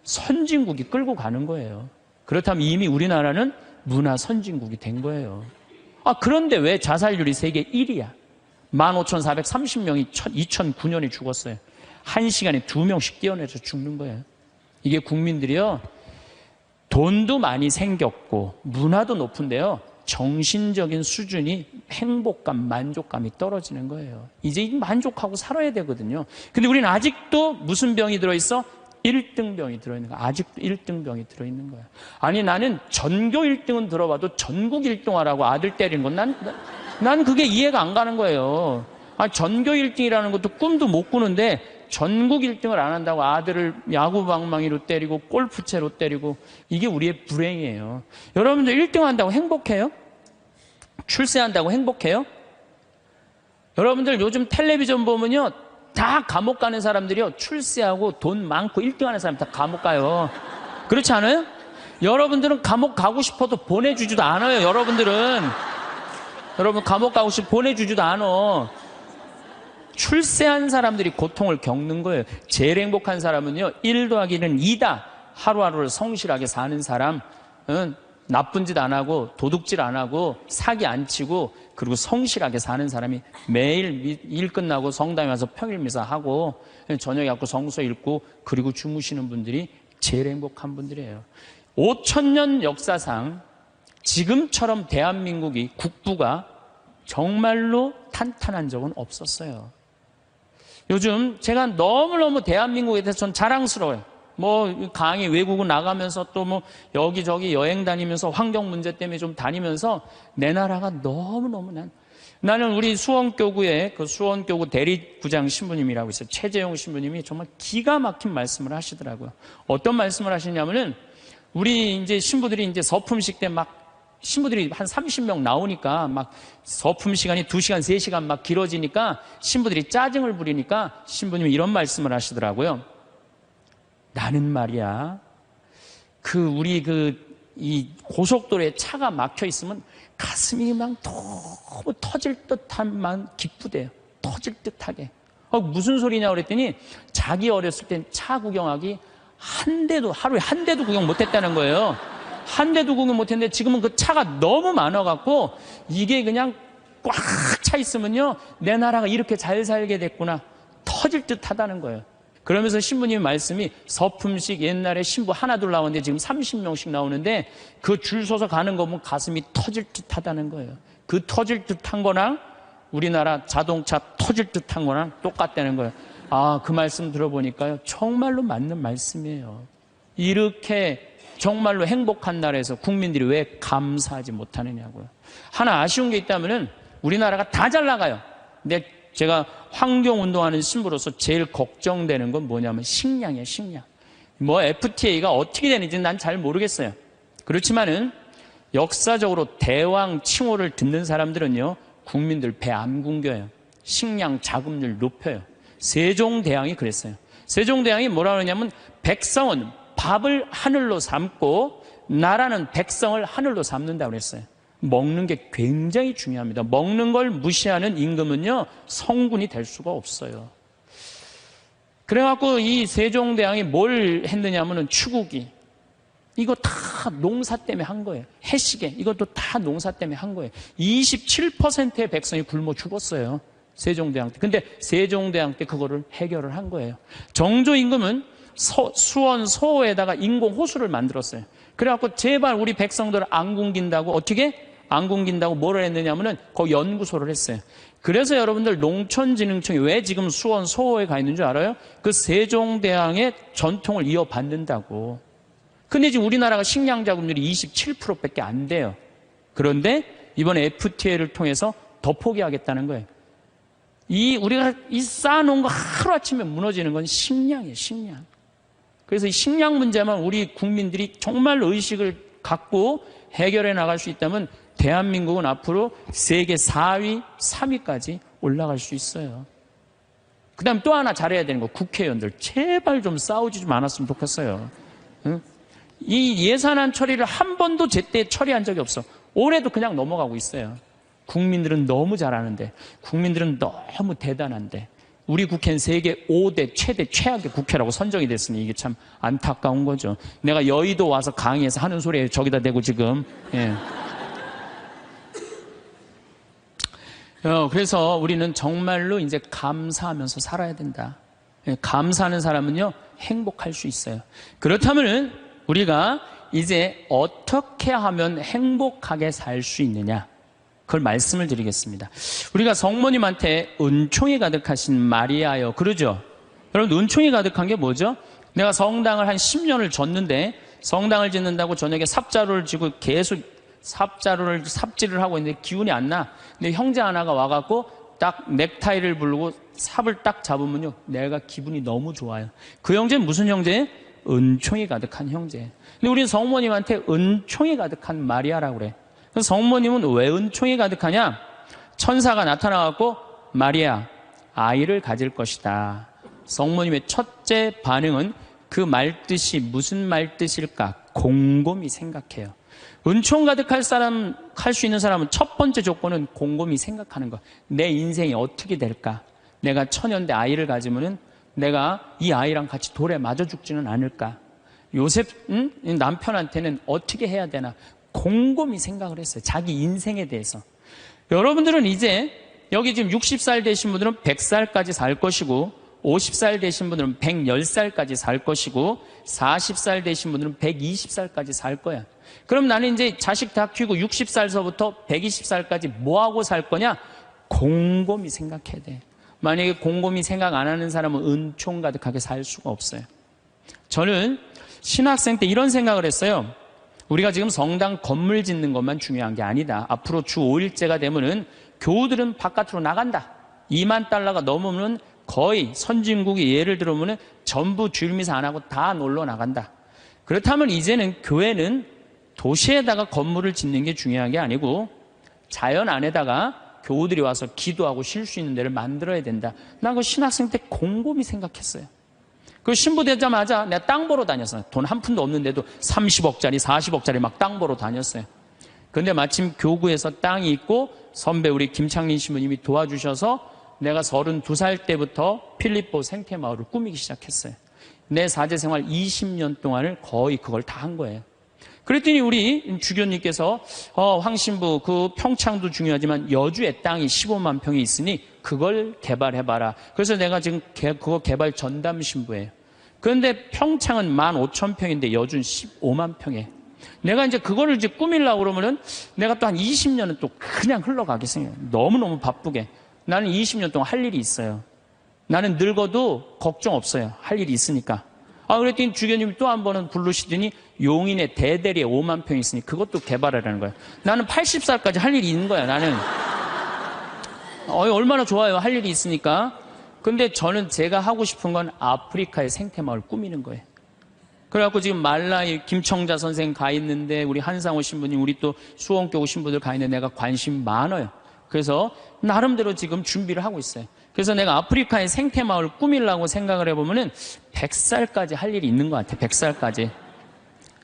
선진국이 끌고 가는 거예요. 그렇다면 이미 우리나라는 문화 선진국이 된 거예요. 그런데 왜 자살률이 세계 1위야? 15,430명이 2009년에 죽었어요. 1시간에 2명씩 뛰어내서 죽는 거예요. 이게 국민들이요, 돈도 많이 생겼고 문화도 높은데요, 정신적인 수준이 행복감, 만족감이 떨어지는 거예요. 이제 만족하고 살아야 되거든요. 근데 우리는 아직도 무슨 병이 들어있어? 1등병이 들어있는 거야. 아직도 1등병이 들어있는 거야. 아니, 나는 전교 1등은 들어봐도 전국 1등 하라고 아들 때리는 건 난 그게 이해가 안 가는 거예요. 전교 1등이라는 것도 꿈도 못 꾸는데 전국 1등을 안 한다고 아들을 야구 방망이로 때리고 골프채로 때리고, 이게 우리의 불행이에요. 여러분들 1등 한다고 행복해요? 출세한다고 행복해요? 여러분들 요즘 텔레비전 보면요, 다 감옥 가는 사람들이요, 출세하고 돈 많고 1등 하는 사람 다 감옥 가요. 그렇지 않아요? 여러분들은 감옥 가고 싶어도 보내주지도 않아요. 여러분 감옥 가고 싶어 보내주지도 않아. 출세한 사람들이 고통을 겪는 거예요. 제일 행복한 사람은요, 1 더하기는 2다. 하루하루를 성실하게 사는 사람은 나쁜 짓 안 하고 도둑질 안 하고 사기 안 치고 그리고 성실하게 사는 사람이 매일 일 끝나고 성당에 와서 평일 미사하고 저녁에 갖고 성서 읽고 그리고 주무시는 분들이 제일 행복한 분들이에요. 5,000년 역사상 지금처럼 대한민국이 국부가 정말로 탄탄한 적은 없었어요. 요즘 제가 너무너무 대한민국에 대해서 전 자랑스러워요. 뭐 강의 외국을 나가면서 또 뭐 여기저기 여행 다니면서 환경 문제 때문에 좀 다니면서 내 나라가 너무너무 나는 우리 수원교구의 그 수원교구 대리구장 신부님이라고 있어요. 최재용 신부님이 정말 기가 막힌 말씀을 하시더라고요. 어떤 말씀을 하시냐면은 우리 이제 신부들이 이제 서품식 때 막 신부들이 한 30명 나오니까 막 서품 시간이 2시간, 3시간 막 길어지니까 신부들이 짜증을 부리니까 신부님이 이런 말씀을 하시더라고요. 나는 말이야, 이 고속도로에 차가 막혀 있으면 가슴이 막 너무 터질 듯한만 기쁘대요. 터질 듯하게. 무슨 소리냐 그랬더니 자기 어렸을 땐 차 구경하기 하루에 한 대도 구경 못 했다는 거예요. 한 대도 구경 못 했는데 지금은 그 차가 너무 많아갖고 이게 그냥 꽉 차 있으면요, 내 나라가 이렇게 잘 살게 됐구나. 터질 듯 하다는 거예요. 그러면서 신부님 말씀이 서품식 옛날에 신부 하나 둘 나오는데 지금 30명씩 나오는데 그 줄 서서 가는 거 보면 가슴이 터질 듯 하다는 거예요. 그 터질 듯한 거랑 우리나라 자동차 터질 듯한 거랑 똑같다는 거예요. 그 말씀 들어보니까요, 정말로 맞는 말씀이에요. 이렇게 정말로 행복한 나라에서 국민들이 왜 감사하지 못하느냐고요. 하나 아쉬운 게 있다면은 우리나라가 다 잘 나가요. 근데 제가 환경운동하는 신부로서 제일 걱정되는 건 뭐냐면 식량이에요, 식량. 뭐 FTA가 어떻게 되는지 난 잘 모르겠어요. 그렇지만은 역사적으로 대왕 칭호를 듣는 사람들은요, 국민들 배 안 굶겨요. 식량 자급률 높여요. 세종대왕이 그랬어요. 세종대왕이 뭐라 그러냐면 백성은 밥을 하늘로 삼고 나라는 백성을 하늘로 삼는다고 그랬어요. 먹는 게 굉장히 중요합니다. 먹는 걸 무시하는 임금은요, 성군이 될 수가 없어요. 그래갖고 이 세종대왕이 뭘 했느냐면은 추구기. 이거 다 농사 때문에 한 거예요. 해시계. 이것도 다 농사 때문에 한 거예요. 27%의 백성이 굶어 죽었어요. 세종대왕 때. 근데 세종대왕 때 그거를 해결을 한 거예요. 정조 임금은 수원 소호에다가 인공 호수를 만들었어요. 그래갖고 제발 우리 백성들 안 굶긴다고 어떻게? 안 굶긴다고 뭐를 했느냐면은 거기 연구소를 했어요. 그래서 여러분들 농촌진흥청이 왜 지금 수원 소호에 가 있는 줄 알아요? 그 세종대왕의 전통을 이어받는다고. 근데 지금 우리나라가 식량 자급률이 27%밖에 안 돼요. 그런데 이번에 FTA를 통해서 더 포기하겠다는 거예요. 우리가 쌓아놓은 거 하루아침에 무너지는 건 식량이에요, 식량. 그래서 이 식량 문제만 우리 국민들이 정말 의식을 갖고 해결해 나갈 수 있다면 대한민국은 앞으로 세계 4위, 3위까지 올라갈 수 있어요. 그 다음에 또 하나 잘해야 되는 거, 국회의원들. 제발 좀 싸우지 좀 않았으면 좋겠어요. 응? 이 예산안 처리를 한 번도 제때 처리한 적이 없어. 올해도 그냥 넘어가고 있어요. 국민들은 너무 잘하는데, 국민들은 너무 대단한데, 우리 국회는 세계 5대 최대 최악의 국회라고 선정이 됐으니 이게 참 안타까운 거죠. 내가 여의도 와서 강의해서 하는 소리에 저기다 대고 지금. 예. 그래서 우리는 정말로 이제 감사하면서 살아야 된다. 예, 감사하는 사람은요, 행복할 수 있어요. 그렇다면 우리가 이제 어떻게 하면 행복하게 살 수 있느냐? 그걸 말씀을 드리겠습니다. 우리가 성모님한테 은총이 가득하신 마리아여, 그러죠? 여러분, 은총이 가득한 게 뭐죠? 내가 성당을 한 10년을 졌는데, 성당을 짓는다고 저녁에 삽자루를 쥐고 계속 삽질을 하고 있는데 기운이 안 나. 근데 형제 하나가 와갖고 딱 넥타이를 부르고 삽을 딱 잡으면요, 내가 기분이 너무 좋아요. 그 형제는 무슨 형제예요? 은총이 가득한 형제. 근데 우리는 성모님한테 은총이 가득한 마리아라고 그래. 그래서 성모님은 왜 은총이 가득하냐? 천사가 나타나갖고 마리아, 아이를 가질 것이다. 성모님의 첫째 반응은 그 말뜻이 무슨 말뜻일까? 곰곰이 생각해요. 은총 가득할 사람, 할 수 있는 사람은 첫 번째 조건은 곰곰이 생각하는 거. 내 인생이 어떻게 될까? 내가 천연대 아이를 가지면은 내가 이 아이랑 같이 돌에 맞아 죽지는 않을까? 요셉 남편한테는 어떻게 해야 되나? 곰곰이 생각을 했어요. 자기 인생에 대해서. 여러분들은 이제 여기 지금 60살 되신 분들은 100살까지 살 것이고 50살 되신 분들은 110살까지 살 것이고 40살 되신 분들은 120살까지 살 거야. 그럼 나는 이제 자식 다 키우고 60살서부터 120살까지 뭐하고 살 거냐? 곰곰이 생각해야 돼. 만약에 곰곰이 생각 안 하는 사람은 은총 가득하게 살 수가 없어요. 저는 신학생 때 이런 생각을 했어요. 우리가 지금 성당 건물 짓는 것만 중요한 게 아니다. 앞으로 주 5일째가 되면은 교우들은 바깥으로 나간다. 2만 달러가 넘으면 거의 선진국이 예를 들어보면 전부 주일미사 안 하고 다 놀러 나간다. 그렇다면 이제는 교회는 도시에다가 건물을 짓는 게 중요한 게 아니고 자연 안에다가 교우들이 와서 기도하고 쉴 수 있는 데를 만들어야 된다. 나 그 신학생 때 곰곰이 생각했어요. 그 신부되자마자 내가 땅 보러 다녔어요. 돈 한 푼도 없는데도 30억짜리, 40억짜리 막 땅 보러 다녔어요. 근데 마침 교구에서 땅이 있고 선배 우리 김창린 신부님이 도와주셔서 내가 32살 때부터 필리포 생태마을을 꾸미기 시작했어요. 내 사제생활 20년 동안을 거의 그걸 다 한 거예요. 그랬더니 우리 주교님께서 황 신부 그 평창도 중요하지만 여주의 땅이 15만 평이 있으니 그걸 개발해봐라. 그래서 내가 지금 그거 개발 전담 신부예요. 그런데 평창은 15,000평인데 여주는 15만 평에. 내가 이제 그거를 이제 꾸미려고 그러면은 내가 또 한 20년은 또 그냥 흘러가겠어요. 너무너무 바쁘게. 나는 20년 동안 할 일이 있어요. 나는 늙어도 걱정 없어요. 할 일이 있으니까. 그랬더니 주교님이 또 한 번은 부르시더니 용인에 대대리에 5만 평이 있으니 그것도 개발하라는 거예요. 나는 80살까지 할 일이 있는 거야, 나는. 얼마나 좋아요, 할 일이 있으니까. 근데 저는 제가 하고 싶은 건 아프리카의 생태마을 꾸미는 거예요. 그래갖고 지금 말라이 김청자 선생 가 있는데 우리 한상호 신부님, 우리 또 수원교구 신부들 가 있는데 내가 관심 많아요. 그래서 나름대로 지금 준비를 하고 있어요. 그래서 내가 아프리카의 생태마을 꾸미려고 생각을 해보면은 100살까지 할 일이 있는 것 같아. 100살까지.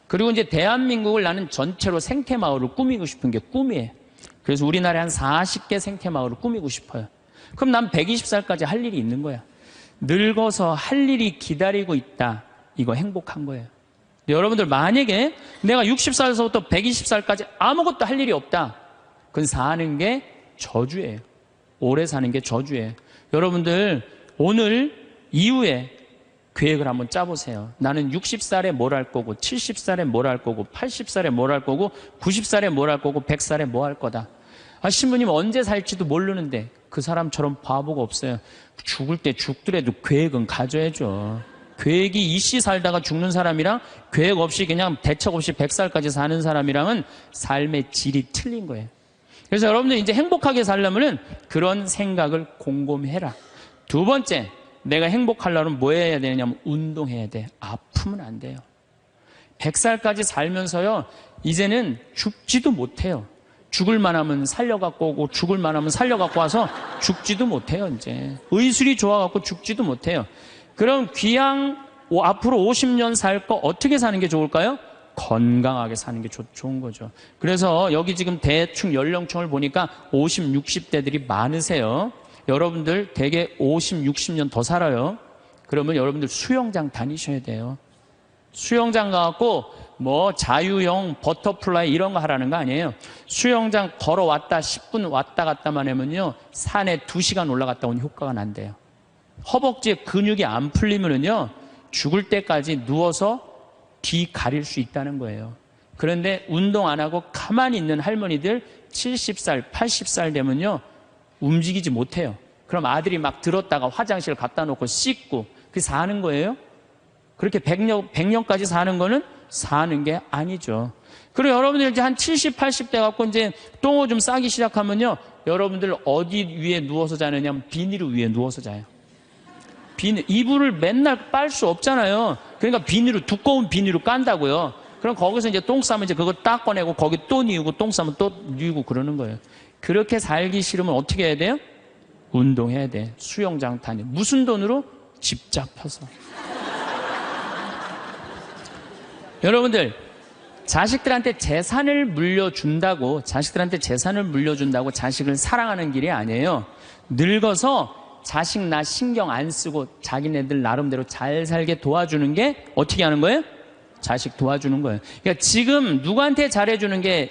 그리고 이제 대한민국을 나는 전체로 생태마을을 꾸미고 싶은 게 꿈이에요. 그래서 우리나라에 한 40개 생태마을을 꾸미고 싶어요. 그럼 난 120살까지 할 일이 있는 거야. 늙어서 할 일이 기다리고 있다. 이거 행복한 거예요. 여러분들 만약에 내가 60살에서부터 120살까지 아무것도 할 일이 없다. 그건 사는 게 저주예요. 오래 사는 게 저주예요. 여러분들 오늘 이후에 계획을 한번 짜보세요. 나는 60살에 뭘 할 거고 70살에 뭘 할 거고 80살에 뭘 할 거고 90살에 뭘 할 거고 100살에 뭐 할 거다. 신부님 언제 살지도 모르는데 그 사람처럼 바보가 없어요. 죽을 때 죽더라도 계획은 가져야죠. 계획이 이씨 살다가 죽는 사람이랑 계획 없이 그냥 대책 없이 100살까지 사는 사람이랑은 삶의 질이 틀린 거예요. 그래서 여러분들 이제 행복하게 살려면은 그런 생각을 곰곰이 해라. 두 번째, 내가 행복하려면 뭐 해야 되냐면 운동해야 돼. 아프면 안 돼요. 100살까지 살면서요, 이제는 죽지도 못해요. 죽을 만하면 살려갖고 오고 죽을 만하면 살려갖고 와서 죽지도 못해요. 이제 의술이 좋아갖고 죽지도 못해요. 그럼 귀양 앞으로 50년 살 거 어떻게 사는 게 좋을까요? 건강하게 사는 게 좋은 거죠. 그래서 여기 지금 대충 연령층을 보니까 50, 60대들이 많으세요. 여러분들 대개 50, 60년 더 살아요. 그러면 여러분들 수영장 다니셔야 돼요. 수영장 가갖고 뭐 자유형, 버터플라이 이런 거 하라는 거 아니에요. 수영장 걸어왔다 10분 왔다 갔다만 하면요, 산에 2시간 올라갔다 온 효과가 난대요. 허벅지에 근육이 안 풀리면은요, 죽을 때까지 누워서 뒤 가릴 수 있다는 거예요. 그런데 운동 안 하고 가만히 있는 할머니들 70살, 80살 되면요, 움직이지 못해요. 그럼 아들이 막 들었다가 화장실 갖다 놓고 씻고 그게 사는 거예요? 그렇게 100년까지 사는 거는 사는 게 아니죠. 그리고 여러분들 이제 한 70, 80대 갖고 이제 똥을 좀 싸기 시작하면요, 여러분들 어디 위에 누워서 자느냐면 비닐 위에 누워서 자요. 이불을 맨날 빨 수 없잖아요. 그러니까 두꺼운 비닐로 깐다고요. 그럼 거기서 이제 똥 싸면 이제 그거 딱 꺼내고 거기 또 뉘우고 똥 싸면 또 뉘우고 그러는 거예요. 그렇게 살기 싫으면 어떻게 해야 돼요? 운동해야 돼. 수영장 다녀. 무슨 돈으로? 집 잡혀서. 여러분들, 자식들한테 재산을 물려준다고 자식을 사랑하는 길이 아니에요. 늙어서 자식 나 신경 안 쓰고 자기네들 나름대로 잘 살게 도와주는 게 어떻게 하는 거예요? 자식 도와주는 거예요. 그러니까 지금 누구한테 잘해주는 게,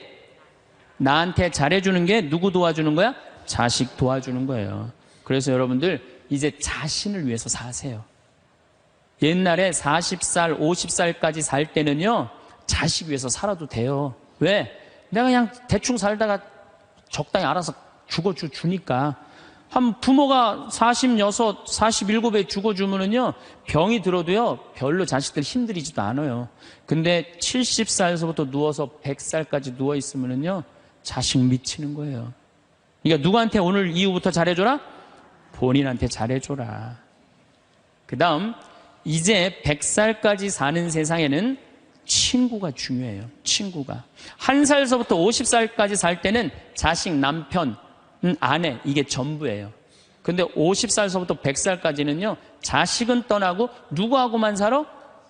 나한테 잘해주는 게 누구 도와주는 거야? 자식 도와주는 거예요. 그래서 여러분들 이제 자신을 위해서 사세요. 옛날에 40살, 50살까지 살 때는요, 자식 위해서 살아도 돼요. 왜? 내가 그냥 대충 살다가 적당히 알아서 죽어주니까. 한 부모가 46, 47에 죽어주면은요, 병이 들어도요, 별로 자식들 힘들이지도 않아요. 근데 70살에서부터 누워서 100살까지 누워있으면은요, 자식 미치는 거예요. 그러니까 누구한테 오늘 이후부터 잘해줘라? 본인한테 잘해줘라. 그 다음, 이제 100살까지 사는 세상에는 친구가 중요해요. 친구가. 1살서부터 50살까지 살 때는 자식, 남편, 아내, 이게 전부예요. 근데 50살서부터 100살까지는요, 자식은 떠나고 누구하고만 살아?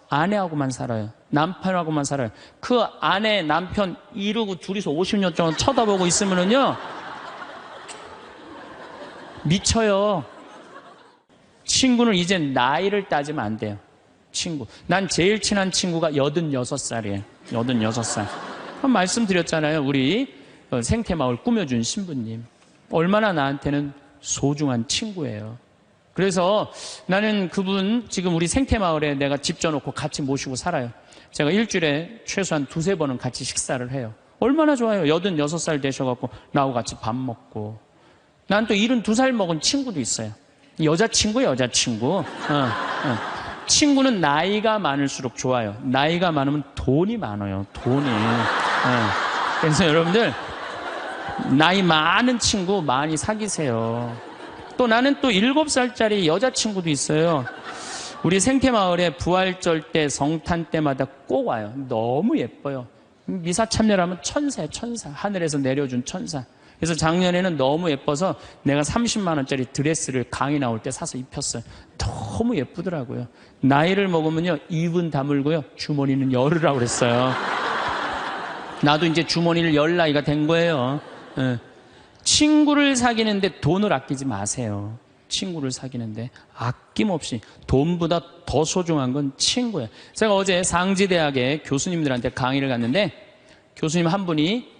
아내하고만 살아요. 남편하고만 살아요. 그 아내, 남편 이러고 둘이서 50년 동안 쳐다보고 있으면은요, 미쳐요. 친구는 이제 나이를 따지면 안 돼요. 친구. 난 제일 친한 친구가 86살이에요. 86살. 말씀드렸잖아요. 우리 생태마을 꾸며준 신부님. 얼마나 나한테는 소중한 친구예요. 그래서 나는 그분 지금 우리 생태마을에 내가 집 져놓고 같이 모시고 살아요. 제가 일주일에 최소한 2-3번은 같이 식사를 해요. 얼마나 좋아요. 86살 되셔갖고 나하고 같이 밥 먹고. 난 또 72살 먹은 친구도 있어요. 여자친구. 친구는 나이가 많을수록 좋아요. 나이가 많으면 돈이 많아요. 돈이. 그래서 여러분들 나이 많은 친구 많이 사귀세요. 또 나는 또 7살짜리 여자친구도 있어요. 우리 생태마을에 부활절 때 성탄 때마다 꼭 와요. 너무 예뻐요. 미사 참여하면 천사예요. 천사. 하늘에서 내려준 천사. 그래서 작년에는 너무 예뻐서 내가 30만 원짜리 드레스를 강의 나올 때 사서 입혔어요. 너무 예쁘더라고요. 나이를 먹으면요, 입은 다물고요, 주머니는 열으라고 그랬어요. 나도 이제 주머니를 열 나이가 된 거예요. 친구를 사귀는데 돈을 아끼지 마세요. 친구를 사귀는데 아낌없이. 돈보다 더 소중한 건 친구예요. 제가 어제 상지대학에 교수님들한테 강의를 갔는데 교수님 한 분이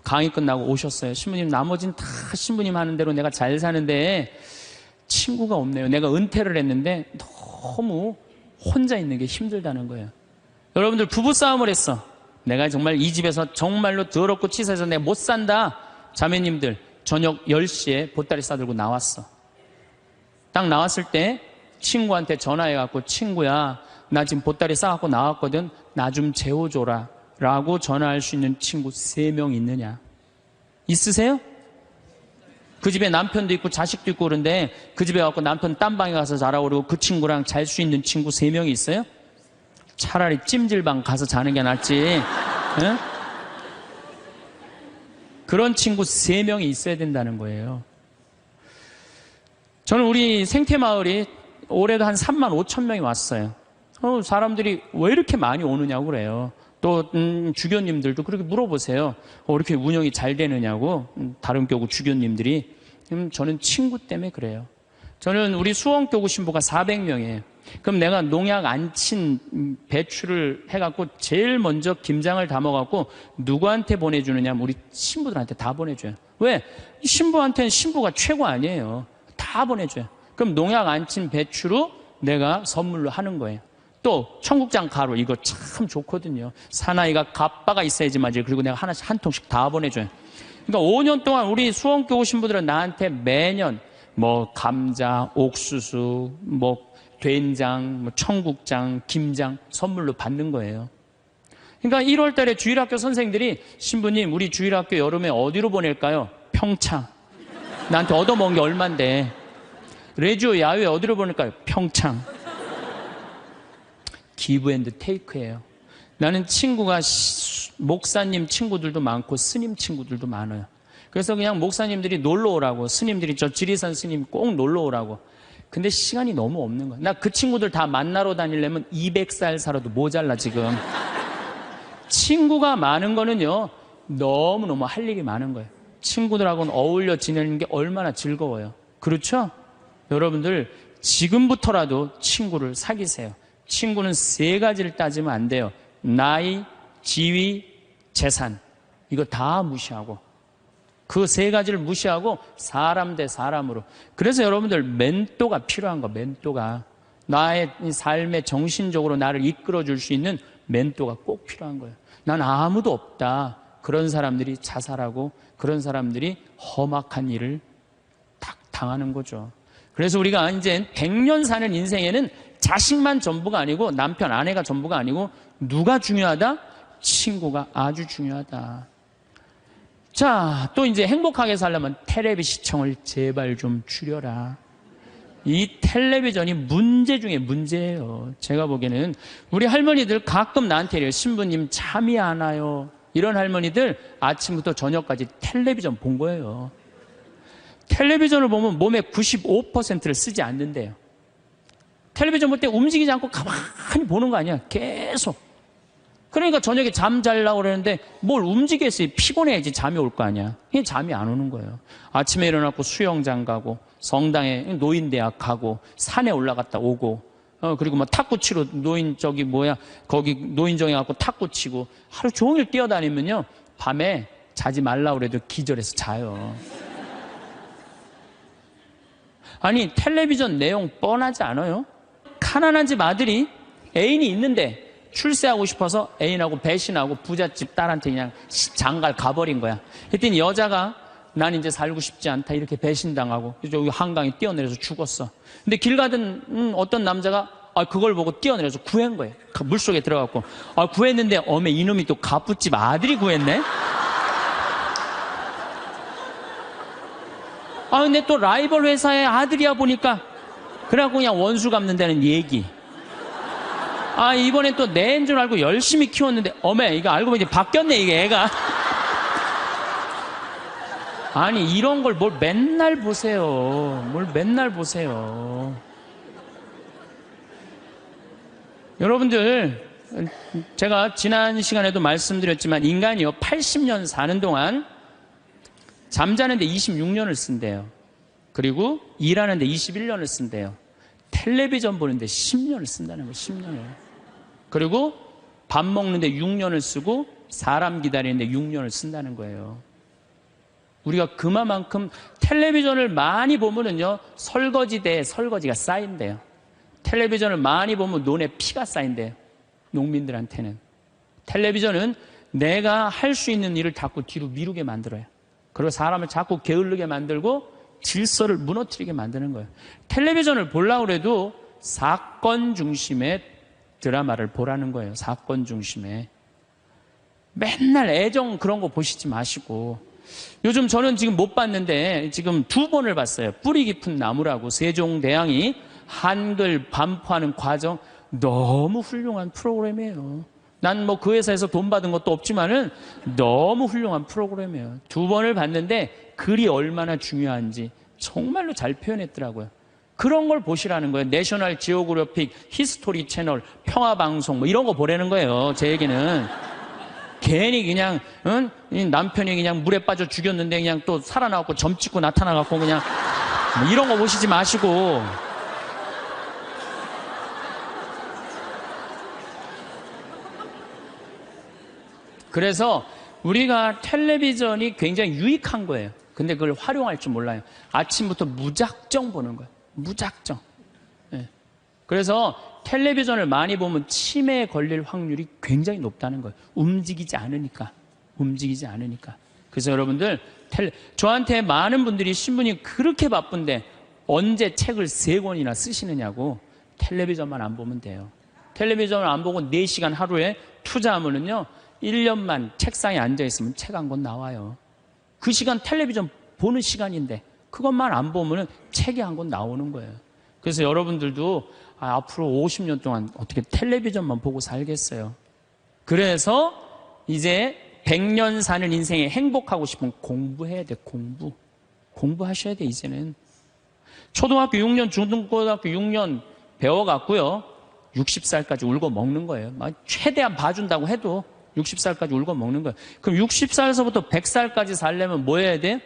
강의 끝나고 오셨어요. 신부님, 나머지는 다 신부님 하는 대로 내가 잘 사는데 친구가 없네요. 내가 은퇴를 했는데 너무 혼자 있는 게 힘들다는 거예요. 여러분들 부부싸움을 했어. 내가 정말 이 집에서 정말로 더럽고 치사해서 내가 못 산다. 자매님들, 저녁 10시에 보따리 싸들고 나왔어. 딱 나왔을 때 친구한테 전화해갖고, 친구야, 나 지금 보따리 싸갖고 나왔거든. 나 좀 재워줘라 라고 전화할 수 있는 친구 3명 있느냐? 있으세요? 그 집에 남편도 있고 자식도 있고 그런데 그 집에 가서 남편 딴 방에 가서 자라고 그러고 그 친구랑 잘 수 있는 친구 3명이 있어요? 차라리 찜질방 가서 자는 게 낫지. 응? 그런 친구 3명이 있어야 된다는 거예요. 저는 우리 생태마을이 올해도 한 3만 5천 명이 왔어요. 사람들이 왜 이렇게 많이 오느냐고 그래요. 또 주교님들도 그렇게 물어보세요. 이렇게 운영이 잘 되느냐고, 다른 교구 주교님들이. 저는 친구 때문에 그래요. 저는 우리 수원교구 신부가 400명이에요. 그럼 내가 농약 안 친 배추를 해갖고 제일 먼저 김장을 담아갖고 누구한테 보내주느냐? 우리 신부들한테 다 보내줘요. 왜? 신부한테는 신부가 최고 아니에요. 다 보내줘요. 그럼 농약 안 친 배추로 내가 선물로 하는 거예요. 또 청국장 가루, 이거 참 좋거든요. 사나이가 갑바가 있어야지 맞아요. 그리고 내가 하나씩 한 통씩 다 보내줘요. 그러니까 5년 동안 우리 수원교구 신부들은 나한테 매년 뭐 감자, 옥수수, 뭐 된장, 뭐 청국장, 김장 선물로 받는 거예요. 그러니까 1월 달에 주일학교 선생님들이, 신부님 우리 주일학교 여름에 어디로 보낼까요? 평창. 나한테 얻어먹은 게 얼만데. 레지오 야외 어디로 보낼까요? 평창. 기브 앤드 테이크예요. 나는 친구가 목사님 친구들도 많고 스님 친구들도 많아요. 그래서 그냥 목사님들이 놀러 오라고, 스님들이 저 지리산 스님 꼭 놀러 오라고. 근데 시간이 너무 없는 거야. 나 그 친구들 다 만나러 다니려면 200살 살아도 모자라 지금. 친구가 많은 거는요, 너무너무 할 일이 많은 거예요. 친구들하고는 어울려 지내는 게 얼마나 즐거워요. 그렇죠? 여러분들 지금부터라도 친구를 사귀세요. 친구는 3가지를 따지면 안 돼요. 나이, 지위, 재산. 이거 다 무시하고, 그 3가지를 무시하고 사람 대 사람으로. 그래서 여러분들 멘토가 필요한 거. 멘토가 나의 삶에 정신적으로 나를 이끌어 줄 수 있는 멘토가 꼭 필요한 거예요. 난 아무도 없다. 그런 사람들이 자살하고 그런 사람들이 험악한 일을 딱 당하는 거죠. 그래서 우리가 이제 100년 사는 인생에는 자식만 전부가 아니고, 남편, 아내가 전부가 아니고, 누가 중요하다? 친구가 아주 중요하다. 자, 또 이제 행복하게 살려면 텔레비 시청을 제발 좀 줄여라. 이 텔레비전이 문제 중에 문제예요. 제가 보기에는 우리 할머니들 가끔 나한테 이래요. 신부님 잠이 안 와요. 이런 할머니들 아침부터 저녁까지 텔레비전 본 거예요. 텔레비전을 보면 몸의 95%를 쓰지 않는데요. 텔레비전 볼 때 움직이지 않고 가만히 보는 거 아니야. 계속. 그러니까 저녁에 잠 자려고 그러는데 뭘 움직였어요. 피곤해야지 잠이 올 거 아니야. 이게 잠이 안 오는 거예요. 아침에 일어나고 수영장 가고, 성당에 노인대학 가고, 산에 올라갔다 오고, 그리고 뭐 탁구 치러 거기 노인정에 가고 탁구 치고, 하루 종일 뛰어다니면요, 밤에 자지 말라고 그래도 기절해서 자요. 아니, 텔레비전 내용 뻔하지 않아요? 가난한 집 아들이 애인이 있는데 출세하고 싶어서 애인하고 배신하고 부잣집 딸한테 그냥 장갈 가버린 거야. 그랬더니 여자가 난 이제 살고 싶지 않다 이렇게 배신당하고 여기 한강에 뛰어내려서 죽었어. 근데 길 가던 어떤 남자가 그걸 보고 뛰어내려서 구한 거예요. 물속에 들어갔고, 구했는데 어메 이놈이 또 갑부집 아들이 구했네. 근데 또 라이벌 회사의 아들이야 보니까, 그래갖고 그냥 원수 갚는다는 얘기. 이번엔 또 내 애인 줄 알고 열심히 키웠는데, 어메, 이거 알고 보니 바뀌었네, 이게 애가. 아니, 이런 걸 뭘 맨날 보세요. 뭘 맨날 보세요. 여러분들, 제가 지난 시간에도 말씀드렸지만, 인간이요, 80년 사는 동안 잠자는데 26년을 쓴대요. 그리고 일하는데 21년을 쓴대요. 텔레비전 보는데 10년을 쓴다는 거예요. 10년을. 그리고 밥 먹는데 6년을 쓰고 사람 기다리는데 6년을 쓴다는 거예요. 우리가 그만큼 텔레비전을 많이 보면은요, 설거지대에 설거지가 쌓인대요. 텔레비전을 많이 보면 논에 피가 쌓인대요. 농민들한테는. 텔레비전은 내가 할 수 있는 일을 자꾸 뒤로 미루게 만들어요. 그리고 사람을 자꾸 게을르게 만들고 질서를 무너뜨리게 만드는 거예요. 텔레비전을 보려고 해도 사건 중심의 드라마를 보라는 거예요. 사건 중심의. 맨날 애정 그런 거 보시지 마시고. 요즘 저는 지금 못 봤는데 지금 2번을 봤어요. 뿌리 깊은 나무라고, 세종대왕이 한글 반포하는 과정. 너무 훌륭한 프로그램이에요. 난 뭐 그 회사에서 돈 받은 것도 없지만은 너무 훌륭한 프로그램이에요. 2번을 봤는데 글이 얼마나 중요한지 정말로 잘 표현했더라고요. 그런 걸 보시라는 거예요. 내셔널 지오그래픽, 히스토리 채널, 평화방송 뭐 이런 거 보라는 거예요. 제 얘기는. 괜히 그냥 남편이 그냥 물에 빠져 죽였는데 그냥 또 살아나갖고 점 찍고 나타나갖고 그냥 뭐 이런 거 보시지 마시고. 그래서 우리가 텔레비전이 굉장히 유익한 거예요. 근데 그걸 활용할 줄 몰라요. 아침부터 무작정 보는 거예요. 무작정. 네. 그래서 텔레비전을 많이 보면 치매에 걸릴 확률이 굉장히 높다는 거예요. 움직이지 않으니까. 그래서 여러분들, 저한테 많은 분들이 신부님 그렇게 바쁜데 언제 책을 3권이나 쓰시느냐고. 텔레비전만 안 보면 돼요. 텔레비전을 안 보고 4시간 하루에 투자하면은요, 1년만 책상에 앉아있으면 책 한 권 나와요. 그 시간 텔레비전 보는 시간인데 그것만 안 보면 책이 한 권 나오는 거예요. 그래서 여러분들도 앞으로 50년 동안 어떻게 텔레비전만 보고 살겠어요. 그래서 이제 100년 사는 인생에 행복하고 싶으면 공부해야 돼, 공부하셔야 돼, 이제는. 초등학교 6년, 중등고등학교 6년 배워갖고요, 60살까지 울고 먹는 거예요. 최대한 봐준다고 해도 60살까지 울고 먹는 거예요. 그럼 60살서부터 100살까지 살려면 뭐 해야 돼요?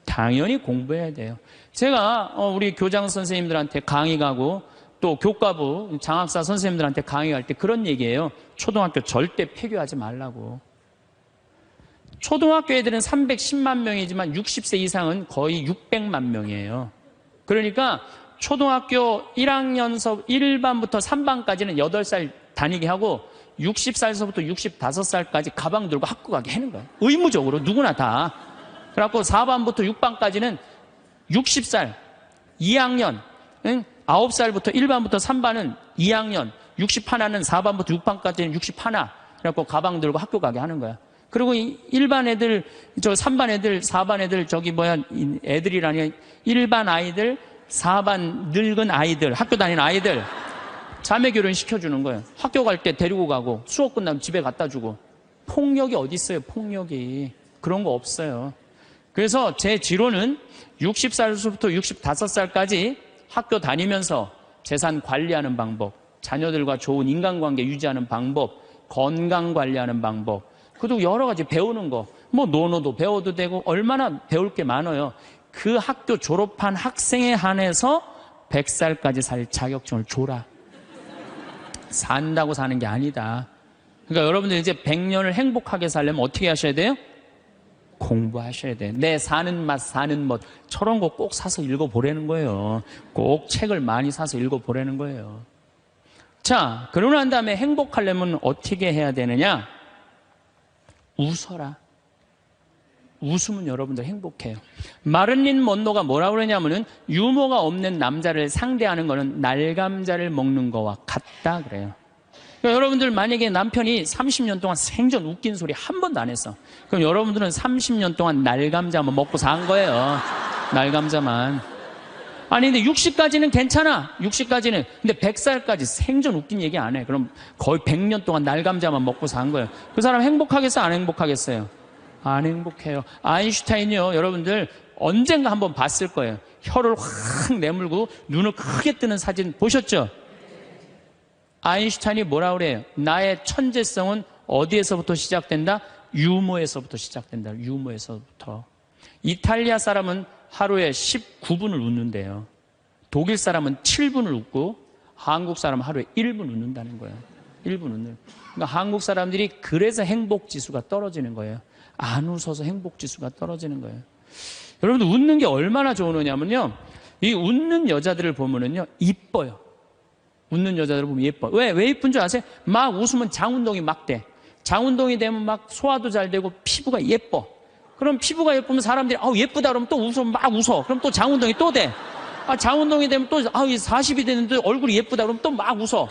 당연히 공부해야 돼요. 제가 우리 교장 선생님들한테 강의 가고 또 교과부 장학사 선생님들한테 강의할 때 그런 얘기예요. 초등학교 절대 폐교하지 말라고. 초등학교 애들은 310만 명이지만 60세 이상은 거의 600만 명이에요. 그러니까 초등학교 1학년서 1반부터 3반까지는 8살 다니게 하고 60살서부터 65살까지 가방 들고 학교 가게 하는 거예요. 의무적으로 누구나 다. 그래갖고 4반부터 6반까지는 60살 2학년, 9살부터 1반부터 3반은 2학년, 61는 4반부터 6반까지는 61. 그래갖고 가방 들고 학교 가게 하는 거야. 그리고 1반 애들, 3반 애들, 4반 애들, 애들이라니 1반 아이들, 4반 늙은 아이들, 학교 다니는 아이들, 자매 결혼 시켜주는 거예요. 학교 갈 때 데리고 가고, 수업 끝나면 집에 갖다 주고. 폭력이 어디 있어요, 폭력이. 그런 거 없어요. 그래서 제 지론은 60살부터 65살까지 학교 다니면서 재산 관리하는 방법, 자녀들과 좋은 인간관계 유지하는 방법, 건강 관리하는 방법, 그리고 여러 가지 배우는 거, 논어도 배워도 되고 얼마나 배울 게 많아요. 그 학교 졸업한 학생에 한해서 100살까지 살 자격증을 줘라. 산다고 사는 게 아니다. 그러니까 여러분들 이제 100년을 행복하게 살려면 어떻게 하셔야 돼요? 공부하셔야 돼요. 내 사는 맛, 사는 멋. 저런 거 꼭 사서 읽어보라는 거예요. 꼭 책을 많이 사서 읽어보라는 거예요. 자, 그러고 난 다음에 행복하려면 어떻게 해야 되느냐? 웃어라. 웃으면 여러분들 행복해요. 마를린 먼로가 뭐라고 그러냐면은 유머가 없는 남자를 상대하는 거는 날감자를 먹는 거와 같다 그래요. 그러니까 여러분들 만약에 남편이 30년 동안 생전 웃긴 소리 한 번도 안 했어. 그럼 여러분들은 30년 동안 날감자만 먹고 산 거예요. 날감자만. 아니 근데 60까지는 괜찮아. 60까지는. 근데 100살까지 생전 웃긴 얘기 안 해. 그럼 거의 100년 동안 날감자만 먹고 산 거예요. 그 사람 행복하겠어요? 안 행복하겠어요? 안 행복해요. 아인슈타인이요. 여러분들 언젠가 한번 봤을 거예요. 혀를 확 내물고 눈을 크게 뜨는 사진 보셨죠? 아인슈타인이 뭐라 그래요? 나의 천재성은 어디에서부터 시작된다? 유머에서부터 시작된다. 유머에서부터. 이탈리아 사람은 하루에 19분을 웃는데요. 독일 사람은 7분을 웃고 한국 사람은 하루에 1분 웃는다는 거예요. 1분 웃는. 그러니까 한국 사람들이 그래서 행복지수가 떨어지는 거예요. 안 웃어서 행복지수가 떨어지는 거예요. 여러분들 웃는 게 얼마나 좋으냐면요. 이 웃는 여자들을 보면은요, 이뻐요. 웃는 여자들을 보면 예뻐. 왜 이쁜 줄 아세요? 막 웃으면 장운동이 막 돼. 장운동이 되면 막 소화도 잘 되고 피부가 예뻐. 그럼 피부가 예쁘면 사람들이 예쁘다 그러면 또 웃어 막 웃어. 그럼 또 장운동이 또 돼. 장운동이 되면 또 40이 됐는데 얼굴이 예쁘다 그러면 또 막 웃어.